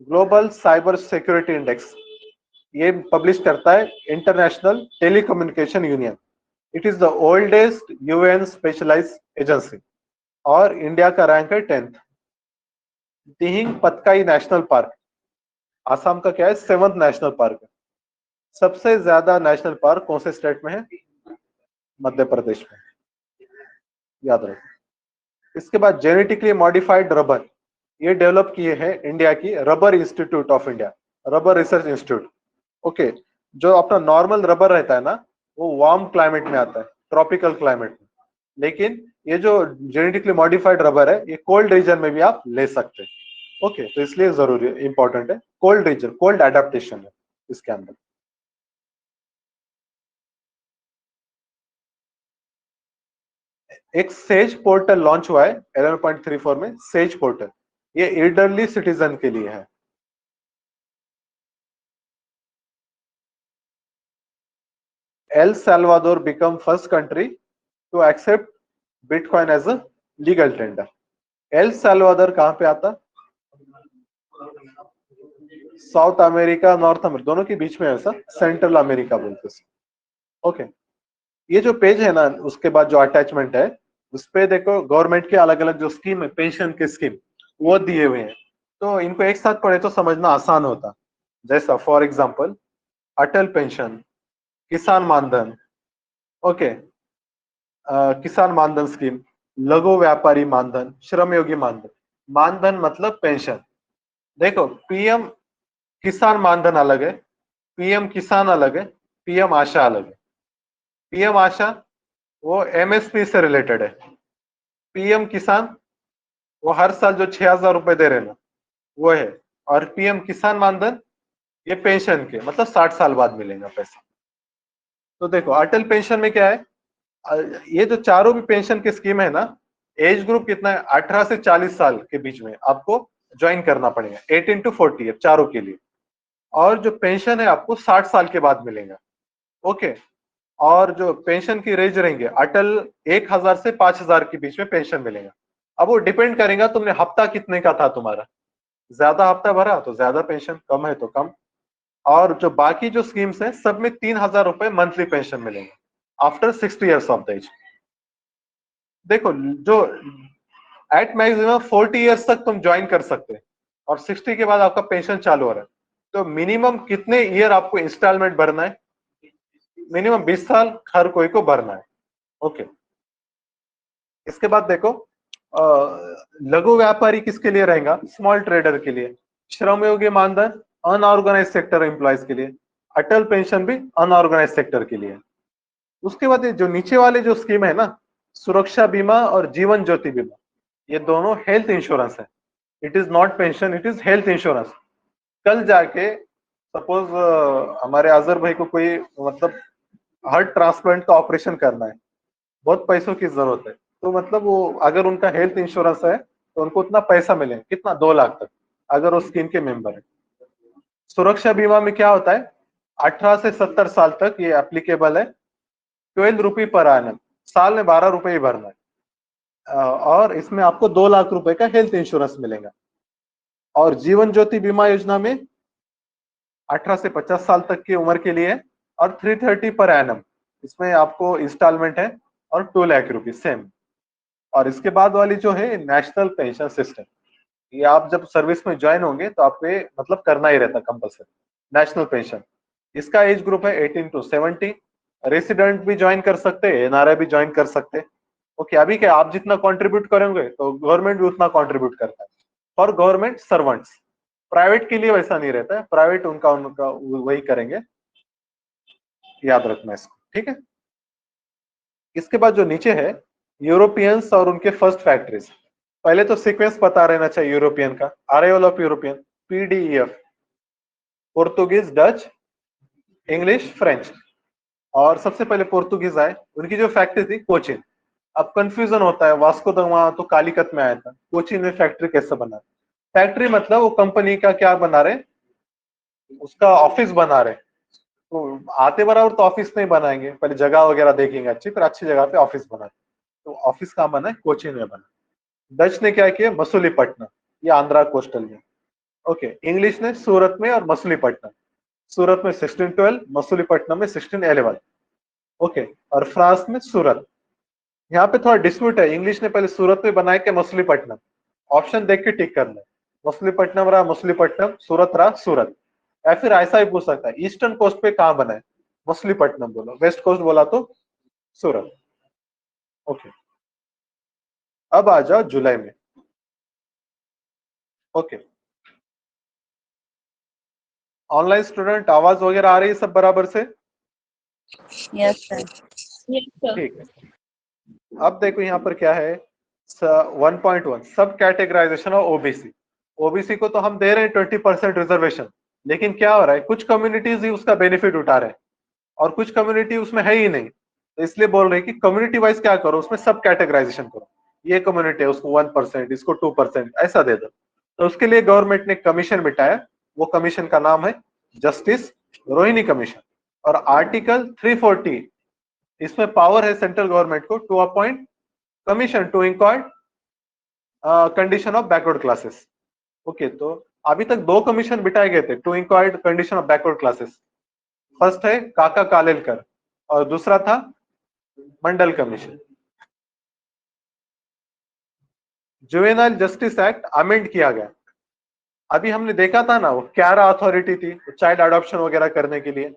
ग्लोबल साइबर सिक्योरिटी इंडेक्स, ये पब्लिश करता है international telecommunication union. It is the oldest UN specialised agency और इंडिया का रैंक है 10th। Dihing Patkai national park, Assam का क्या है 7th नेशनल पार्क है। सबसे ज्यादा नेशनल पार्क कौन से स्टेट में है? मध्य प्रदेश में, याद रखो। इसके बाद जेनेटिकली मॉडिफाइड रबर, ये डेवलप किए हैं इंडिया की rubber institute of India, rubber research institute. Okay, जो अपना नॉर्मल रबर रहता है ना, वो वार्म क्लाइमेट में आता है, ट्रॉपिकल क्लाइमेट में, लेकिन ये जो जेनेटिकली मॉडिफाइड रबर है ये कोल्ड रीजन में भी आप ले सकते हैं। ओके, तो इसलिए जरूरी इंपॉर्टेंट है, कोल्ड रीजन, कोल्ड एडेप्टेशन है इसके अंदर। एक सेज पोर्टल लॉन्च हुआ है 11.34 में, सेज पोर्टल, ये एल्डरली सिटीजन के लिए है। El Salvador become first country to accept bitcoin as a legal tender. El Salvador कहां पे आता? साउथ अमेरिका, नॉर्थ अमेरिका दोनों के बीच में है सर, सेंट्रल अमेरिका बोलते हैं। ओके, ये जो पेज है ना, उसके बाद जो अटैचमेंट है उस पे देखो गवर्नमेंट के अलग अलग जो स्कीम है, पेंशन के स्कीम वो दिए हुए हैं, तो इनको एक साथ पढ़े तो समझना आसान होता। जैसा फॉर एग्जांपल अटल पेंशन, किसान मानधन, ओके, किसान मानधन स्कीम, लघु व्यापारी मानधन, श्रमयोगी मानधन। मानधन मतलब पेंशन। देखो पीएम किसान मानधन अलग है, पीएम किसान अलग है, पीएम आशा अलग है। पीएम आशा वो एमएसपी से रिलेटेड है, पीएम किसान वो हर साल जो 6,000 रुपए दे रहे ना वो है, और पीएम किसान मानधन ये पेंशन के मतलब 60 साल बाद मिलेगा पैसा। तो देखो अटल पेंशन में क्या है, ये जो चारों भी पेंशन की स्कीम है ना, एज ग्रुप कितना है, 18 से 40 साल के बीच में आपको ज्वाइन करना पड़ेगा, 18 to 40 चारों के लिए। और जो पेंशन है आपको 60 साल के बाद मिलेगा। ओके, और जो पेंशन की रेंज रहेंगे अटल 1,000 से 5,000 के बीच में पेंशन मिलेगा। अब वो डिपेंड करेगा तुमने हफ्ता कितने का था तुम्हारा, ज्यादा हफ्ता भरा तो ज्यादा पेंशन, कम है तो कम। और जो बाकी जो स्कीम्स है सब में 3,000 रुपए मंथली पेंशन मिलेंगे after 60 years of the age. देखो जो एट मैक्सिमम 40 ईयर्स तक तुम ज्वाइन कर सकते हैं और 60 के बाद आपका पेंशन चालू हो रहा है, तो मिनिमम कितने ईयर आपको इंस्टॉलमेंट भरना है? मिनिमम 20 साल हर कोई को भरना है। ओके, इसके बाद देखो लघु व्यापारी किसके लिए रहेगा? स्मॉल ट्रेडर के लिए। श्रमयोगी मानधन अनऑर्गेनाइज सेक्टर एम्प्लॉयज के लिए। अटल पेंशन भी अनऑर्गेनाइज सेक्टर के लिए। उसके बाद जो नीचे वाले जो स्कीम है ना, सुरक्षा बीमा और जीवन ज्योति बीमा, ये दोनों हेल्थ इंश्योरेंस है। It is not pension, it is health insurance. कल जाके सपोज हमारे अजहर भाई को कोई मतलब हार्ट ट्रांसप्लांट का ऑपरेशन करना है, बहुत पैसों की जरूरत है, तो मतलब वो अगर उनका हेल्थ इंश्योरेंस है तो उनको उतना पैसा मिले, कितना 2 लाख तक, अगर वो स्कीम के मेंबर है। सुरक्षा बीमा में क्या होता है, 18 से 70 साल तक ये एप्लीकेबल है, 12 रुपये पर एनम, साल में 12 रुपए ही भरना है, और इसमें आपको 2 लाख रुपए का हेल्थ इंश्योरेंस मिलेगा। और जीवन ज्योति बीमा योजना में 18 से 50 साल तक की उम्र के लिए और 330 पर एनम, इसमें आपको इंस्टॉलमेंट है और 2 लाख रुपए सेम। और इसके बाद वाली जो है नेशनल पेंशन सिस्टम, ये आप जब सर्विस में ज्वाइन होंगे तो आपको ये मतलब करना ही रहता कंपलसरी, नेशनल पेंशन। इसका एज ग्रुप है 18 to 70। रेसिडेंट भी ज्वाइन कर सकते हैं, एनआरआई भी ज्वाइन कर सकते हैं। ओके, अभी क्या आप जितना कंट्रीब्यूट करेंगे तो गवर्नमेंट भी उतना कंट्रीब्यूट करता है फॉर गवर्नमेंट सर्वेंट्स। प्राइवेट के लिए वैसा नहीं रहता है, प्राइवेट उनका वही करेंगे, याद रखना इसको, ठीक है। इसके बाद जो नीचे है यूरोपियंस और उनके फर्स्ट फैक्ट्रीज। पहले तो सीक्वेंस पता रहना चाहिए यूरोपियन का, arrival of European, P D E F, Portuguese, Dutch, English, French. और सबसे पहले पोर्तुगीज आए, उनकी जो फैक्ट्री थी कोचिन। अब कंफ्यूजन होता है, वास्को द गामा तो कालीकत में आया था, कोचिन में फैक्ट्री कैसे बना? फैक्ट्री मतलब वो कंपनी का क्या बना रहे, उसका ऑफिस बना रहे। तो आते बराबर तो ऑफिस नहीं बनाएंगे, पहले जगह वगैरह देखेंगे अच्छी, फिर अच्छी जगह पे ऑफिस बना। तो ऑफिस कहाँ बना है? कोचिन में बना। डच ने क्या किया? मसूलीपट्टनम, ये आंध्रा कोस्टल में। ओके, इंग्लिश ने सूरत में और मसूलीपट्टनम, सूरत में 1612, मसूलीपट्टनम में 1611। ओके, और फ्रांस में सूरत। यहाँ पे थोड़ा डिस्प्यूट है, इंग्लिश ने पहले सूरत में बनाया कि मसूलीपट्टनम, ऑप्शन देख के टिक करना है। मसूलीपट्टनम रहा मसूलीपट्टनम, सूरत रहा सूरत। या फिर ऐसा ही पूछ सकता है ईस्टर्न कोस्ट पे कहाँ बना है? मसूलीपट्टनम बोलो, वेस्ट कोस्ट बोला तो सूरत। ओके, अब आ जाओ जुलाई में। ओके, ऑनलाइन स्टूडेंट आवाज वगैरह आ रही है सब बराबर से? Yes, sir. ठीक है। अब देखो यहाँ पर क्या है, 1.1 सब कैटेगराइजेशन ऑफ ओबीसी। ओबीसी को तो हम दे रहे हैं 20% रिजर्वेशन, लेकिन क्या हो रहा है, कुछ कम्युनिटीज ही उसका बेनिफिट उठा रहे हैं और कुछ कम्युनिटी उसमें है ही नहीं। तो इसलिए बोल रहे हैं कि कम्युनिटी वाइज क्या करो, उसमें सब कैटेगराइजेशन करो, ये कम्युनिटी है उसको 1%, इसको 2% ऐसा दे दो। तो उसके लिए गवर्नमेंट ने कमीशन बिठाया, वो कमीशन का नाम है जस्टिस रोहिणी कमीशन। और आर्टिकल 340 इसमें पावर है सेंट्रल गवर्नमेंट को to appoint commission to inquire condition of backward classes. Okay, तो अभी तक 2 कमीशन बिठाए गए थे to inquire condition of backward classes. First है काका कालेलकर और दूसरा था Mandal commission. Juvenile justice act amend किया गया। अभी हमने देखा था ना, वो क्यारा अथॉरिटी थी चाइल्ड अडॉप्शन वगैरह करने के लिए,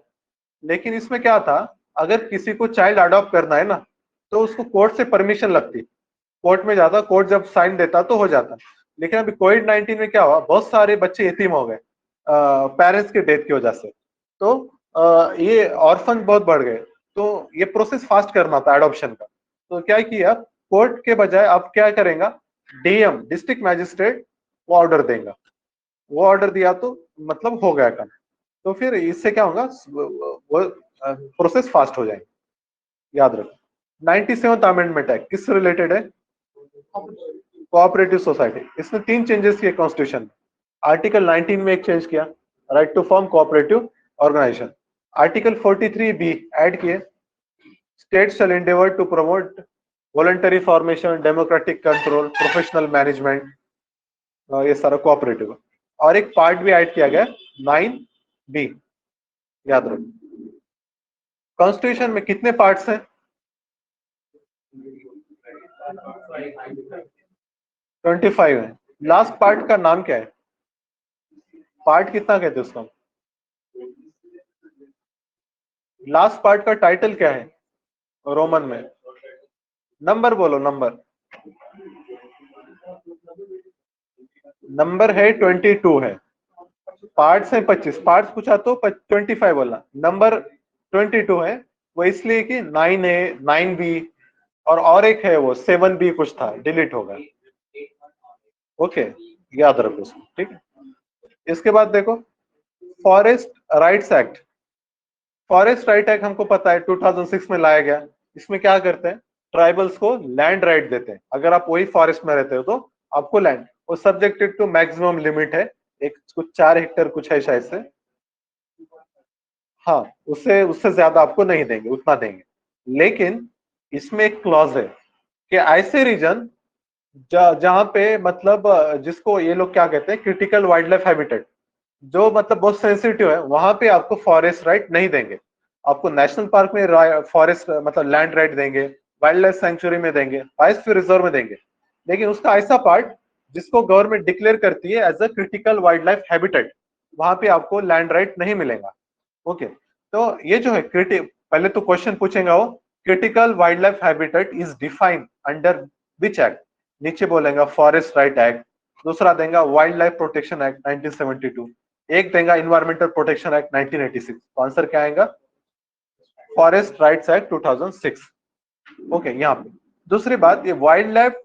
लेकिन इसमें क्या था, अगर किसी को चाइल्ड अडॉप्ट करना है ना तो उसको कोर्ट से परमिशन लगती, कोर्ट में जाता, कोर्ट जब साइन देता तो हो जाता। लेकिन अभी कोविड-19 में क्या हुआ, बहुत सारे बच्चे यतीम हो गए पेरेंट्स के डेथ की वजह से, तो ये ऑर्फन बहुत बढ़ गए, तो ये प्रोसेस फास्ट करना था एडॉप्शन का। तो क्या किया, कोर्ट के बजाय अब क्या करेगा, डीएम डिस्ट्रिक्ट मैजिस्ट्रेट वो ऑर्डर देगा, वो ऑर्डर दिया तो मतलब हो गया काम। तो फिर इससे क्या होगा, वो प्रोसेस फास्ट हो जाएंगे। याद रखो 97th अमेंडमेंट एक्ट किस रिलेटेड है, कोऑपरेटिव सोसाइटी। इसमें 3 चेंजेस किए कॉन्स्टिट्यूशन में। आर्टिकल 19 में एक चेंज किया, right to form cooperative organisation. Article 43 B add किए, state shall endeavour to promote voluntary formation, democratic control, professional management, ये सारा कोऑपरेटिव। और एक पार्ट भी ऐड किया गया 9 बी। याद रखो कॉन्स्टिट्यूशन में कितने पार्ट्स हैं, 25 है। लास्ट पार्ट का नाम क्या है, पार्ट कितना कहते हैं उसका, लास्ट पार्ट का टाइटल क्या है रोमन में, नंबर बोलो, नंबर है 22 है, पार्ट्स है 25, पार्ट्स पूछा तो 25 बोलना, नंबर 22 है। वो इसलिए कि 9A 9B और एक है वो 7B कुछ था, डिलीट होगा। ओके, याद रखो उसको, ठीक है। इसके बाद देखो forest rights act. Forest right act हमको पता है 2006 में लाया गया। इसमें क्या करते हैं, ट्राइबल्स को लैंड राइट देते हैं, अगर आप वही फॉरेस्ट में रहते हो तो आपको लैंड, वो सब्जेक्टेड टू मैक्सिमम लिमिट है, एक कुछ 4 हेक्टेयर कुछ है शायद से, हाँ उससे उससे ज्यादा आपको नहीं देंगे, उतना देंगे। लेकिन इसमें एक क्लॉज है कि ऐसे रीजन जहां पे मतलब जिसको ये लोग क्या कहते हैं क्रिटिकल वाइल्ड लाइफ हैबिटेट, जो मतलब बहुत सेंसिटिव है, वहां पे आपको फॉरेस्ट राइट नहीं देंगे। आपको नेशनल पार्क में फॉरेस्ट मतलब लैंड राइट देंगे, वाइल्ड लाइफ सेंचुरी में देंगे, बायोस्फीयर रिजर्व में देंगे, लेकिन उसका ऐसा पार्ट जिसको गवर्नमेंट डिक्लेयर करती है as a critical wildlife habitat, वहां पे आपको लैंड राइट नहीं मिलेगा। ओके, तो ये जो है पहले तो क्वेश्चन पूछेगा वो critical wildlife habitat is defined under which act, नीचे बोलेगा फॉरेस्ट राइट एक्ट, दूसरा देगा वाइल्ड लाइफ प्रोटेक्शन एक्ट 1972, एक देगा इन्वायरमेंटल प्रोटेक्शन एक्ट 1986। तो आंसर क्या आएगा, फॉरेस्ट राइट्स एक्ट 2006। ओके, यहाँ पे दूसरी बात, ये वाइल्ड लाइफ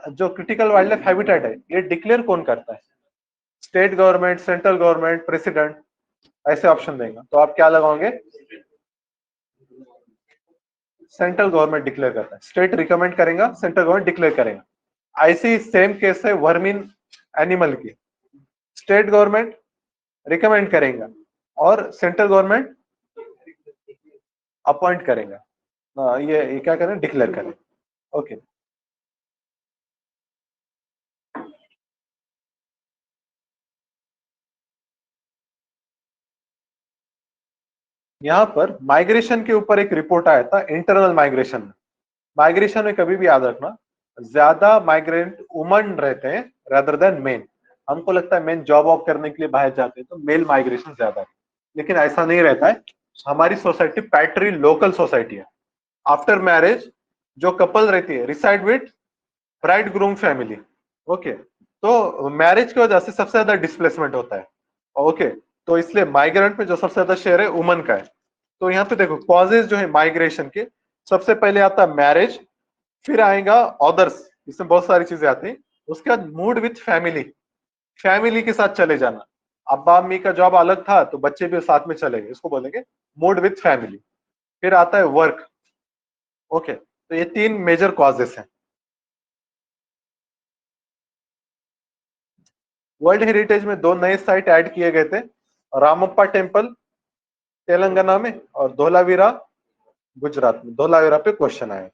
जो क्रिटिकल वाइल्ड लाइफ हैबिटेट है, ये डिक्लेयर कौन करता है, state government, central government, president, ऐसे ऑप्शन देगा। तो आप क्या लगाओगे, सेंट्रल गवर्नमेंट डिक्लेयर करता है, स्टेट रिकमेंड करेगा, सेंट्रल गवर्नमेंट डिक्लेयर करेगा। ऐसी सेम केस है वर्मिन एनिमल की, स्टेट गवर्नमेंट रिकमेंड करेगा और सेंट्रल गवर्नमेंट अपॉइंट करेगा, ये क्या करें, डिक्लेयर करें। ओके, यहाँ पर माइग्रेशन के ऊपर एक रिपोर्ट आया था, इंटरनल माइग्रेशन में। माइग्रेशन में कभी भी याद रखना, ज्यादा माइग्रेंट वुमन रहते हैं रेदर देन मेन। हमको लगता है मेन जॉब वॉब करने के लिए बाहर जाते हैं तो मेल माइग्रेशन ज्यादा है, लेकिन ऐसा नहीं रहता है। हमारी सोसाइटी पैट्री लोकल सोसाइटी है। आफ्टर मैरिज जो कपल रहती है reside with bride groom family. Okay, तो मैरिज की वजह से सबसे ज्यादा डिस्प्लेसमेंट होता है। ओके, तो इसलिए माइग्रेंट में जो सबसे ज्यादा शेयर है वुमन का है। तो यहाँ पे देखो कॉजेज जो है माइग्रेशन के, सबसे पहले आता है मैरिज, फिर आएगा अदर्स, इसमें बहुत सारी चीजें आती हैं। उसके बाद मूड विथ फैमिली, फैमिली के साथ चले जाना, अब्बा अम्मी का जॉब अलग था तो बच्चे भी साथ में चले गए, इसको बोलेंगे मूड विथ फैमिली। फिर आता है वर्क, ओके, तो ये 3 मेजर कॉजेस हैं। वर्ल्ड हेरिटेज में 2 नए साइट ऐड किए गए थे, रामप्पा टेम्पल तेलंगाना में और धोलावीरा गुजरात में। धोलावीरा पे क्वेश्चन आया।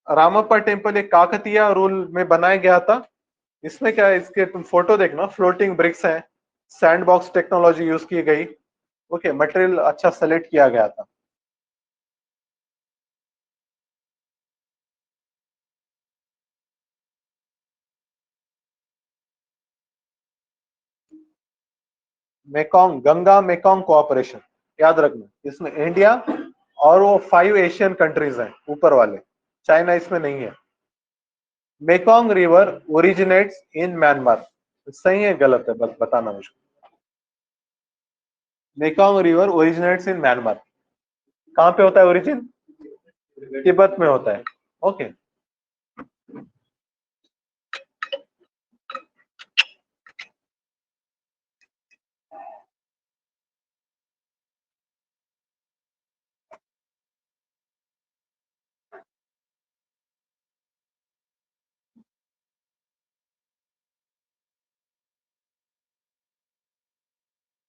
रामप्पा टेम्पल एक काकतीय रूल में बनाया गया था। इसमें क्या है, इसके तुम फोटो देखना, फ्लोटिंग ब्रिक्स हैं, सैंडबॉक्स टेक्नोलॉजी यूज की गई। ओके, मटेरियल अच्छा सेलेक्ट किया गया था। मेकोंग, गंगा मेकोंग कोऑपरेशन याद रखना, इसमें इंडिया और वो 5 एशियन कंट्रीज हैं ऊपर वाले, चाइना इसमें नहीं है। Mekong river originates in Myanmar, सही है गलत है बस बताना मुझको। Mekong river originates in Myanmar, कहां पे होता है ओरिजिन? तिब्बत में होता है। ओके,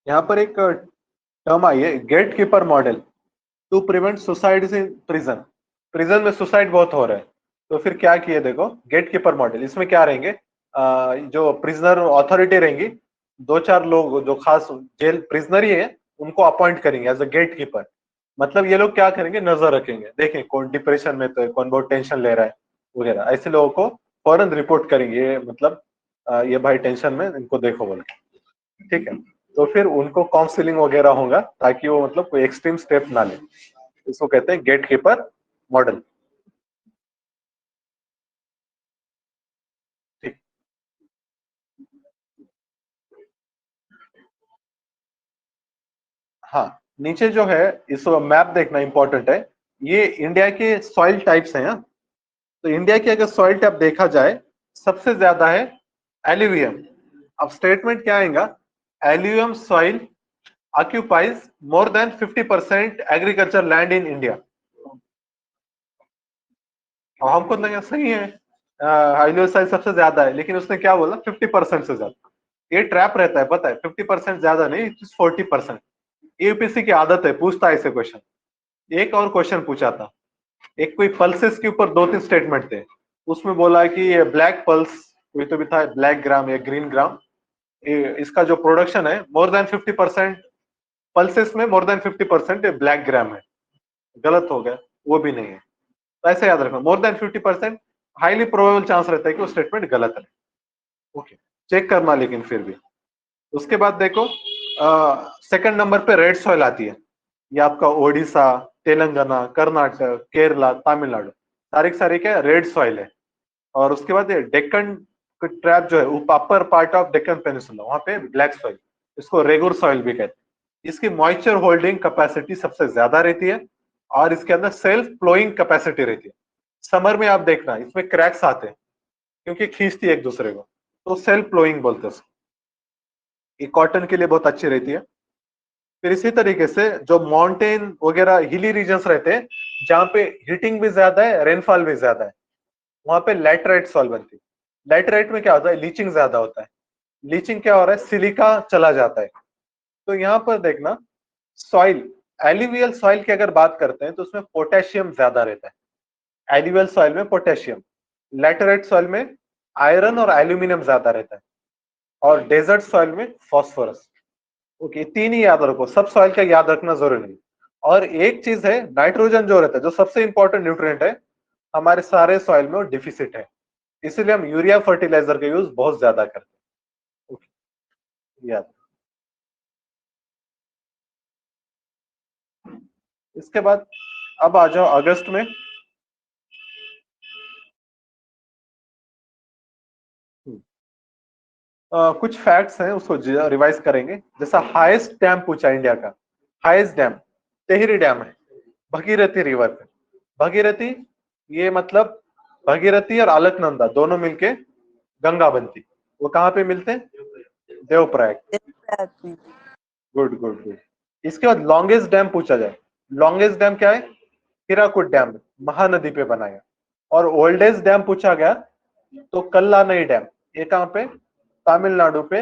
यहाँ पर एक टर्म आई है, gatekeeper model to prevent suicide in prison. Prison में सुसाइड बहुत हो रहा है, तो फिर क्या किए देखो, गेट कीपर मॉडल। इसमें क्या रहेंगे, जो प्रिजनर अथॉरिटी रहेंगी, 2-4 लोग जो खास जेल प्रिजनर ही है उनको अपॉइंट करेंगे एज अ गेट कीपर। मतलब ये लोग क्या करेंगे, नजर रखेंगे, देखें कौन डिप्रेशन में तो है, कौन बहुत टेंशन ले रहा है वगैरह, ऐसे लोगों को फौरन रिपोर्ट करेंगे, ये मतलब ये भाई टेंशन में, इनको देखो बोल के। ठीक है, तो फिर उनको काउंसलिंग वगैरह होगा ताकि वो मतलब कोई एक्सट्रीम स्टेप ना ले। इसको कहते हैं गेट कीपर मॉडल। ठीक, हाँ, नीचे जो है इस मैप देखना इंपॉर्टेंट है, ये इंडिया के सॉइल टाइप्स हैं। हाँ? तो इंडिया की अगर सॉइल टाइप देखा जाए, सबसे ज्यादा है एल्यूवियम। अब स्टेटमेंट क्या आएगा, alluvium soil occupies more than 50% agriculture land in India. और हमको लगा सही है, एल्यूवियम सॉइल सबसे ज्यादा है, लेकिन उसने क्या बोला 50% से ज्यादा। ये ट्रैप रहता है, पता है, 50% ज्यादा नहीं, 40%। यूपीएससी की आदत है, पूछता है ऐसे क्वेश्चन। एक और क्वेश्चन पूछा था, एक कोई पल्सेस के ऊपर 2-3 स्टेटमेंट थे, उसमें बोला कि ये ब्लैक पल्स कोई तो भी था, ब्लैक ग्राम या ग्रीन ग्राम, इसका जो प्रोडक्शन है मोर देन 50%, पल्सेस में मोर देन 50% ब्लैक ग्राम है। गलत हो गया, वो भी नहीं है। तो ऐसे याद रखना, more than 50% highly probable chance रहता है कि वो स्टेटमेंट गलत है। ओके, चेक करना लेकिन फिर भी। उसके बाद देखो, सेकंड नंबर पे रेड सॉइल आती है। ये आपका ओडिशा, तेलंगाना, कर्नाटक, केरला, तमिलनाडु, सारी की सारी क्या रेड सॉइल है। और उसके बाद ये डेक्कन ट्रैप जो है, upper part of Deccan peninsula, वहां पे ब्लैक सॉइल, इसको रेगुर सॉइल भी कहते हैं। इसकी मॉइस्चर होल्डिंग कैपेसिटी सबसे ज्यादा रहती है और इसके अंदर सेल्फ फ्लोइंग कैपेसिटी रहती है। समर में आप देखना इसमें क्रैक्स आते हैं क्योंकि खींचती है एक दूसरे को, तो सेल्फ फ्लोइंग बोलते हैं उसको। ये कॉटन के लिए बहुत अच्छी रहती है। फिर इसी तरीके से जो माउंटेन वगैरह हिली रीजन्स रहते हैं, जहां पे हीटिंग भी ज्यादा है, रेनफॉल भी ज्यादा है, वहां पे लैटराइट सॉइल बनती है। लैटराइट में क्या होता है, लीचिंग ज्यादा होता है। लीचिंग क्या हो रहा है, सिलिका चला जाता है। तो यहाँ पर देखना, सॉइल, एल्यूवियल सॉइल की अगर बात करते हैं तो उसमें पोटेशियम ज्यादा रहता है। एल्यूवियल सॉइल में पोटेशियम, लैटराइट सॉइल में आयरन और एल्यूमिनियम ज्यादा रहता है, और डेजर्ट सॉइल में फॉस्फोरस। ओके, 3 ही याद रखो, सब सॉइल का याद रखना जरूरी नहीं। और एक चीज है, नाइट्रोजन जो रहता है, जो सबसे इंपॉर्टेंट न्यूट्रिएंट है, हमारे सारे सॉइल में वो डिफिसिट है, इसीलिए हम यूरिया फर्टिलाइजर का यूज बहुत ज्यादा करते हैं। ओके, याद। इसके बाद अब आ जाओ अगस्त में। कुछ फैक्ट्स हैं, उसको रिवाइज करेंगे। जैसा हाईएस्ट डैम पूछा इंडिया का, हाईएस्ट डैम टेहरी डैम है, भगीरथी रिवर पे। भगीरथी, ये मतलब भगीरथी और अलकनंदा दोनों मिलके गंगा बनती। वो कहाँ पे मिलते हैं, देवप्रयाग। Good good good. इसके बाद लॉन्गेस्ट डैम पूछा जाए, लॉन्गेस्ट डैम क्या है, हीराकुड डैम महानदी पे बनाया। और ओल्डेस्ट डैम पूछा गया तो कल्लानई डैम, ये कहाँ पे, तमिलनाडु पे,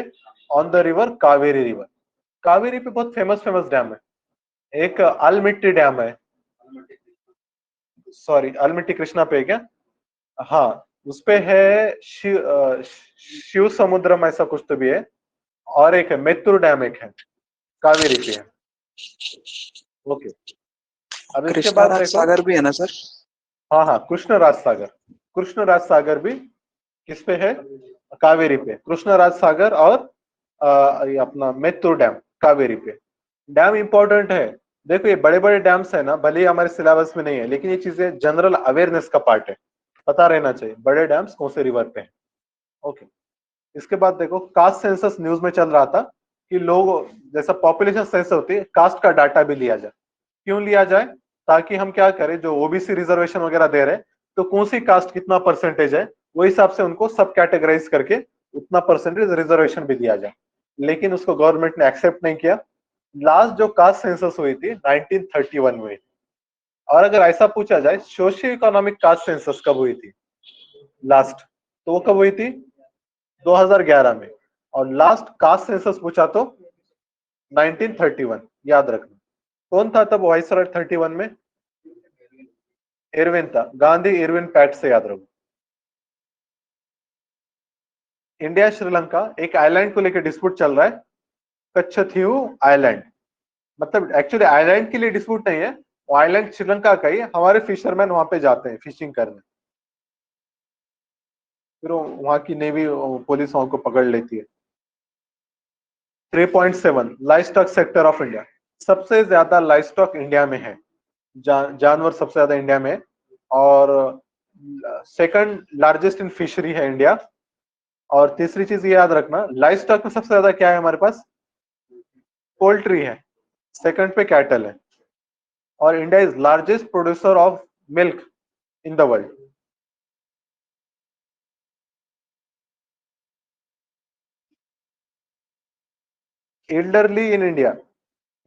on the river Kaveri river. Kaveri पे बहुत फेमस फेमस डैम है, एक अलमिट्टी डैम है, सॉरी अलमिट्टी कृष्णा पे है क्या, हाँ उसपे है शिव समुद्रम ऐसा कुछ तो भी है, और एक है मेत्तूर डैम, एक है कावेरी पे है। ओके, अब इसके कृष्णा बाद राज देखो, सागर भी है ना सर? हाँ हाँ कृष्णराज सागर, कृष्णराज सागर भी किस पे है, कावेरी पे, कृष्णराज सागर और ये अपना मेत्तूर डैम कावेरी पे। डैम इंपॉर्टेंट है, देखो ये बड़े बड़े डैम्स है ना, भले ही हमारे सिलेबस में नहीं है लेकिन ये चीजें जनरल अवेयरनेस का पार्ट है, पता रहना चाहिए बड़े डैम्स कौन से रिवर पे है। ओके, इसके बाद देखो कास्ट सेंसस न्यूज में चल रहा था कि लोग जैसा पॉपुलेशन सेंसस होती है कास्ट का डाटा भी लिया जाए। क्यों लिया जाए, ताकि हम क्या करें, जो ओबीसी रिजर्वेशन वगैरह दे रहे हैं तो कौन सी कास्ट कितना परसेंटेज है वो हिसाब से उनको सब कैटेगराइज करके उतना परसेंटेज रिजर्वेशन भी दिया जाए, लेकिन उसको गवर्नमेंट ने एक्सेप्ट नहीं किया। लास्ट जो कास्ट सेंसस हुई थी 1931 में हुई थी। और अगर ऐसा पूछा जाए सोशियो इकोनॉमिक कास्ट सेंसस कब हुई थी लास्ट, तो वो कब हुई थी 2011 में। और लास्ट कास्ट सेंसस पूछा तो 1931, याद रखना। कौन था तब वाइसरॉय 31 में, इरविन था, गांधी इरविन पैट से याद रखो। इंडिया श्रीलंका एक आइलैंड को लेकर डिस्प्यूट चल रहा है, कच्छथीऊ आइलैंड, मतलब एक्चुअली आइलैंड के लिए डिस्प्यूट नहीं है, वो आइलैंड श्रीलंका का ही है, हमारे फिशरमैन वहां पे जाते हैं फिशिंग करने, फिर वहां की नेवी पुलिस वहां को पकड़ लेती है। 3.7 life stock sector of India, सबसे ज्यादा लाइफ स्टॉक इंडिया में है, जानवर सबसे ज्यादा इंडिया में है, और सेकंड लार्जेस्ट इन फिशरी है इंडिया। और तीसरी चीज ये याद रखना, लाइफ स्टॉक में सबसे ज्यादा क्या है हमारे पास, पोल्ट्री है, सेकंड पे कैटल है, और India is largest producer of milk in the world. Elderly in India,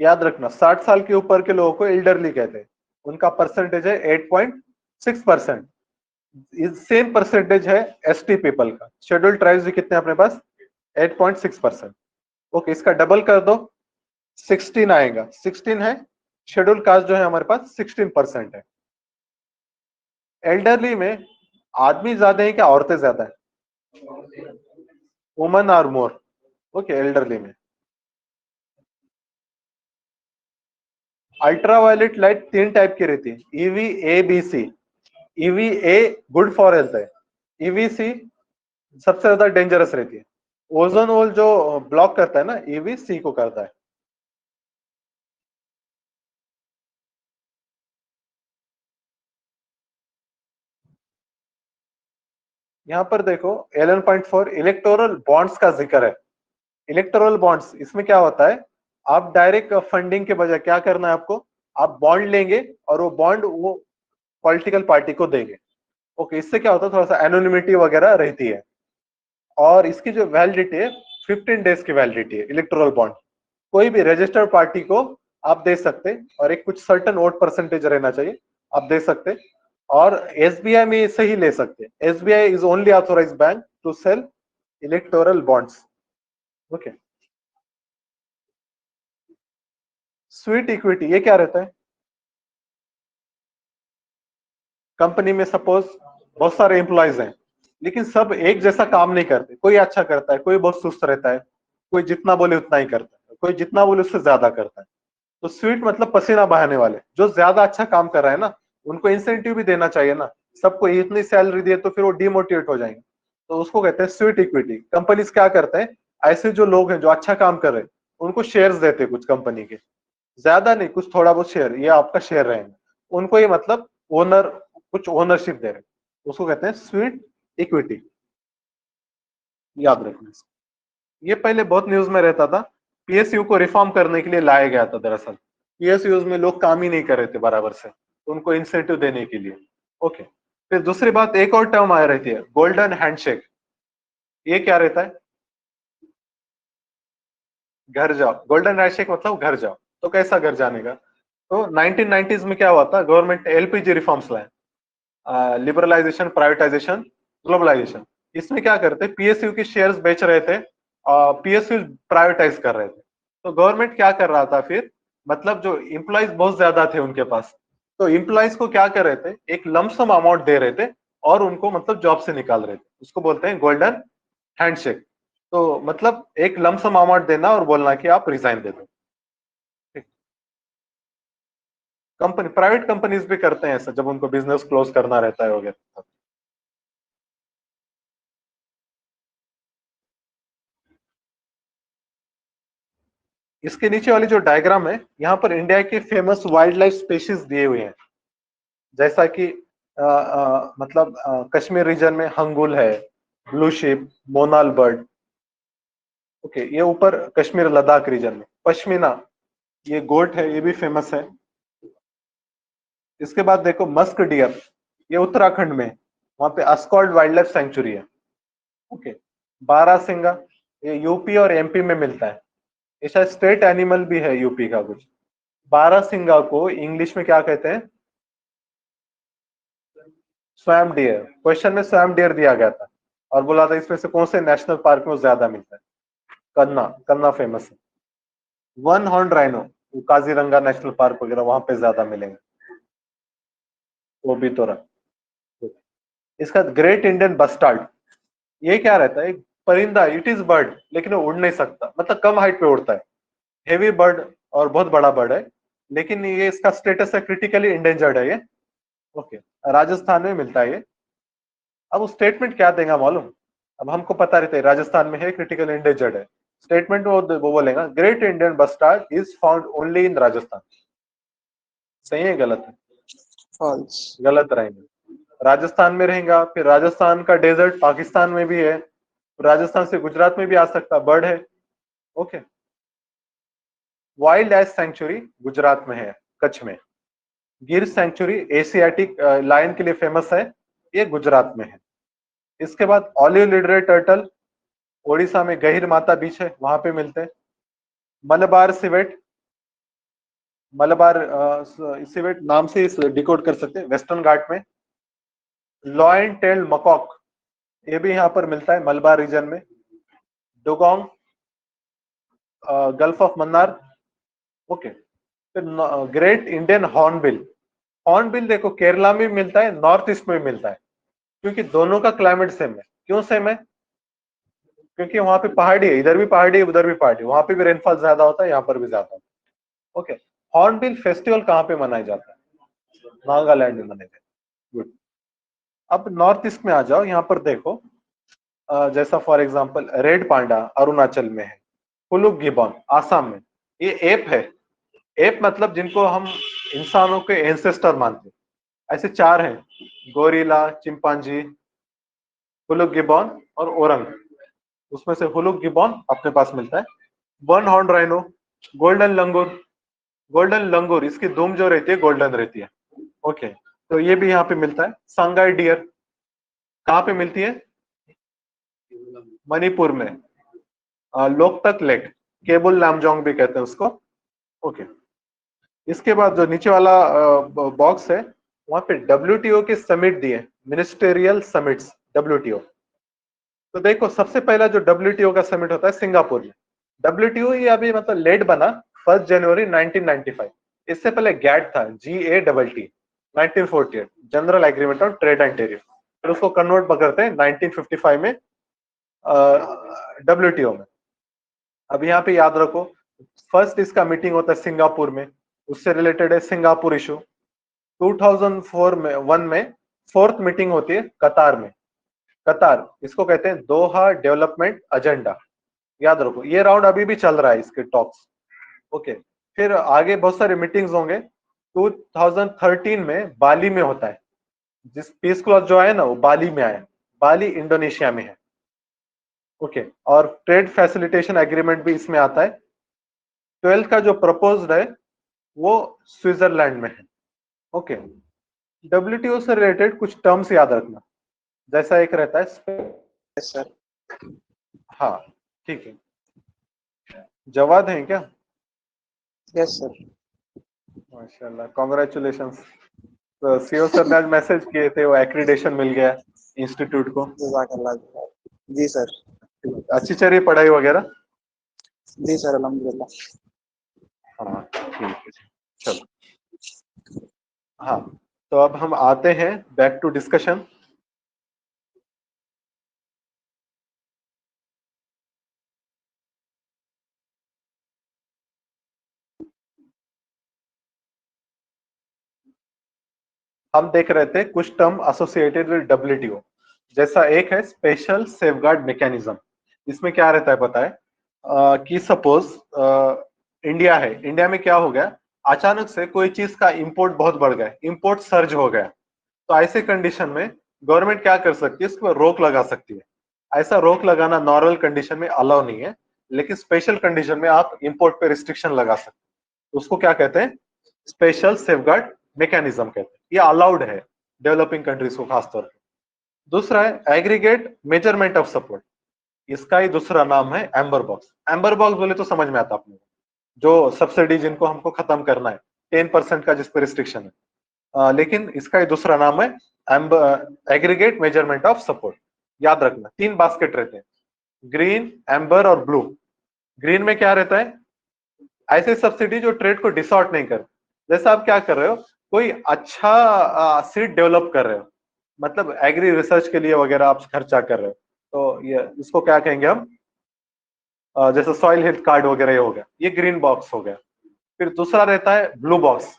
याद रखना 60 साल के ऊपर के लोगों को एल्डरली कहते हैं, उनका परसेंटेज है 8.6%। सेम परसेंटेज है एसटी पीपल का, शेड्यूल ट्राइब्स भी कितने अपने पास 8.6%। ओके, इसका डबल कर दो 16 आएगा, 16 है, शेड्यूल कास्ट जो है हमारे पास 16% है। एल्डरली में आदमी ज्यादा है क्या औरतें ज्यादा है, women are more. Okay, elderly में अल्ट्रावायलेट लाइट 3 टाइप की रहती है, UV A B C. UV A good for health है, ईवी सी सबसे ज्यादा डेंजरस रहती है, ओजोन होल जो ब्लॉक करता है ना ईवी सी को करता है। यहां पर देखो 11.4 इलेक्टोरल बॉन्ड्स का जिक्र है। इलेक्टोरल बॉन्ड्स, इसमें क्या होता है, आप डायरेक्ट फंडिंग के बजाय क्या करना है आपको, आप बॉन्ड लेंगे और वो बॉन्ड वो पॉलिटिकल पार्टी को देंगे। ओके, इससे क्या होता है, थोड़ा सा एनोनिमिटी वगैरह रहती है, और इसकी जो वैलिडिटी है 15 डेज की वैलिडिटी है इलेक्टोरल बॉन्ड। कोई भी रजिस्टर्ड पार्टी को आप दे सकते, और एक कुछ सर्टन वोट परसेंटेज रहना चाहिए, आप दे सकते। और एसबीआई में इसे ही ले सकते, SBI is only authorized bank to sell electoral bonds. Okay, sweet equity ये क्या रहता है, कंपनी में सपोज बहुत सारे एम्प्लॉयज हैं लेकिन सब एक जैसा काम नहीं करते, कोई अच्छा करता है, कोई बहुत सुस्त रहता है, कोई जितना बोले उतना ही करता है, कोई जितना बोले उससे ज्यादा करता है। तो स्वीट मतलब पसीना बहाने वाले, जो ज्यादा अच्छा काम कर रहा है ना उनको इंसेंटिव भी देना चाहिए ना, सबको इतनी सैलरी दिए तो फिर वो डिमोटिवेट हो जाएंगे, तो उसको कहते हैं स्वीट इक्विटी। कंपनीज क्या करते हैं, ऐसे जो लोग हैं जो अच्छा काम कर रहे हैं उनको शेयर्स देते हैं कुछ कंपनी के, ज्यादा नहीं, कुछ थोड़ा बहुत शेयर, ये आपका शेयर रहेंगे, उनको ये मतलब ओनर कुछ ओनरशिप दे रहे, उसको कहते हैं स्वीट इक्विटी, याद रखना। ये पहले बहुत न्यूज में रहता था, पीएसयू को रिफॉर्म करने के लिए लाया गया था। दरअसल पीएसयू में लोग काम ही नहीं कर रहे थे बराबर से, तो उनको इंसेंटिव देने के लिए। ओके, फिर दूसरी बात एक और टर्म आ रहती है गोल्डन हैंडशेक। ये क्या रहता है, घर जाओ, गोल्डन हैंडशेक मतलब घर जाओ, तो कैसा घर जाने का, तो 1990s में क्या हुआ था, गवर्नमेंट ने एलपीजी रिफॉर्म्स लाए, लिबरलाइजेशन, प्राइवेटाइजेशन, ग्लोबलाइजेशन। इसमें क्या करते, पीएसयू के शेयर्स बेच रहे थे, पीएसयू प्राइवेटाइज कर रहे थे। तो गवर्नमेंट क्या कर रहा था फिर, मतलब जो एम्प्लॉइज बहुत ज्यादा थे उनके पास, तो एम्प्लॉइज को क्या कर रहे थे, एक लमसम अमाउंट दे रहे थे और उनको मतलब जॉब से निकाल रहे थे। उसको बोलते हैं गोल्डन हैंडशेक। तो मतलब एक लमसम अमाउंट देना और बोलना कि आप रिजाइन दे दो। कंपनी, प्राइवेट कंपनीज भी करते हैं ऐसा, जब उनको बिजनेस क्लोज करना रहता है वगैरह। इसके नीचे वाली जो डायग्राम है, यहाँ पर इंडिया के फेमस वाइल्ड लाइफ स्पीशीज दिए हुए हैं, जैसा कि मतलब कश्मीर रीजन में हंगुल है, ब्लू शिप, मोनाल बर्ड। ओके, ये ऊपर कश्मीर लद्दाख रीजन में पश्मीना, ये गोट है, ये भी फेमस है। इसके बाद देखो मस्क डियर, ये उत्तराखंड में, वहां पे अस्कॉल्ड वाइल्ड लाइफ सेंचुरी है। ओके, बारासिंगा, ये यूपी और एमपी में मिलता है, ये शायद स्टेट एनिमल भी है यूपी का कुछ। बारासिंगा को इंग्लिश में क्या कहते हैं, स्वैम डियर। क्वेश्चन में स्वैम डियर दिया गया था और बोला था इसमें से कौन से नेशनल पार्क में ज्यादा मिलता है। कन्ना, कन्ना फेमस है। One horn rhino, Kaziranga national park वगैरह वहां पे ज्यादा मिलेंगे, वो भी तो रहा। इसका ग्रेट इंडियन बस्टार्ड, ये क्या रहता है, एक परिंदा, इट इज बर्ड, लेकिन वो उड़ नहीं सकता, मतलब कम हाइट पे उड़ता है, हेवी बर्ड और बहुत बड़ा बर्ड है, लेकिन ये इसका स्टेटस है क्रिटिकली इंडेंजर्ड है ये। ओके, राजस्थान में मिलता है ये। अब वो स्टेटमेंट क्या देगा मालूम, अब हमको पता रहता है राजस्थान में है, क्रिटिकल इंडेंजर्ड है। स्टेटमेंट वो बोलेगा great Indian bustard is found only in Rajasthan. सही है गलत है? फॉल्स। गलत रहेंगे, राजस्थान में रहेगा, फिर राजस्थान का डेजर्ट पाकिस्तान में भी है, राजस्थान से गुजरात में भी आ सकता बर्ड है। Okay, wild life sanctuary Gujarat में है, कच्छ में। गिर सेंचुरी एशियाटिक लायन के लिए फेमस है, ये गुजरात में है। इसके बाद ऑलिव लिडरे टर्टल, ओडिशा में गहिर माता बीच है, वहां पे मिलते हैं। मलबार सिवेट, मलबार सिवेट नाम से इस डिकोड कर सकते हैं, वेस्टर्न घाट में। लॉयन टेल मकॉक, ये भी यहाँ पर मिलता है मलबार रीजन में। Dugong, gulf of Mannar. Okay, फिर ग्रेट इंडियन हॉर्नबिल। हॉर्नबिल देखो केरला में भी मिलता है, नॉर्थ ईस्ट में भी मिलता है, क्योंकि दोनों का क्लाइमेट सेम है। क्यों सेम है? क्योंकि वहां पे पहाड़ी है, इधर भी पहाड़ी है, उधर भी पहाड़ी है, वहां पे भी रेनफॉल ज्यादा होता है, यहाँ पर भी ज्यादा होता है। ओके, हॉर्नबिल फेस्टिवल कहाँ पे मनाया जाता है? नागालैंड में मनाया जाता है। गुड। अब नॉर्थ ईस्ट में आ जाओ, यहाँ पर देखो जैसा for example red panda Arunachal में है, कुलुक गिबॉन आसाम में। ये एप है, एप मतलब जिनको हम इंसानों के एंसेस्टर मानते हैं, ऐसे चार हैं, गोरिला, चिंपांजी, हुलुक गिबॉन और ओरंग। उसमें से हुलुक गिबॉन अपने पास मिलता है। वन हॉर्न राइनो, गोल्डन लंगूर, गोल्डन लंगूर इसकी दुम जो रहती है गोल्डन रहती है। ओके, तो ये भी यहाँ पे मिलता है। सांगाई डियर कहाँ पे मिलती है? मणिपुर में, लोकतक लेक, केबुल लामजोंग भी कहते हैं उसको। ओके, इसके बाद जो नीचे वाला बॉक्स है, वहां पे WTO के समिट दिए, मिनिस्टेरियल समिट्स WTO। तो देखो सबसे पहला जो WTO का समिट होता है सिंगापुर में। WTO ये अभी मतलब लेट बना 1 जनवरी 1995। इससे पहले गैट था, GATT 1948, general agreement on trade and tariff. फिर उसको कन्वर्ट करते हैं 1955 में WTO में। अब यहाँ पे याद रखो, फर्स्ट इसका मीटिंग होता है सिंगापुर में, उससे रिलेटेड है सिंगापुर इशू। 2004 में 1 में फोर्थ मीटिंग होती है कतार में। कतार, इसको कहते हैं दोहा डेवलपमेंट एजेंडा। याद रखो, ये राउंड अभी भी चल रहा है इसके टॉक्स। ओके, फिर आगे बहुत सारे मीटिंग्स होंगे। 2013 में बाली में होता है, जिस पीस क्लॉथ जो है ना वो बाली में आया, बाली इंडोनेशिया में है। ओके, और ट्रेड फैसिलिटेशन एग्रीमेंट भी इसमें आता है। 12th का जो प्रपोज्ड है वो स्विट्जरलैंड में है। ओके, WTO से रिलेटेड कुछ टर्म्स याद रखना, जैसा एक रहता है यस सर। हाँ ठीक है, जवाब है क्या? Yes sir. माशाल्लाह, कॉन्ग्रेचुलेशंस। तो सीओ सर ने आज मैसेज किए थे, वो एक्रीडेशन मिल गया इंस्टीट्यूट को। जज़ाकल्लाह। जी सर। अच्छी चल रही पढ़ाई वगैरह? जी सर, अल्हम्दुलिल्लाह। हाँ ठीक है, चलो। हाँ, तो अब हम आते हैं बैक टू डिस्कशन। हम देख रहे थे कुछ टर्म एसोसिएटेड विद डब्ल्यूटीओ, जैसा एक है स्पेशल सेफगार्ड मैकेनिज्म। इसमें क्या रहता है पता है? कि सपोज इंडिया है, इंडिया में क्या हो गया, अचानक से कोई चीज का इंपोर्ट बहुत बढ़ गया, इंपोर्ट सर्ज हो गया, तो ऐसे कंडीशन में गवर्नमेंट क्या कर सकती है, इस पर रोक लगा सकती है। ऐसा रोक लगाना नॉर्मल कंडीशन में अलाउ नहीं है, लेकिन स्पेशल कंडीशन में आप इंपोर्ट पे रिस्ट्रिक्शन लगा सकते हैं। उसको क्या कहते हैं? स्पेशल सेफगार्ड मैकेनिज्म कहते हैं। ये अलाउड है डेवलपिंग कंट्रीज को खासतौर पर। दूसरा है एग्रीगेट मेजरमेंट ऑफ सपोर्ट, इसका ही दूसरा नाम है एम्बर बॉक्स। एम्बर बॉक्स बोले तो समझ में आता आपने, जो सब्सिडी जिनको हमको खत्म करना है, 10% का जिस पर रिस्ट्रिक्शन है, लेकिन इसका ही दूसरा नाम है एग्रीगेट मेजरमेंट ऑफ सपोर्ट। याद रखना 3 बास्केट रहते हैं, ग्रीन, एम्बर और ब्लू। ग्रीन में क्या रहता है? ऐसे सब्सिडी जो ट्रेड को डिसऑर्ट नहीं कर। जैसा आप क्या कर रहे हो, कोई अच्छा सीड डेवलप कर रहे हो, मतलब एग्री रिसर्च के लिए वगैरह आप खर्चा कर रहे हो, तो ये इसको क्या कहेंगे हम? जैसे सॉइल हेल्थ कार्ड वगैरह ये हो गया, ये ग्रीन बॉक्स हो गया। फिर दूसरा रहता है ब्लू बॉक्स।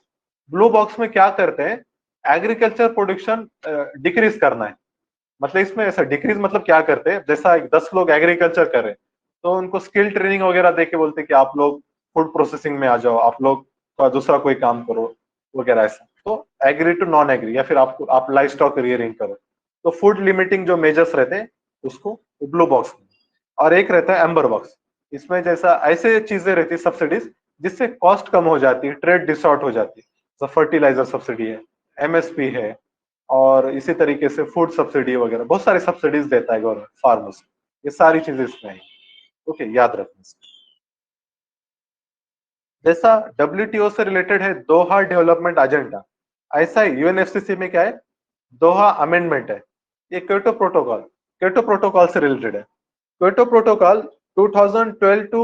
ब्लू बॉक्स में क्या करते हैं? एग्रीकल्चर प्रोडक्शन डिक्रीज करना है। मतलब इसमें ऐसा डिक्रीज मतलब क्या करते हैं, जैसा 10 लोग एग्रीकल्चर कर रहे हैं, तो उनको स्किल ट्रेनिंग वगैरह देके बोलते हैं कि आप लोग फूड प्रोसेसिंग में आ जाओ, आप लोग दूसरा कोई काम करो वगैरह ऐसा। तो एग्री टू नॉन एग्री, या फिर आप लाइफ स्टॉक रियरिंग करो। तो फूड लिमिटिंग जो मेजर्स रहते हैं उसको ब्लू बॉक्स। और एक रहता है एम्बर बॉक्स, इसमें जैसा ऐसे चीजें रहती है सब्सिडीज जिससे कॉस्ट कम हो जाती है, ट्रेड डिसऑर्ट हो जाती है। फर्टिलाइजर सब्सिडी है, एमएसपी है, और इसी तरीके से फूड सब्सिडी वगैरह बहुत सारी सब्सिडीज देता है गवर्नमेंट फार्मर्स। ये सारी चीजें इसमें है। ओके, याद रखना। जैसा डब्ल्यूटीओ से रिलेटेड है दोहा डेवलपमेंट एजेंडा, ऐसा ही यूएनएफसीसी में क्या है? दोहा अमेंडमेंट है। ये क्योटो प्रोटोकॉल से रिलेटेड है। क्योटो प्रोटोकॉल 2012 टू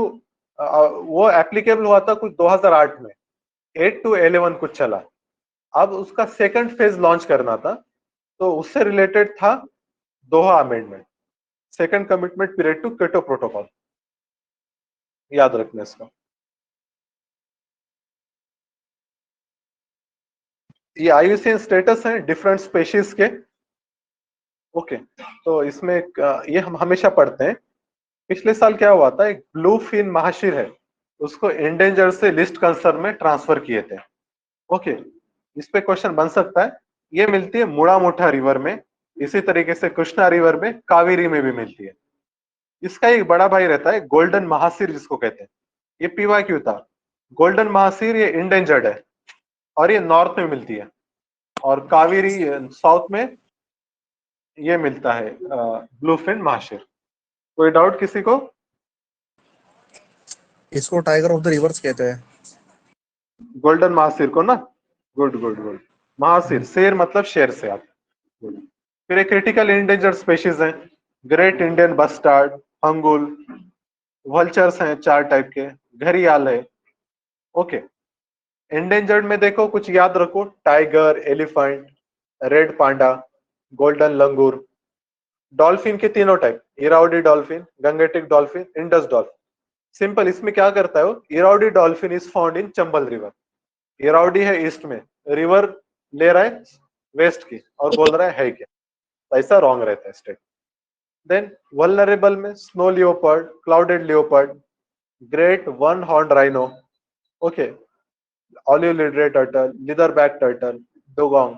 वो एप्लीकेबल हुआ था कुछ 2008 में, 8 to 11 कुछ चला। अब उसका सेकंड फेज लॉन्च करना था, तो उससे रिलेटेड था Doha amendment, second commitment period to Kyoto protocol. याद रखना इसका। ये आईयूसीएन स्टेटस है डिफरेंट स्पेशीज के। ओके, तो इसमें ये हम हमेशा पढ़ते हैं। पिछले साल क्या हुआ था, एक ब्लू फिन महाशीर है, उसको एंडेंजर से लिस्ट कंसर्न में ट्रांसफर किए थे। ओके, इस पे क्वेश्चन बन सकता है। ये मिलती है मुड़ा मोठा रिवर में, इसी तरीके से कृष्णा रिवर में, कावेरी में भी मिलती है। इसका एक बड़ा भाई रहता है गोल्डन महासीर जिसको कहते हैं। ये पीवा क्यों था? गोल्डन महासीर ये इंडेंजर्ड है और ये नॉर्थ में मिलती है, और कावेरी साउथ में ये मिलता है ब्लूफिन महाशीर। कोई डाउट किसी को? इसको टाइगर ऑफ द रिवर्स कहते हैं। गोल्डन महासीर को ना? Good good good. महासीर, शेर मतलब शेर से आप। फिर एक क्रिटिकल इंडेंजर्ड स्पेशीज है, great Indian bustard, hangul, vultures हैं 4 टाइप के, घरियाल है। ओके, इंडेंजर्ड में देखो कुछ याद रखो, tiger, elephant, red panda, golden langur. Dolphin के तीनों type, Irrawaddy dolphin, Gangetic dolphin, Indus dolphin. Simple, इसमें क्या करता है वो, Irrawaddy dolphin is found in Chambal river. Irrawaddy है ईस्ट में, रिवर ले रहा है वेस्ट की और बोल रहा है क्या? ऐसा रॉन्ग रहता है स्टेट। देन वल्नरेबल में snow leopard, clouded leopard, great one horn rhino, okay, olive ridley turtle, leatherback turtle, dugong.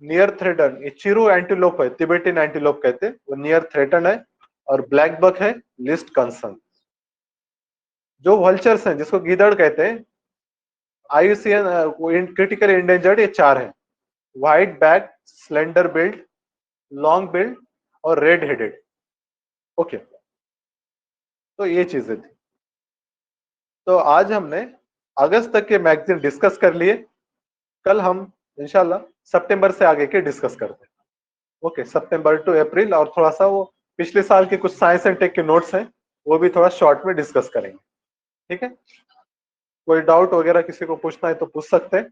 Near threaten, ये चिरू एंटीलोप है, तिबेटियन एंटीलोप कहते हैं, वो नियर थ्रेटन है। और ब्लैक बक है, लिस्ट कंसर्न। जो वल्चर्स हैं जिसको गीदड़ कहते हैं, आईयूसीएन क्रिटिकल इंडेंजर्ड, ये 4 है, white back, slender billed, long build और रेड हेडेड। ओके, तो ये चीजें थी। तो आज हमने अगस्त तक के मैगजीन डिस्कस कर लिए, कल हम इंशाल्लाह सितंबर से आगे के डिस्कस करते हैं। ओके, सितंबर टू अप्रैल, और थोड़ा सा वो पिछले साल के कुछ साइंस एंड टेक के नोट्स हैं वो भी थोड़ा शॉर्ट में डिस्कस करेंगे। ठीक है, कोई डाउट वगैरह किसी को पूछना है तो पूछ सकते हैं।